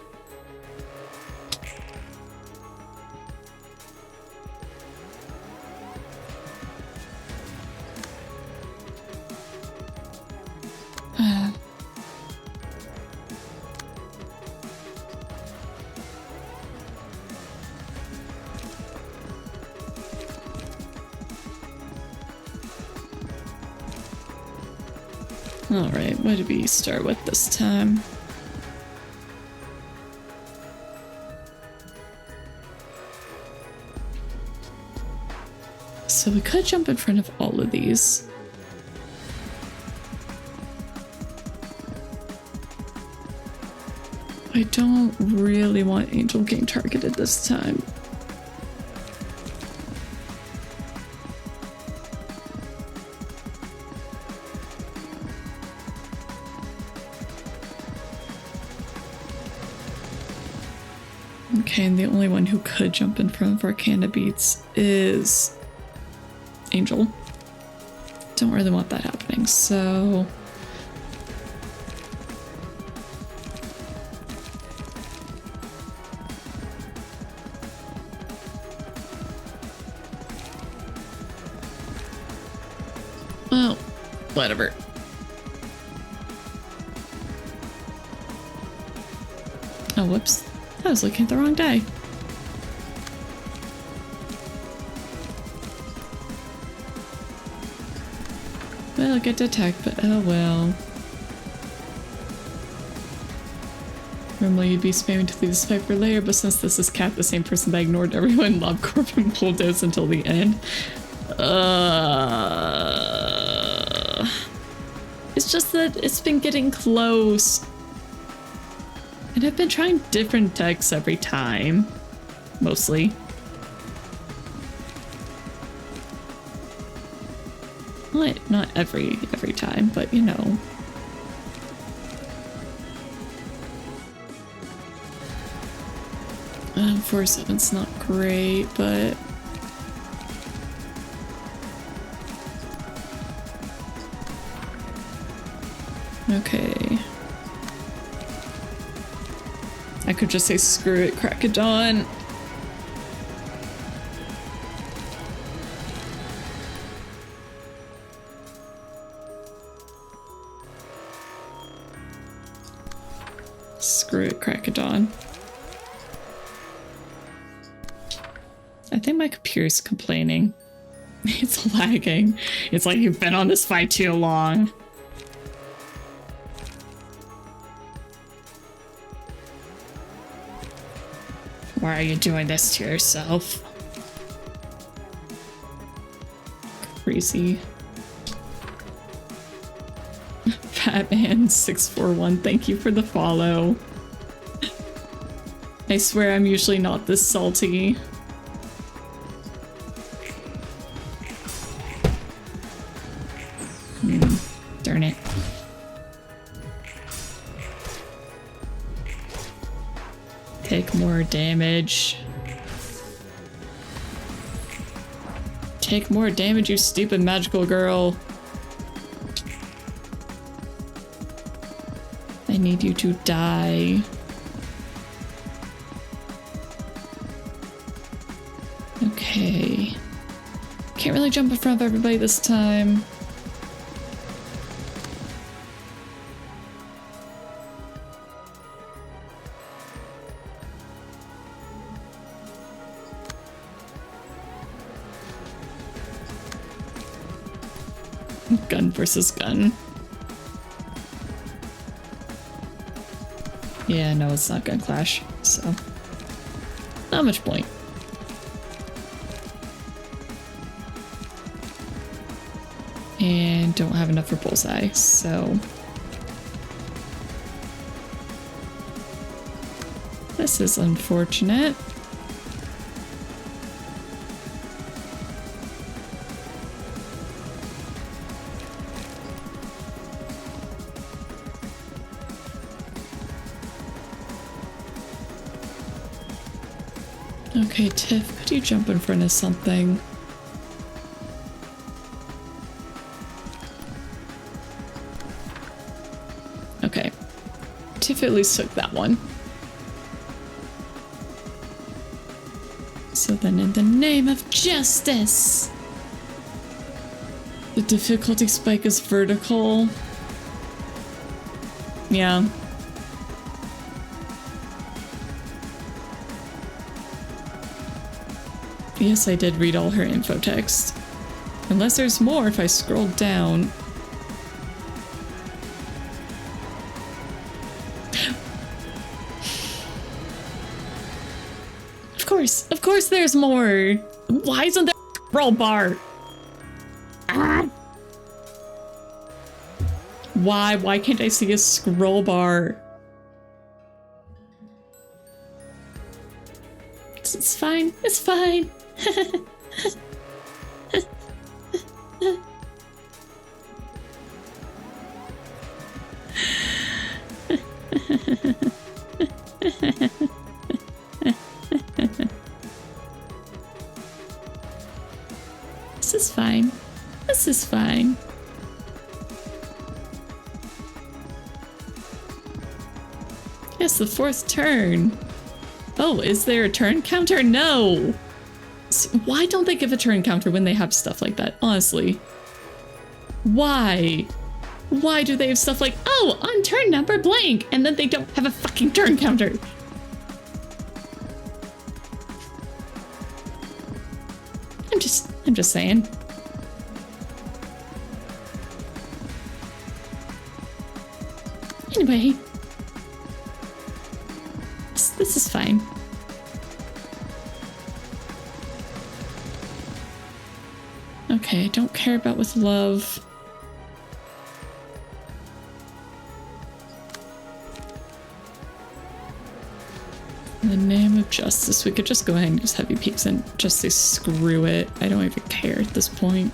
Alright, what did we start with this time? So we could jump in front of all of these. I don't really want Angel getting targeted this time. Okay, and the only one who could jump in front of Arcana Beats is Angel. Don't really want that happening, so... well, whatever. Oh, whoops. I was looking at the wrong die. Well, I get attacked, but oh well. Normally you'd be spamming to leave the Spiper layer, but since this is Cat, the same person that ignored everyone in LobCorp and pulled those until the end. It's just that it's been getting close. And I've been trying different decks every time. Mostly. Well, not every time, but you know. 4-7's not great, but... okay. I could just say screw it, crack of dawn. Screw it, crack of dawn. I think my computer's complaining. It's lagging. It's like you've been on this fight too long. Why are you doing this to yourself? Crazy. Batman641, thank you for the follow. I swear I'm usually not this salty. Darn it. Take more damage. Take more damage, you stupid magical girl. I need you to die. Okay. Can't really jump in front of everybody this time. Gun versus gun. Yeah, no, it's not gonna clash, so not much point. And don't have enough for bullseye, so this is unfortunate. Okay, Tiff, could you jump in front of something? Okay. Tiff at least took that one. So then in the name of justice! The difficulty spike is vertical. Yeah. Yes, I did read all her info text. Unless there's more if I scroll down. Of course there's more! Why isn't there a roll bar? Why? Why can't I see a scroll bar? It's fine. It's fine. This is fine. This is fine. Yes, the 4th turn. Oh, is there a turn counter? No! Why don't they give a turn counter when they have stuff like that? Honestly. Why? Why do they have stuff like, oh, on turn number blank, and then they don't have a fucking turn counter? I'm just saying. Anyway. This is fine. Okay, I don't care about with love. In the name of justice, we could just go ahead and use heavy peaks and just say screw it. I don't even care at this point.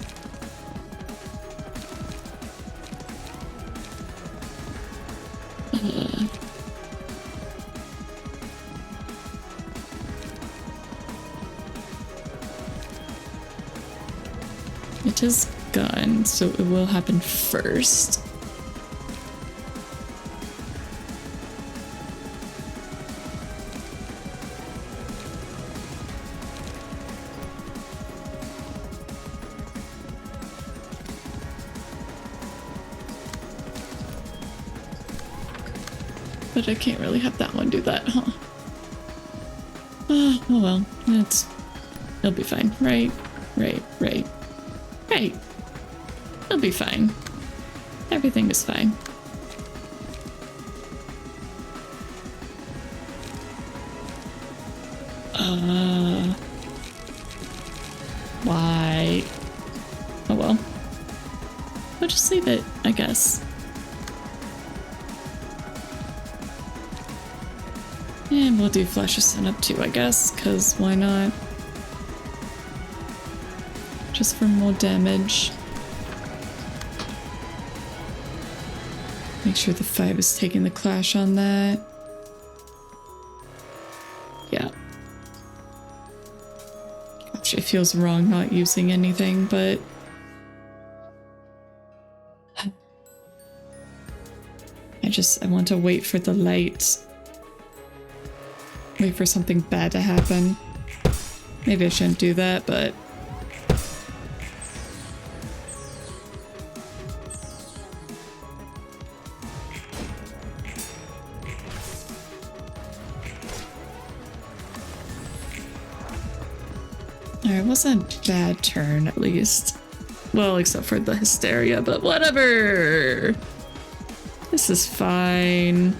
It is gun, so it will happen first. But I can't really have that one do that, huh? Oh well, it'll be fine, right? Right. It'll be fine. Everything is fine. Why? Oh well. We'll just leave it, I guess. And we'll do Flash of Sun up too, I guess, because why not? Just for more damage. Make sure the 5 is taking the clash on that. Yeah. Gosh, it feels wrong not using anything, but... I want to wait for the light. Wait for something bad to happen. Maybe I shouldn't do that, but... Alright, it wasn't a bad turn, at least. Well, except for the hysteria, but whatever! This is fine.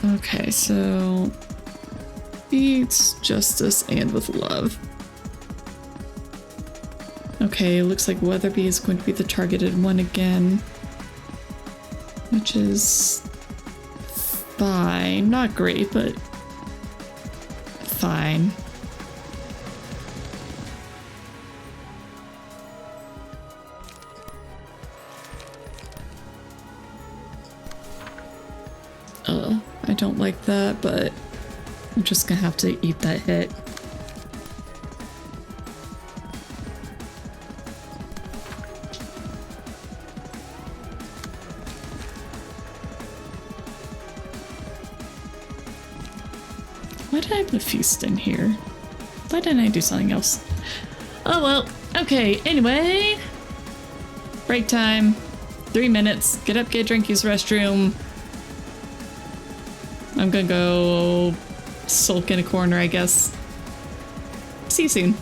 Okay, so... Beats, justice, and with love. Okay, looks like Weatherby is going to be the targeted one again. Which is... fine. Not great, but... fine. Oh, I don't like that, but I'm just gonna have to eat that hit. Why did I put Feast in here? Why didn't I do something else? Oh well, okay, anyway. Break time. 3 minutes. Get up, get a drink, use the restroom. I'm gonna go sulk in a corner, I guess. See you soon.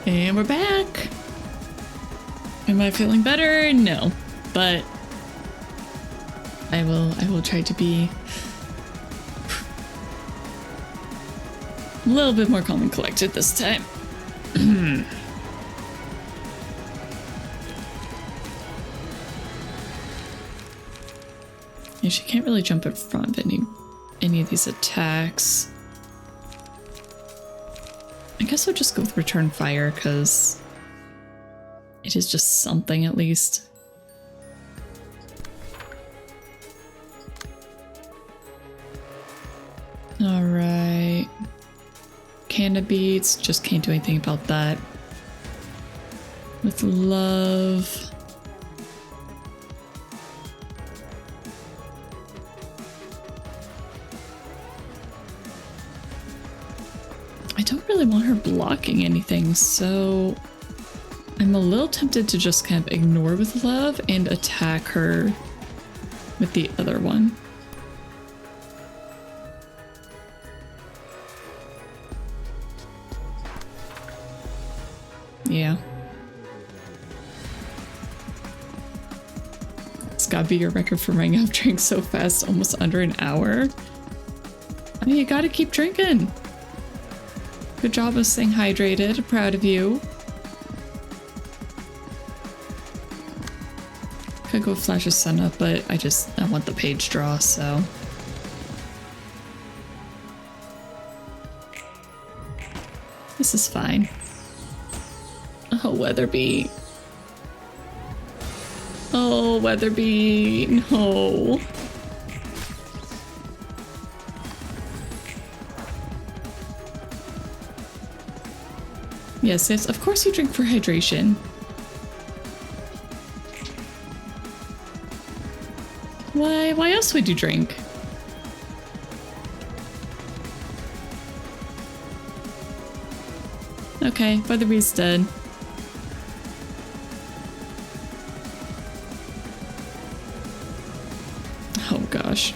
And we're back. Am I feeling better? No, but I will try to be a little bit more calm and collected this time. Yeah, she can't really jump in front of any of these attacks. I guess I'll just go with Return Fire, because it is just something at least. Alright. Canna Beats, just can't do anything about that. With Love. I don't really want her blocking anything, so I'm a little tempted to just kind of ignore with Love and attack her with the other one. Yeah. It's gotta be your record for running out of drinks so fast, almost under an hour. I mean, you gotta keep drinking. Good job of staying hydrated. Proud of you. Could go Flash of Sun Up, but I want the page draw, so. This is fine. Oh, Weatherby. Oh, Weatherby. No. Yes, of course you drink for hydration. Why else would you drink? Okay, Weatherby's dead. Oh gosh.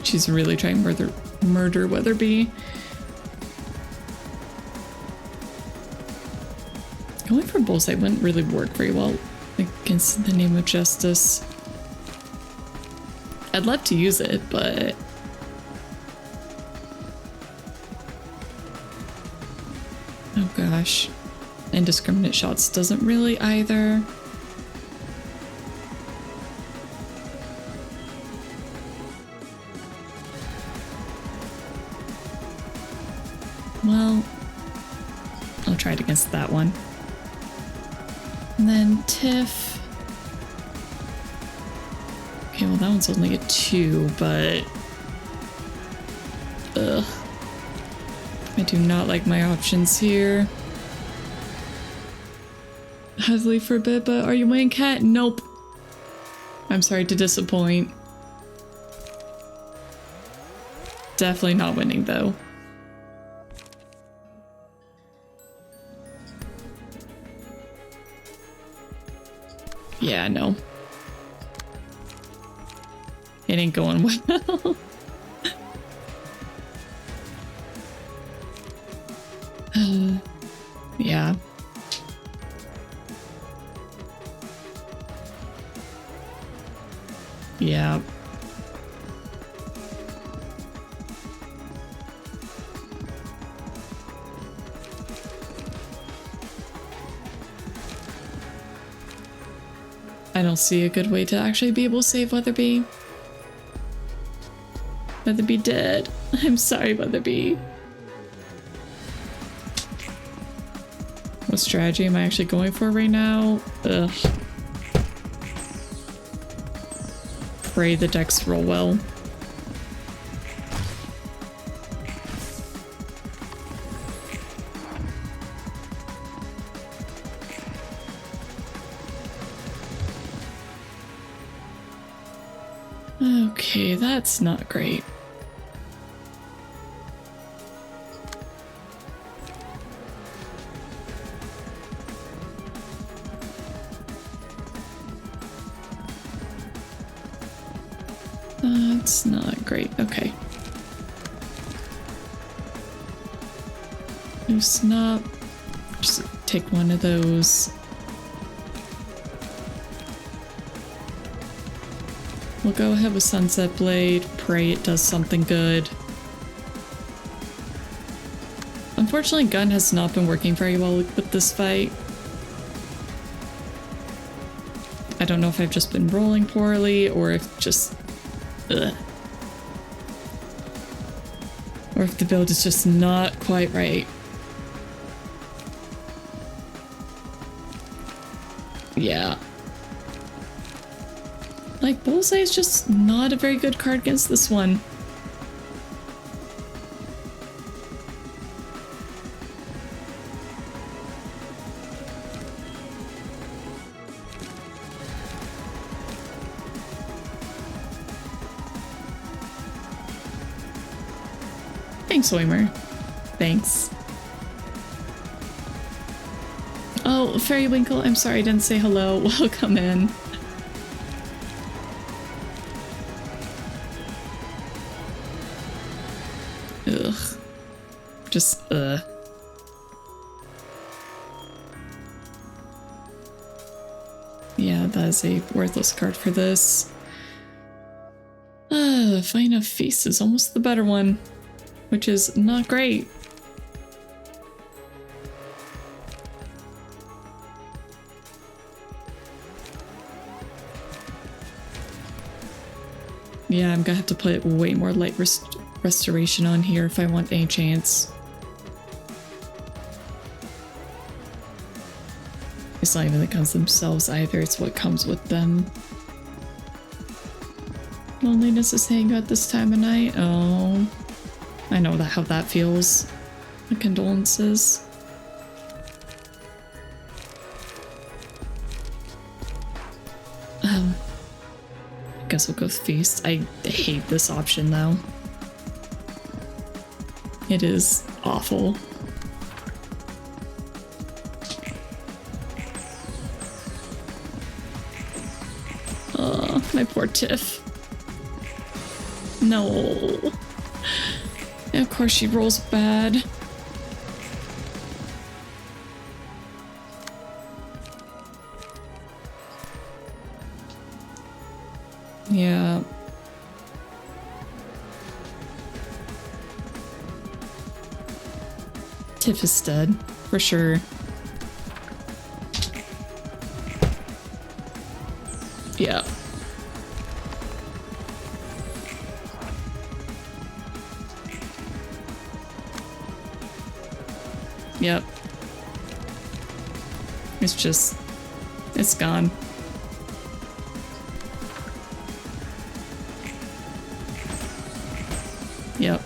She's really trying to murder Weatherby. Going for Bullseye wouldn't really work very well against the Name of Justice. I'd love to use it, but oh gosh. Indiscriminate Shots doesn't really either. Well, I'll try it against that one. And then Tiff. Okay, well that one's only a 2, but ugh. I do not like my options here. Hesley for Bibba. Are you winning, Cat? Nope. I'm sorry to disappoint. Definitely not winning though. Yeah, no. It ain't going well. Yeah. Yeah. I don't see a good way to actually be able to save Weatherby. Weatherby dead. I'm sorry, Weatherby. What strategy am I actually going for right now? Ugh. Pray the decks roll well. Okay, that's not great. That's not great. Okay. Loosen up. Just take one of those. We'll go ahead with Sunset Blade, pray it does something good. Unfortunately, gun has not been working very well with this fight. I don't know if I've just been rolling poorly or if just... Ugh. Or if the build is just not quite right. Yeah. Like, Bullseye is just not a very good card against this one. Thanks, Hoimer. Thanks. Oh, Fairywinkle, I'm sorry I didn't say hello. Welcome in. Ugh. Just, Yeah, that is a worthless card for this. Fine of Feast is almost the better one, which is not great. Yeah, I'm gonna have to put way more light restoration on here if I want any chance. It's not even the guns themselves either, it's what comes with them. Loneliness is hitting you at this time of night? Oh. I know how that feels. My condolences. I guess we'll go Feast. I hate this option though. It is awful. Oh, my poor Tiff. No. And of course she rolls bad. Yeah. Tiff is dead, for sure. Yeah. Yep. It's gone. Yep.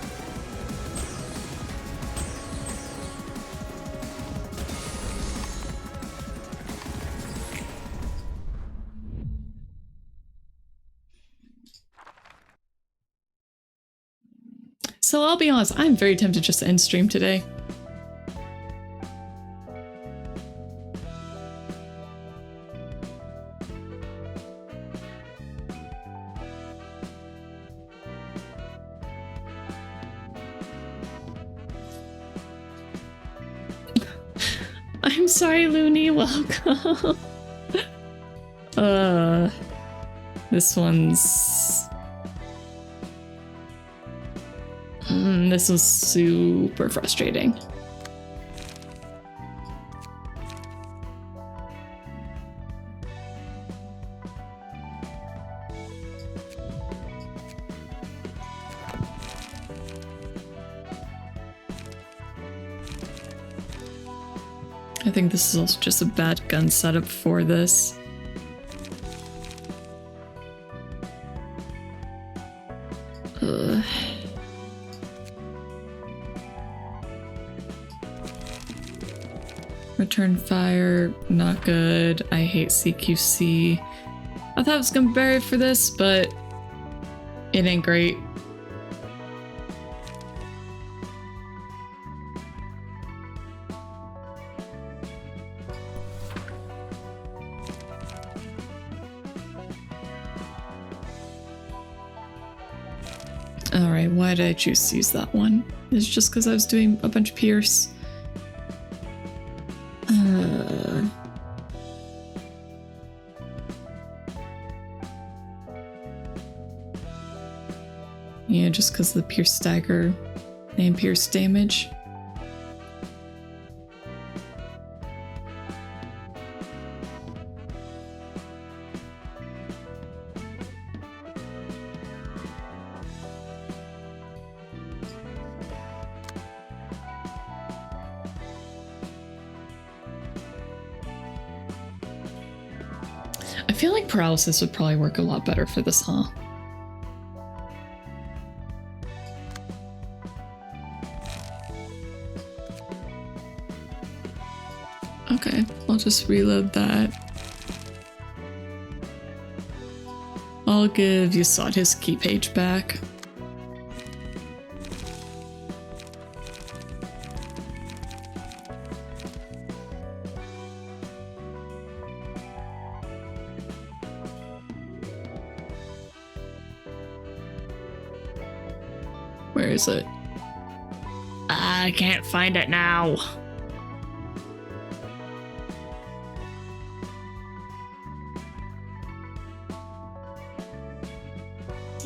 So I'll be honest, I'm very tempted just to end stream today. I'm sorry, Looney, welcome. This one's... this was super frustrating. I think this is also just a bad gun setup for this. Return fire, not good. I hate CQC. I thought I was gonna bury for this, but it ain't great. Alright, why did I choose to use that one? It's just because I was doing a bunch of Pierce. Yeah, just because of the pierce stagger and pierce damage. I feel like paralysis would probably work a lot better for this, huh? Okay, I'll just reload that. I'll give Yasad his key page back. Where is it? I can't find it now.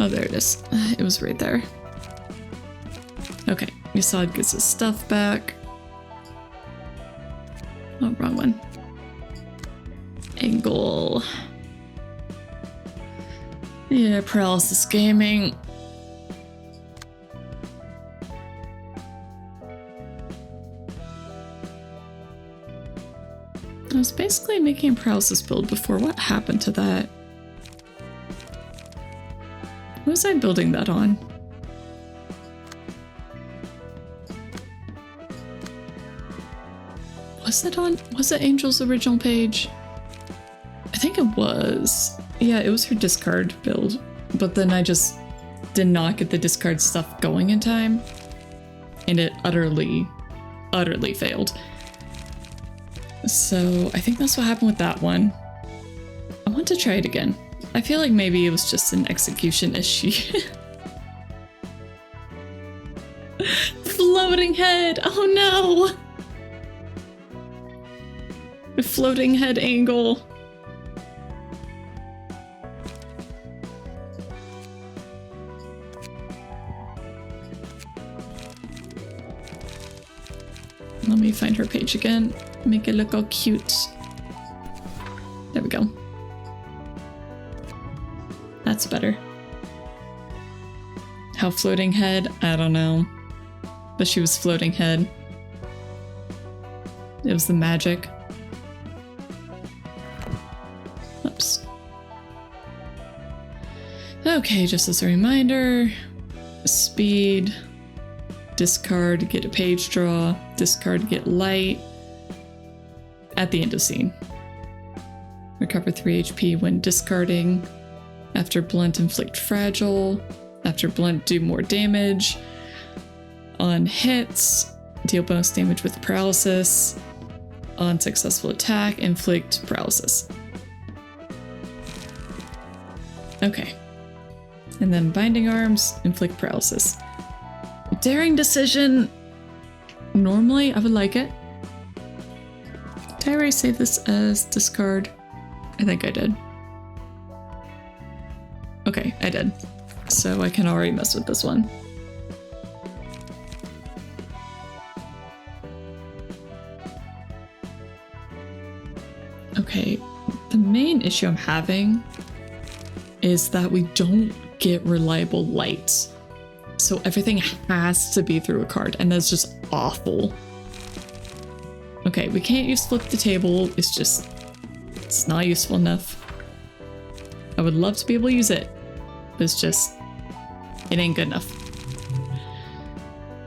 Oh, there it is. It was right there. Okay, Yasad gets his stuff back. Oh, wrong one. Angle. Yeah, paralysis gaming. I was basically making a paralysis build before. What happened to that? What was I building that on? Was it Angel's original page? I think it was. Yeah, it was her discard build. But then I just did not get the discard stuff going in time. And it utterly failed. So I think that's what happened with that one. I want to try it again. I feel like maybe it was just an execution issue. Floating head! Oh no! The floating head angle. Let me find her page again. Make it look all cute. There we go. That's better. How floating head? I don't know. But she was floating head. It was the magic. Oops. Okay, just as a reminder, speed, discard to get a page draw, discard to get light at the end of scene. Recover 3 HP when discarding. After blunt, inflict fragile. After blunt, do more damage. On hits, deal bonus damage with paralysis. On successful attack, inflict paralysis. Okay. And then binding arms, inflict paralysis. Daring decision. Normally, I would like it. Did I already save this as discard? I think I did. Okay, I did. So I can already mess with this one. Okay, the main issue I'm having is that we don't get reliable lights. So everything has to be through a card, and that's just awful. Okay, we can't use flip the table. It's not useful enough. I would love to be able to use it, but it ain't good enough.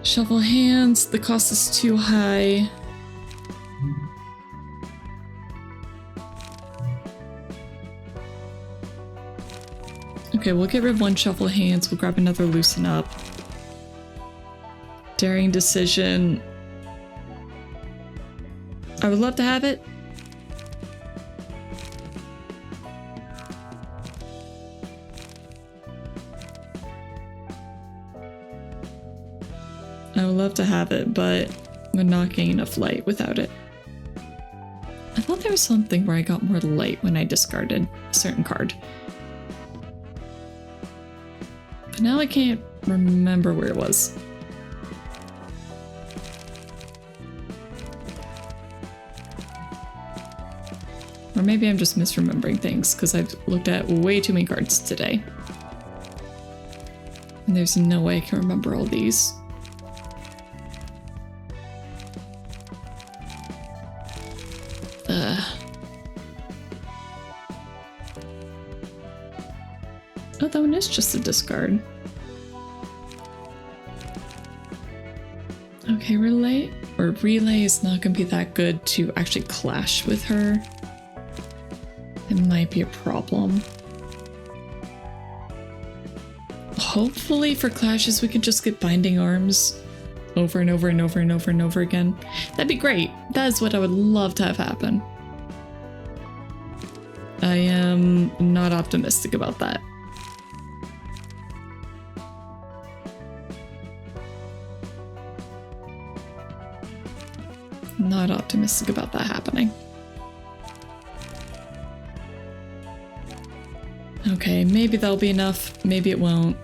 Shuffle hands, the cost is too high. Okay, we'll get rid of one shuffle hands, we'll grab another loosen up. Daring decision. I would love to have it. I would love to have it, but we're not getting enough light without it. I thought there was something where I got more light when I discarded a certain card. But now I can't remember where it was. Or maybe I'm just misremembering things because I've looked at way too many cards today. And there's no way I can remember all these. Oh, that one is just a discard. Okay, relay is not gonna be that good to actually clash with her. It might be a problem. Hopefully for clashes we can just get binding arms over and over and over and over and over again. That'd be great. That is what I would love to have happen. I am not optimistic about that. Not optimistic about that happening. Okay, maybe that'll be enough. Maybe it won't.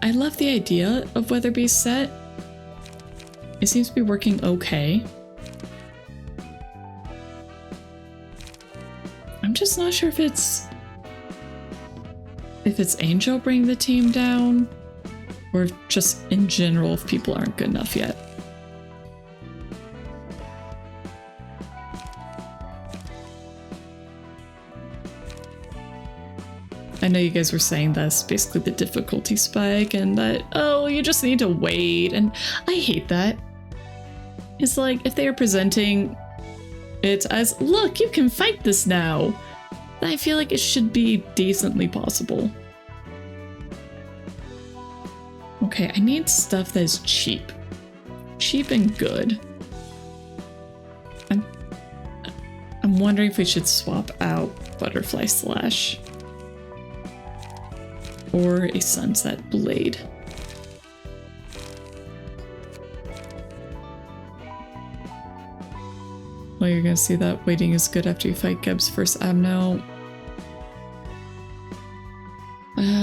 I love the idea of Weatherby's set. It seems to be working okay. I'm just not sure if it's Angel bringing the team down, or just in general if people aren't good enough yet. I know you guys were saying that's basically the difficulty spike and that, oh, you just need to wait, and I hate that. It's like, if they are presenting it as, look, you can fight this now, I feel like it should be decently possible. Okay, I need stuff that is cheap. Cheap and good. I'm wondering if we should swap out Butterfly Slash. Or a Sunset Blade. Well, you're gonna see that waiting is good after you fight Geb's first Abno.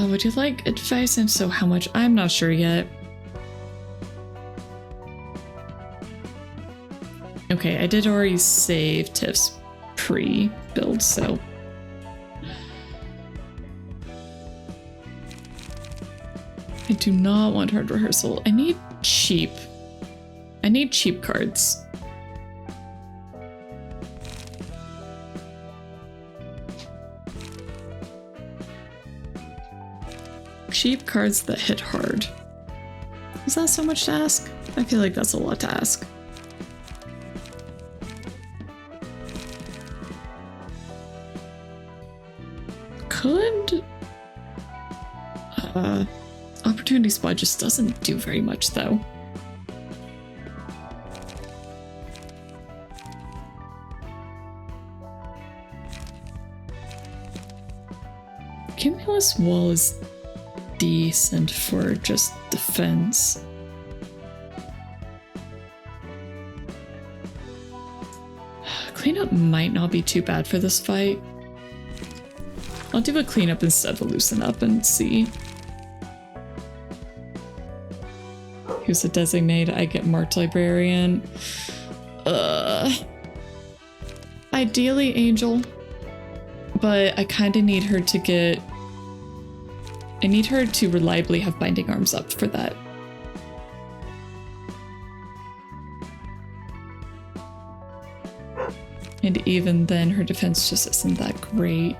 Would you like advice? And so how much? I'm not sure yet. Okay, I did already save Tiff's pre-build, so... I do not want hard rehearsal. I need cheap. I need cheap cards. Cheap cards that hit hard. Is that so much to ask? I feel like that's a lot to ask. Could... Opportunity Spot just doesn't do very much, though. Cumulus Wall is decent for just defense. Cleanup might not be too bad for this fight. I'll do a cleanup instead of a loosen up and see. Who's a designate? I get marked librarian. Ideally Angel, but I kind of need her to get... I need her to reliably have binding arms up for that. And even then, her defense just isn't that great.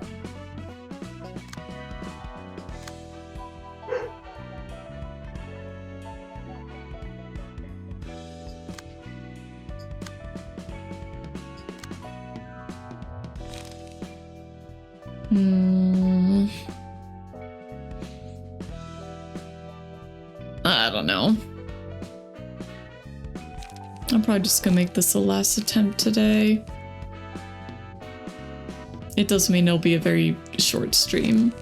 I don't know. I'm probably just gonna make this the last attempt today. It does mean it'll be a very short stream.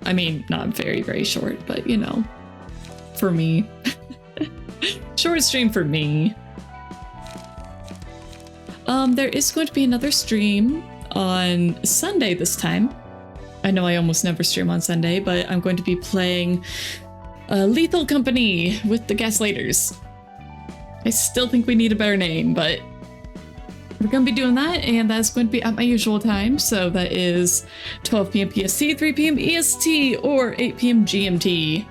I mean, not very, very short, but you know, for me. Short stream for me. There is going to be another stream on Sunday this time. I know I almost never stream on Sunday, but I'm going to be playing Lethal Company with the Gaslighters. I still think we need a better name, but we're going to be doing that, and that's going to be at my usual time. So that is 12 p.m. PST, 3 p.m. EST, or 8 p.m. GMT.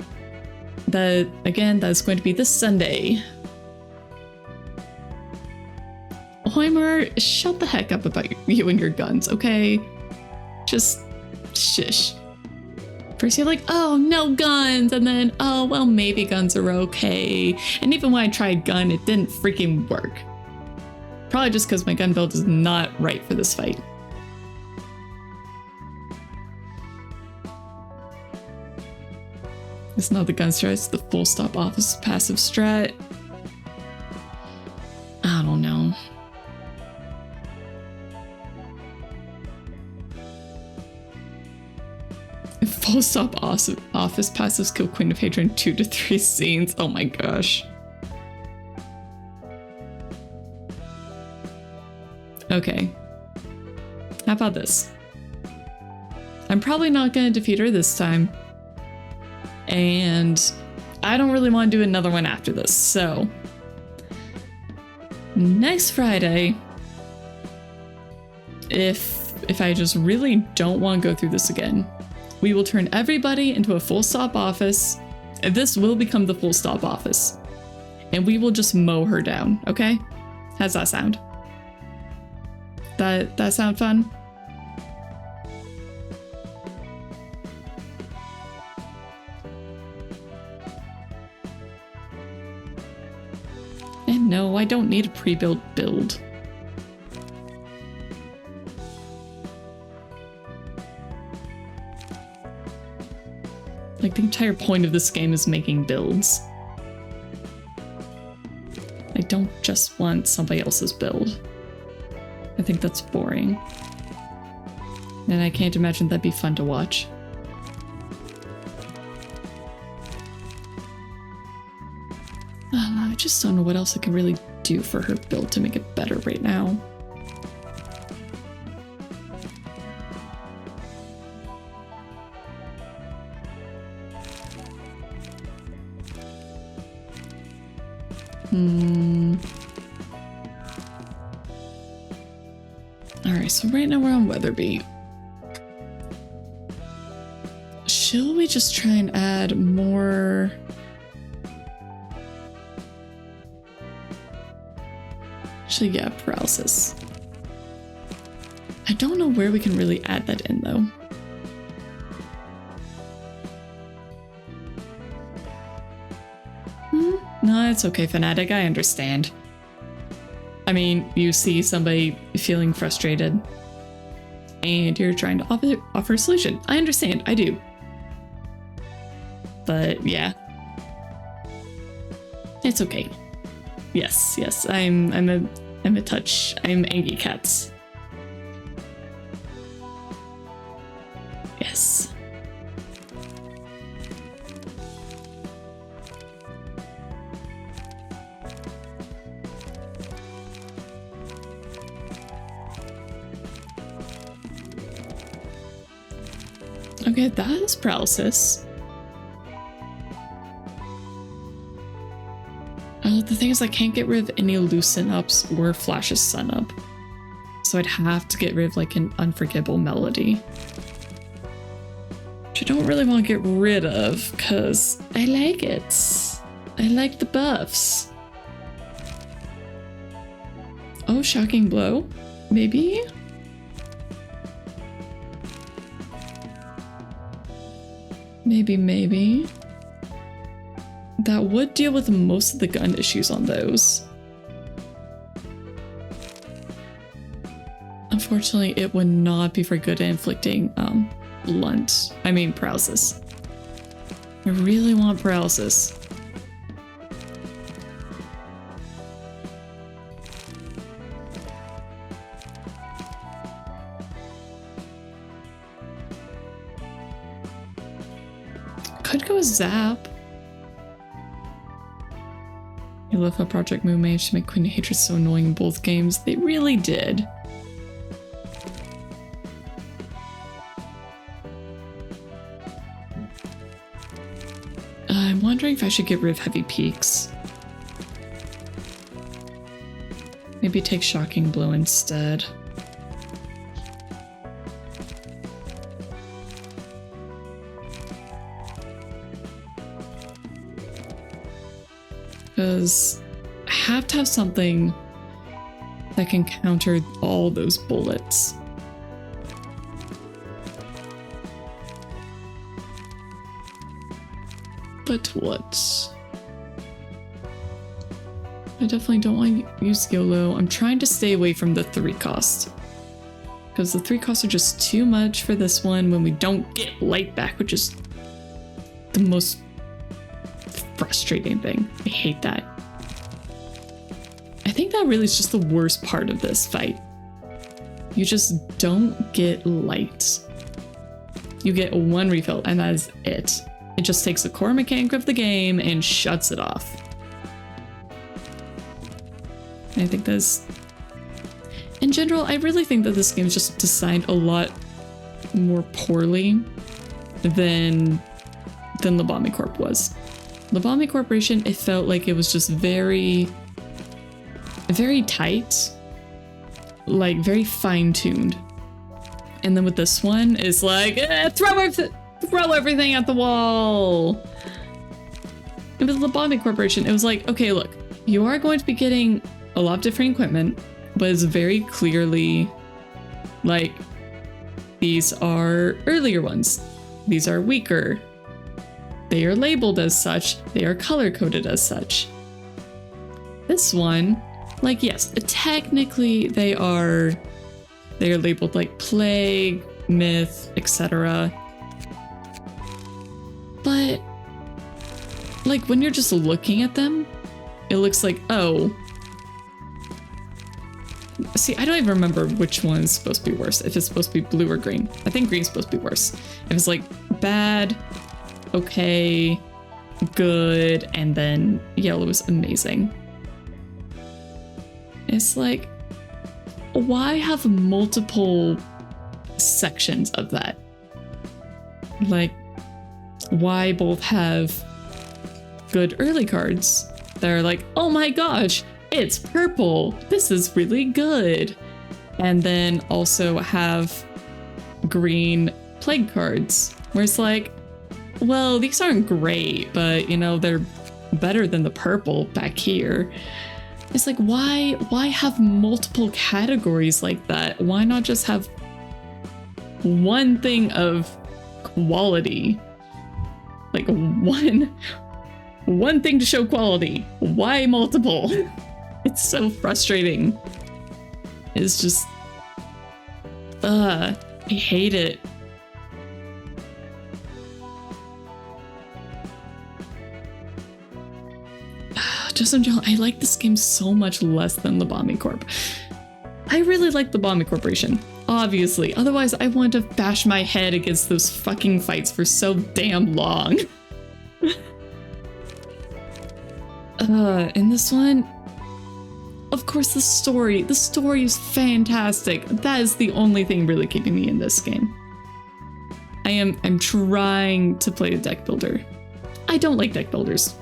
That, again, that's going to be this Sunday. Hoimer, shut the heck up about you and your guns, okay? Just shush. First you're like, oh, no guns, and then, oh, well, maybe guns are okay. And even when I tried gun, it didn't freaking work. Probably just because my gun build is not right for this fight. It's not the gun strat, it's the full stop office passive strat. I don't know. Full stop office passive skill Queen of Hatred in 2 to 3 scenes. Oh my gosh. Okay. How about this? I'm probably not going to defeat her this time. And I don't really want to do another one after this, so next Friday, if I just really don't want to go through this again, we will turn everybody into a full stop office. This will become the full stop office. And we will just mow her down, okay? How's that sound? That sound fun? And no, I don't need a pre-built build. Like, the entire point of this game is making builds. I don't just want somebody else's build. I think that's boring. And I can't imagine that'd be fun to watch. I just don't know what else I can really do for her build to make it better right now. Alright, so right now we're on Weatherby. Shall we just try and add more... Actually, yeah, paralysis. I don't know where we can really add that in, though. No, it's okay, Fanatic, I understand. I mean, you see somebody feeling frustrated, and you're trying to offer a solution. I understand, I do. But, yeah. It's okay. Yes, I'm a touch. I'm Angie Cats. Yes. Okay, that is paralysis. The thing is, I can't get rid of any loosen ups or flashes sun up. So I'd have to get rid of like an unforgettable melody. Which I don't really want to get rid of because I like it. I like the buffs. Oh, shocking blow? Maybe? Maybe. That would deal with most of the gun issues on those. Unfortunately, it would not be very good at inflicting paralysis. I really want paralysis. Could go with Zap. I love how Project Moon managed to make Queen of Hatred so annoying in both games. They really did. wondering if I should get rid of Heavy Peaks. Maybe take Shocking Blow instead. Because I have to have something that can counter all those bullets. But what? I definitely don't want to use YOLO. I'm trying to stay away from the 3 cost. Because the 3 costs are just too much for this one when we don't get light back, which is the most frustrating thing. I hate that. I think that really is just the worst part of this fight. You just don't get light. You get 1 refill and that is it. It just takes the core mechanic of the game and shuts it off. And I think that's... In general, I really think that this game is just designed a lot more poorly than Lobotomy Corp was. Lobotomy Corporation, it felt like it was just very tight, like very fine-tuned. And then with this one, it's like, throw everything at the wall. And with Lobotomy Corporation, it was like, okay, look, you are going to be getting a lot of different equipment, but it's very clearly like, these are earlier ones. These are weaker. They are labeled as such. They are color-coded as such. This one, like, yes, technically they are labeled like Plague, Myth, etc. But, like, when you're just looking at them, it looks like, oh. See, I don't even remember which one's supposed to be worse. If it's supposed to be blue or green. I think green's supposed to be worse. If it's like bad, okay, good, and then yellow is amazing. It's like, why have multiple sections of that? Like, why both have good early cards that are like, oh my gosh, it's purple, this is really good, and then also have green plague cards where it's like, well, these aren't great, but you know, they're better than the purple back here. It's like, why have multiple categories like that? Why not just have one thing of quality? Like one thing to show quality. Why multiple? It's so frustrating. It's just, I hate it. Just in general, I like this game so much less than Lobotomy Corp. I really like Lobotomy Corporation, obviously. Otherwise, I want to bash my head against those fucking fights for so damn long. In this one, of course, the story is fantastic. That is the only thing really keeping me in this game. I'm trying to play a deck builder. I don't like deck builders,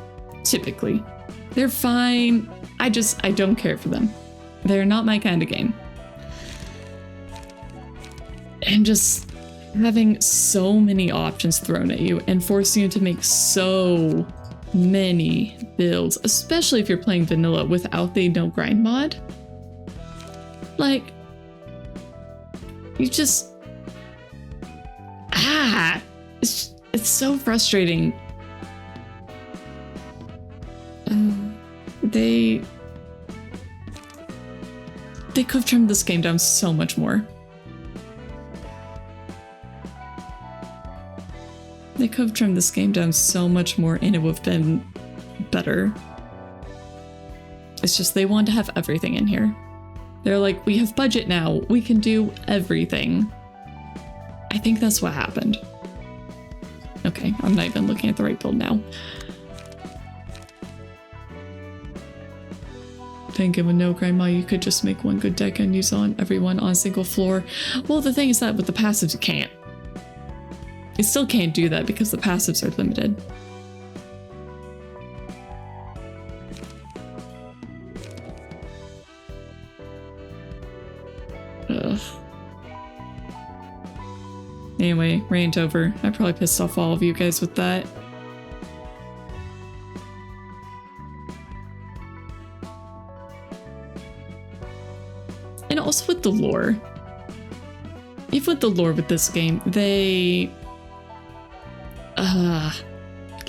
typically. They're fine. I don't care for them. They're not my kind of game. And just having so many options thrown at you and forcing you to make so many builds, especially if you're playing vanilla without the NoGrind mod. Like, you just... It's so frustrating. They could have trimmed this game down so much more. They could have trimmed this game down so much more and it would have been better. It's just they want to have everything in here. They're like, we have budget now. We can do everything. I think that's what happened. Okay, I'm not even looking at the right build now. Thinking with NoGrind mod, you could just make one good deck and use on everyone on a single floor. Well, the thing is that with the passives, you can't. You still can't do that because the passives are limited. Ugh. Anyway, rant over. I probably pissed off all of you guys with that. And also with the lore. Even with the lore with this game, they...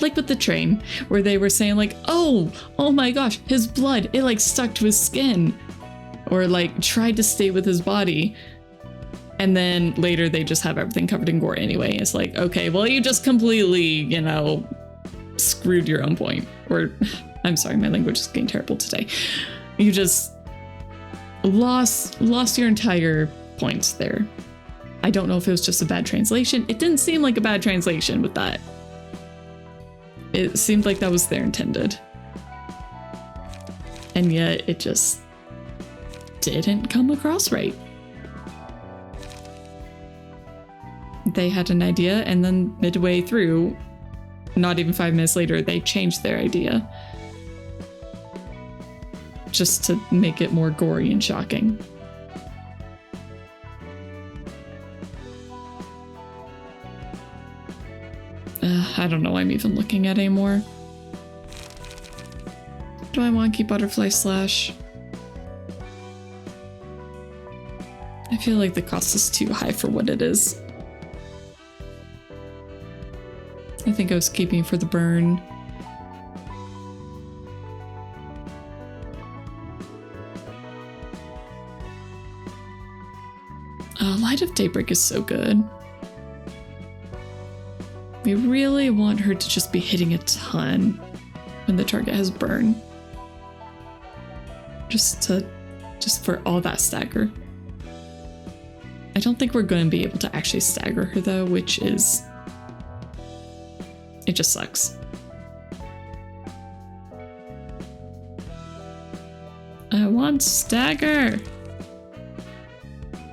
like with the train, where they were saying like, oh my gosh, his blood, it like stuck to his skin. Or like tried to stay with his body. And then later they just have everything covered in gore anyway. It's like, okay, well, you just completely, you know, screwed your own point. Or, I'm sorry, my language is getting terrible today. You just lost your entire points there. I don't know if it was just a bad translation. It didn't seem like a bad translation with that. It seemed like that was their intended. And yet it just didn't come across right. They had an idea, and then midway through, not even 5 minutes later, they changed their idea. Just to make it more gory and shocking. I don't know why I'm even looking at anymore. Do I want to keep Butterfly Slash? I feel like the cost is too high for what it is. I think I was keeping it for the burn. Light of Daybreak is so good. We really want her to just be hitting a ton when the target has burn. Just for all that stagger. I don't think we're going to be able to actually stagger her though, which is... it just sucks. I want stagger.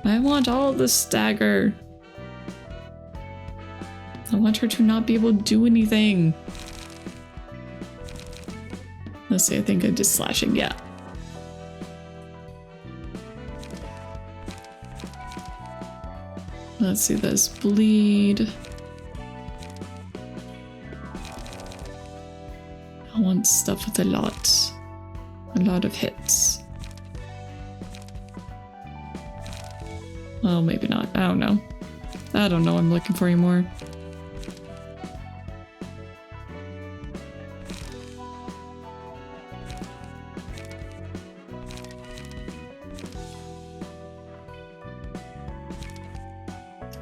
I want all the stagger. I want her to not be able to do anything. Let's see, I think I did slashing, yeah. Let's see this bleed. I want stuff with a lot of hits. Well, maybe not. I don't know. I don't know what I'm looking for anymore.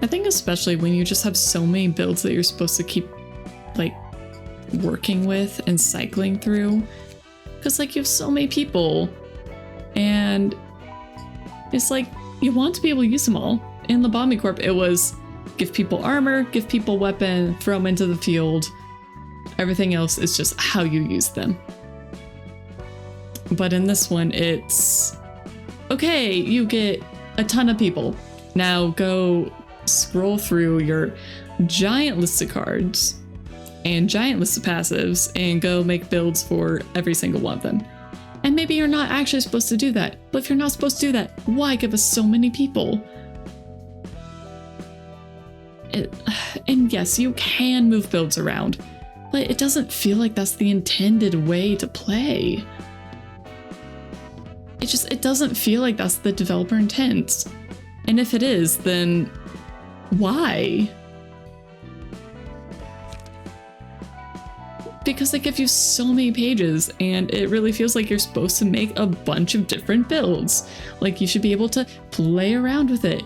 I think especially when you just have so many builds that you're supposed to keep, like, working with and cycling through. Because, like, you have so many people. And it's like, you want to be able to use them all. In the Bombing Corp, it was give people armor, give people weapon, throw them into the field. Everything else is just how you use them. But in this one, it's... okay, you get a ton of people. Now go scroll through your giant list of cards and giant list of passives and go make builds for every single one of them. And maybe you're not actually supposed to do that, but if you're not supposed to do that, why give us so many people? And yes, you can move builds around, but it doesn't feel like that's the intended way to play. It doesn't feel like that's the developer intent. And if it is, then why? Because they give you so many pages and it really feels like you're supposed to make a bunch of different builds. Like you should be able to play around with it,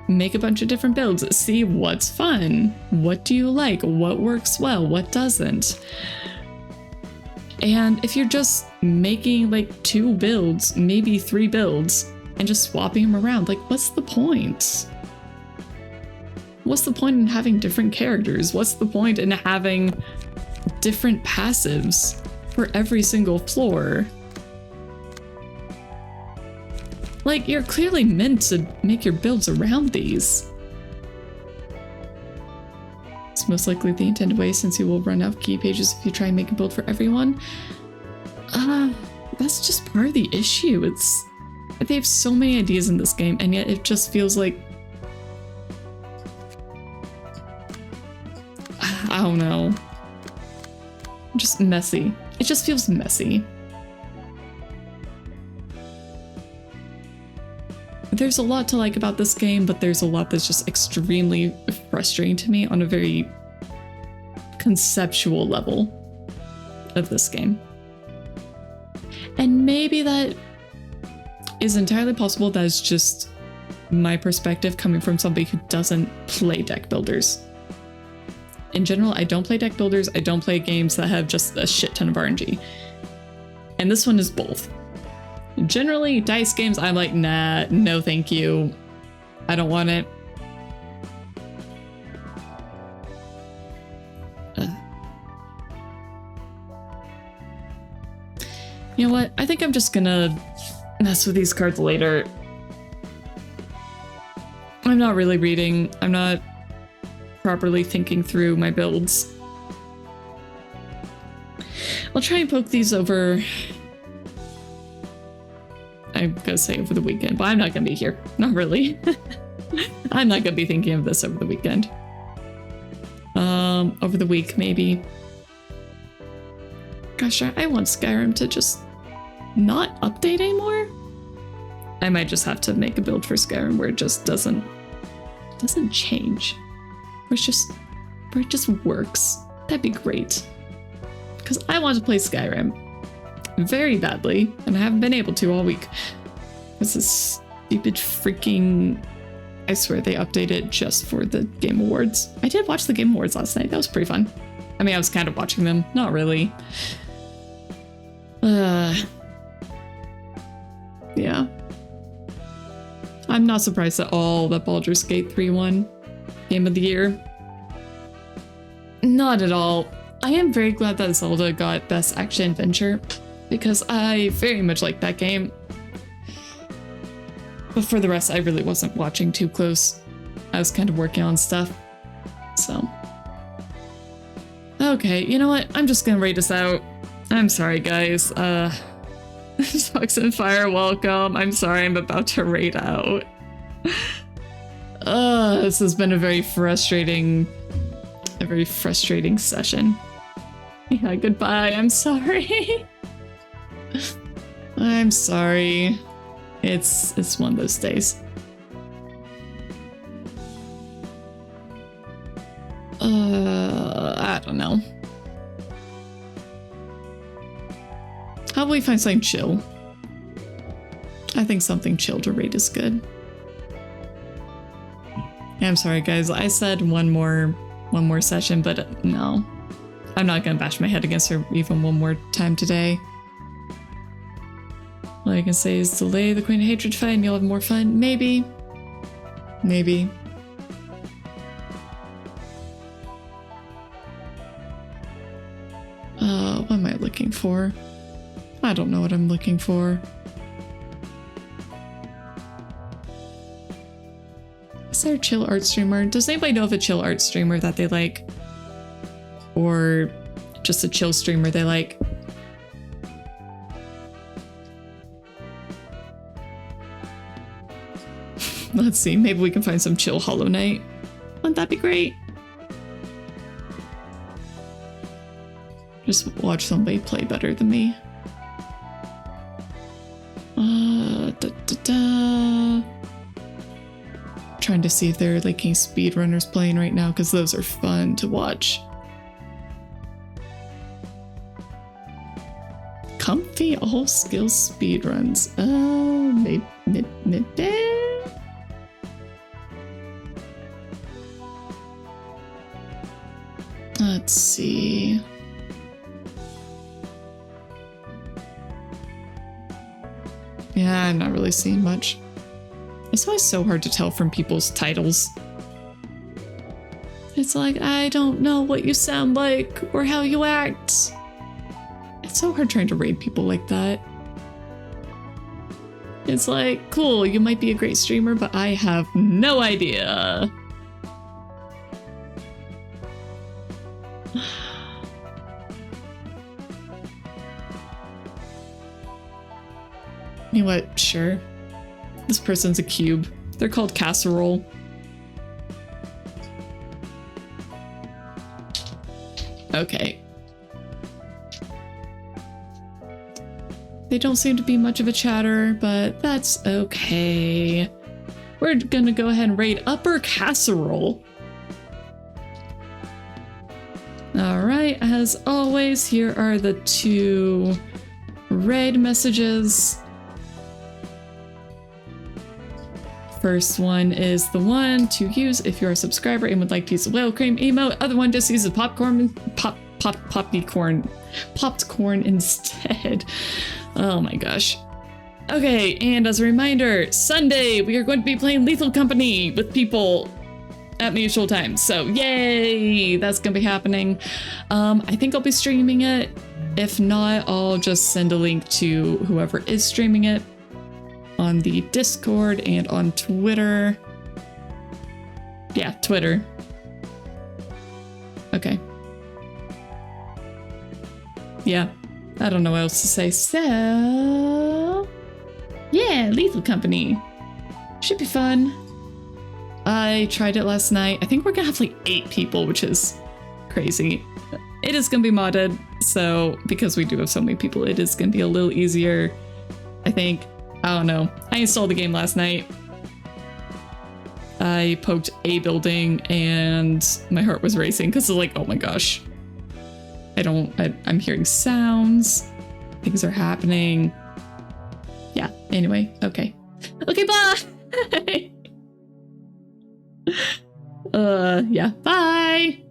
make a bunch of different builds, see what's fun, what do you like, what works well, what doesn't. And if you're just making like 2 builds, maybe 3 builds, and just swapping them around, like what's the point? What's the point in having different characters? What's the point in having different passives for every single floor? Like, you're clearly meant to make your builds around these. It's most likely the intended way, since you will run out of key pages if you try and make a build for everyone. That's just part of the issue. They have so many ideas in this game, and yet it just feels like... I don't know. Just messy. It just feels messy. There's a lot to like about this game, but there's a lot that's just extremely frustrating to me on a very conceptual level of this game. And maybe that is entirely possible. That is just my perspective coming from somebody who doesn't play deck builders. In general, I don't play deck builders. I don't play games that have just a shit ton of RNG. And this one is both. Generally, dice games, I'm like, nah, no thank you. I don't want it. You know what? I think I'm just gonna mess with these cards later. I'm not really reading. I'm not properly thinking through my builds. I'll try and poke these over. I'm gonna say over the weekend, but I'm not gonna be here. Not really. I'm not gonna be thinking of this over the weekend. Over the week, maybe. Gosh, I want Skyrim to just not update anymore. I might just have to make a build for Skyrim where it just doesn't change. Where it just works. That'd be great. Because I want to play Skyrim very badly, and I haven't been able to all week. This is stupid freaking... I swear they updated just for the Game Awards. I did watch the Game Awards last night. That was pretty fun. I mean, I was kind of watching them. Not really. Yeah. I'm not surprised at all that Baldur's Gate 3 won Game of the Year. Not at all. I am very glad that Zelda got Best Action Adventure, because I very much like that game. But for the rest, I really wasn't watching too close. I was kind of working on stuff. So. Okay, you know what? I'm just gonna rate us out. I'm sorry, guys. Fox and Fire, welcome. I'm sorry, I'm about to rate out. This has been a very frustrating session. Yeah, goodbye. I'm sorry. I'm sorry. It's one of those days. I don't know. How about we find something chill? I think something chill to rate is good. Yeah, I'm sorry, guys. I said one more session, but no. I'm not gonna bash my head against her even one more time today. All I can say is delay the Queen of Hatred fight and you'll have more fun. Maybe. Maybe. What am I looking for? I don't know what I'm looking for. Is there a chill art streamer? Does anybody know of a chill art streamer that they like? Or just a chill streamer they like? Let's see, maybe we can find some chill Hollow Knight. Wouldn't that be great? Just watch somebody play better than me. Trying to see if there are like any speedrunners playing right now, because those are fun to watch. Comfy all skills speedruns. Maybe. Let's see. Yeah, I'm not really seeing much. It's always so hard to tell from people's titles. It's like, I don't know what you sound like or how you act. It's so hard trying to raid people like that. It's like, cool, you might be a great streamer, but I have no idea. You know what? Sure. This person's a cube. They're called casserole. Okay. They don't seem to be much of a chatter, but that's okay. We're gonna go ahead and raid Upper Casserole. Alright, as always, here are the 2 raid messages. First one is the one to use if you're a subscriber and would like to use the whale cream emote. Other one just uses popcorn instead. Oh my gosh. Okay, and as a reminder, Sunday we are going to be playing Lethal Company with people at mutual times. So yay, that's gonna be happening. I think I'll be streaming it. If not, I'll just send a link to whoever is streaming it on the Discord and on Twitter. Yeah, Twitter. Okay. Yeah, I don't know what else to say. So, yeah, Lethal Company. Should be fun. I tried it last night. I think we're gonna have like 8 people, which is crazy. It is gonna be modded, so because we do have so many people, it is gonna be a little easier, I think. I don't know. I installed the game last night. I poked a building and my heart was racing because it's like, oh my gosh. I'm hearing sounds. Things are happening. Yeah, anyway, okay. Okay, bye! Yeah, bye!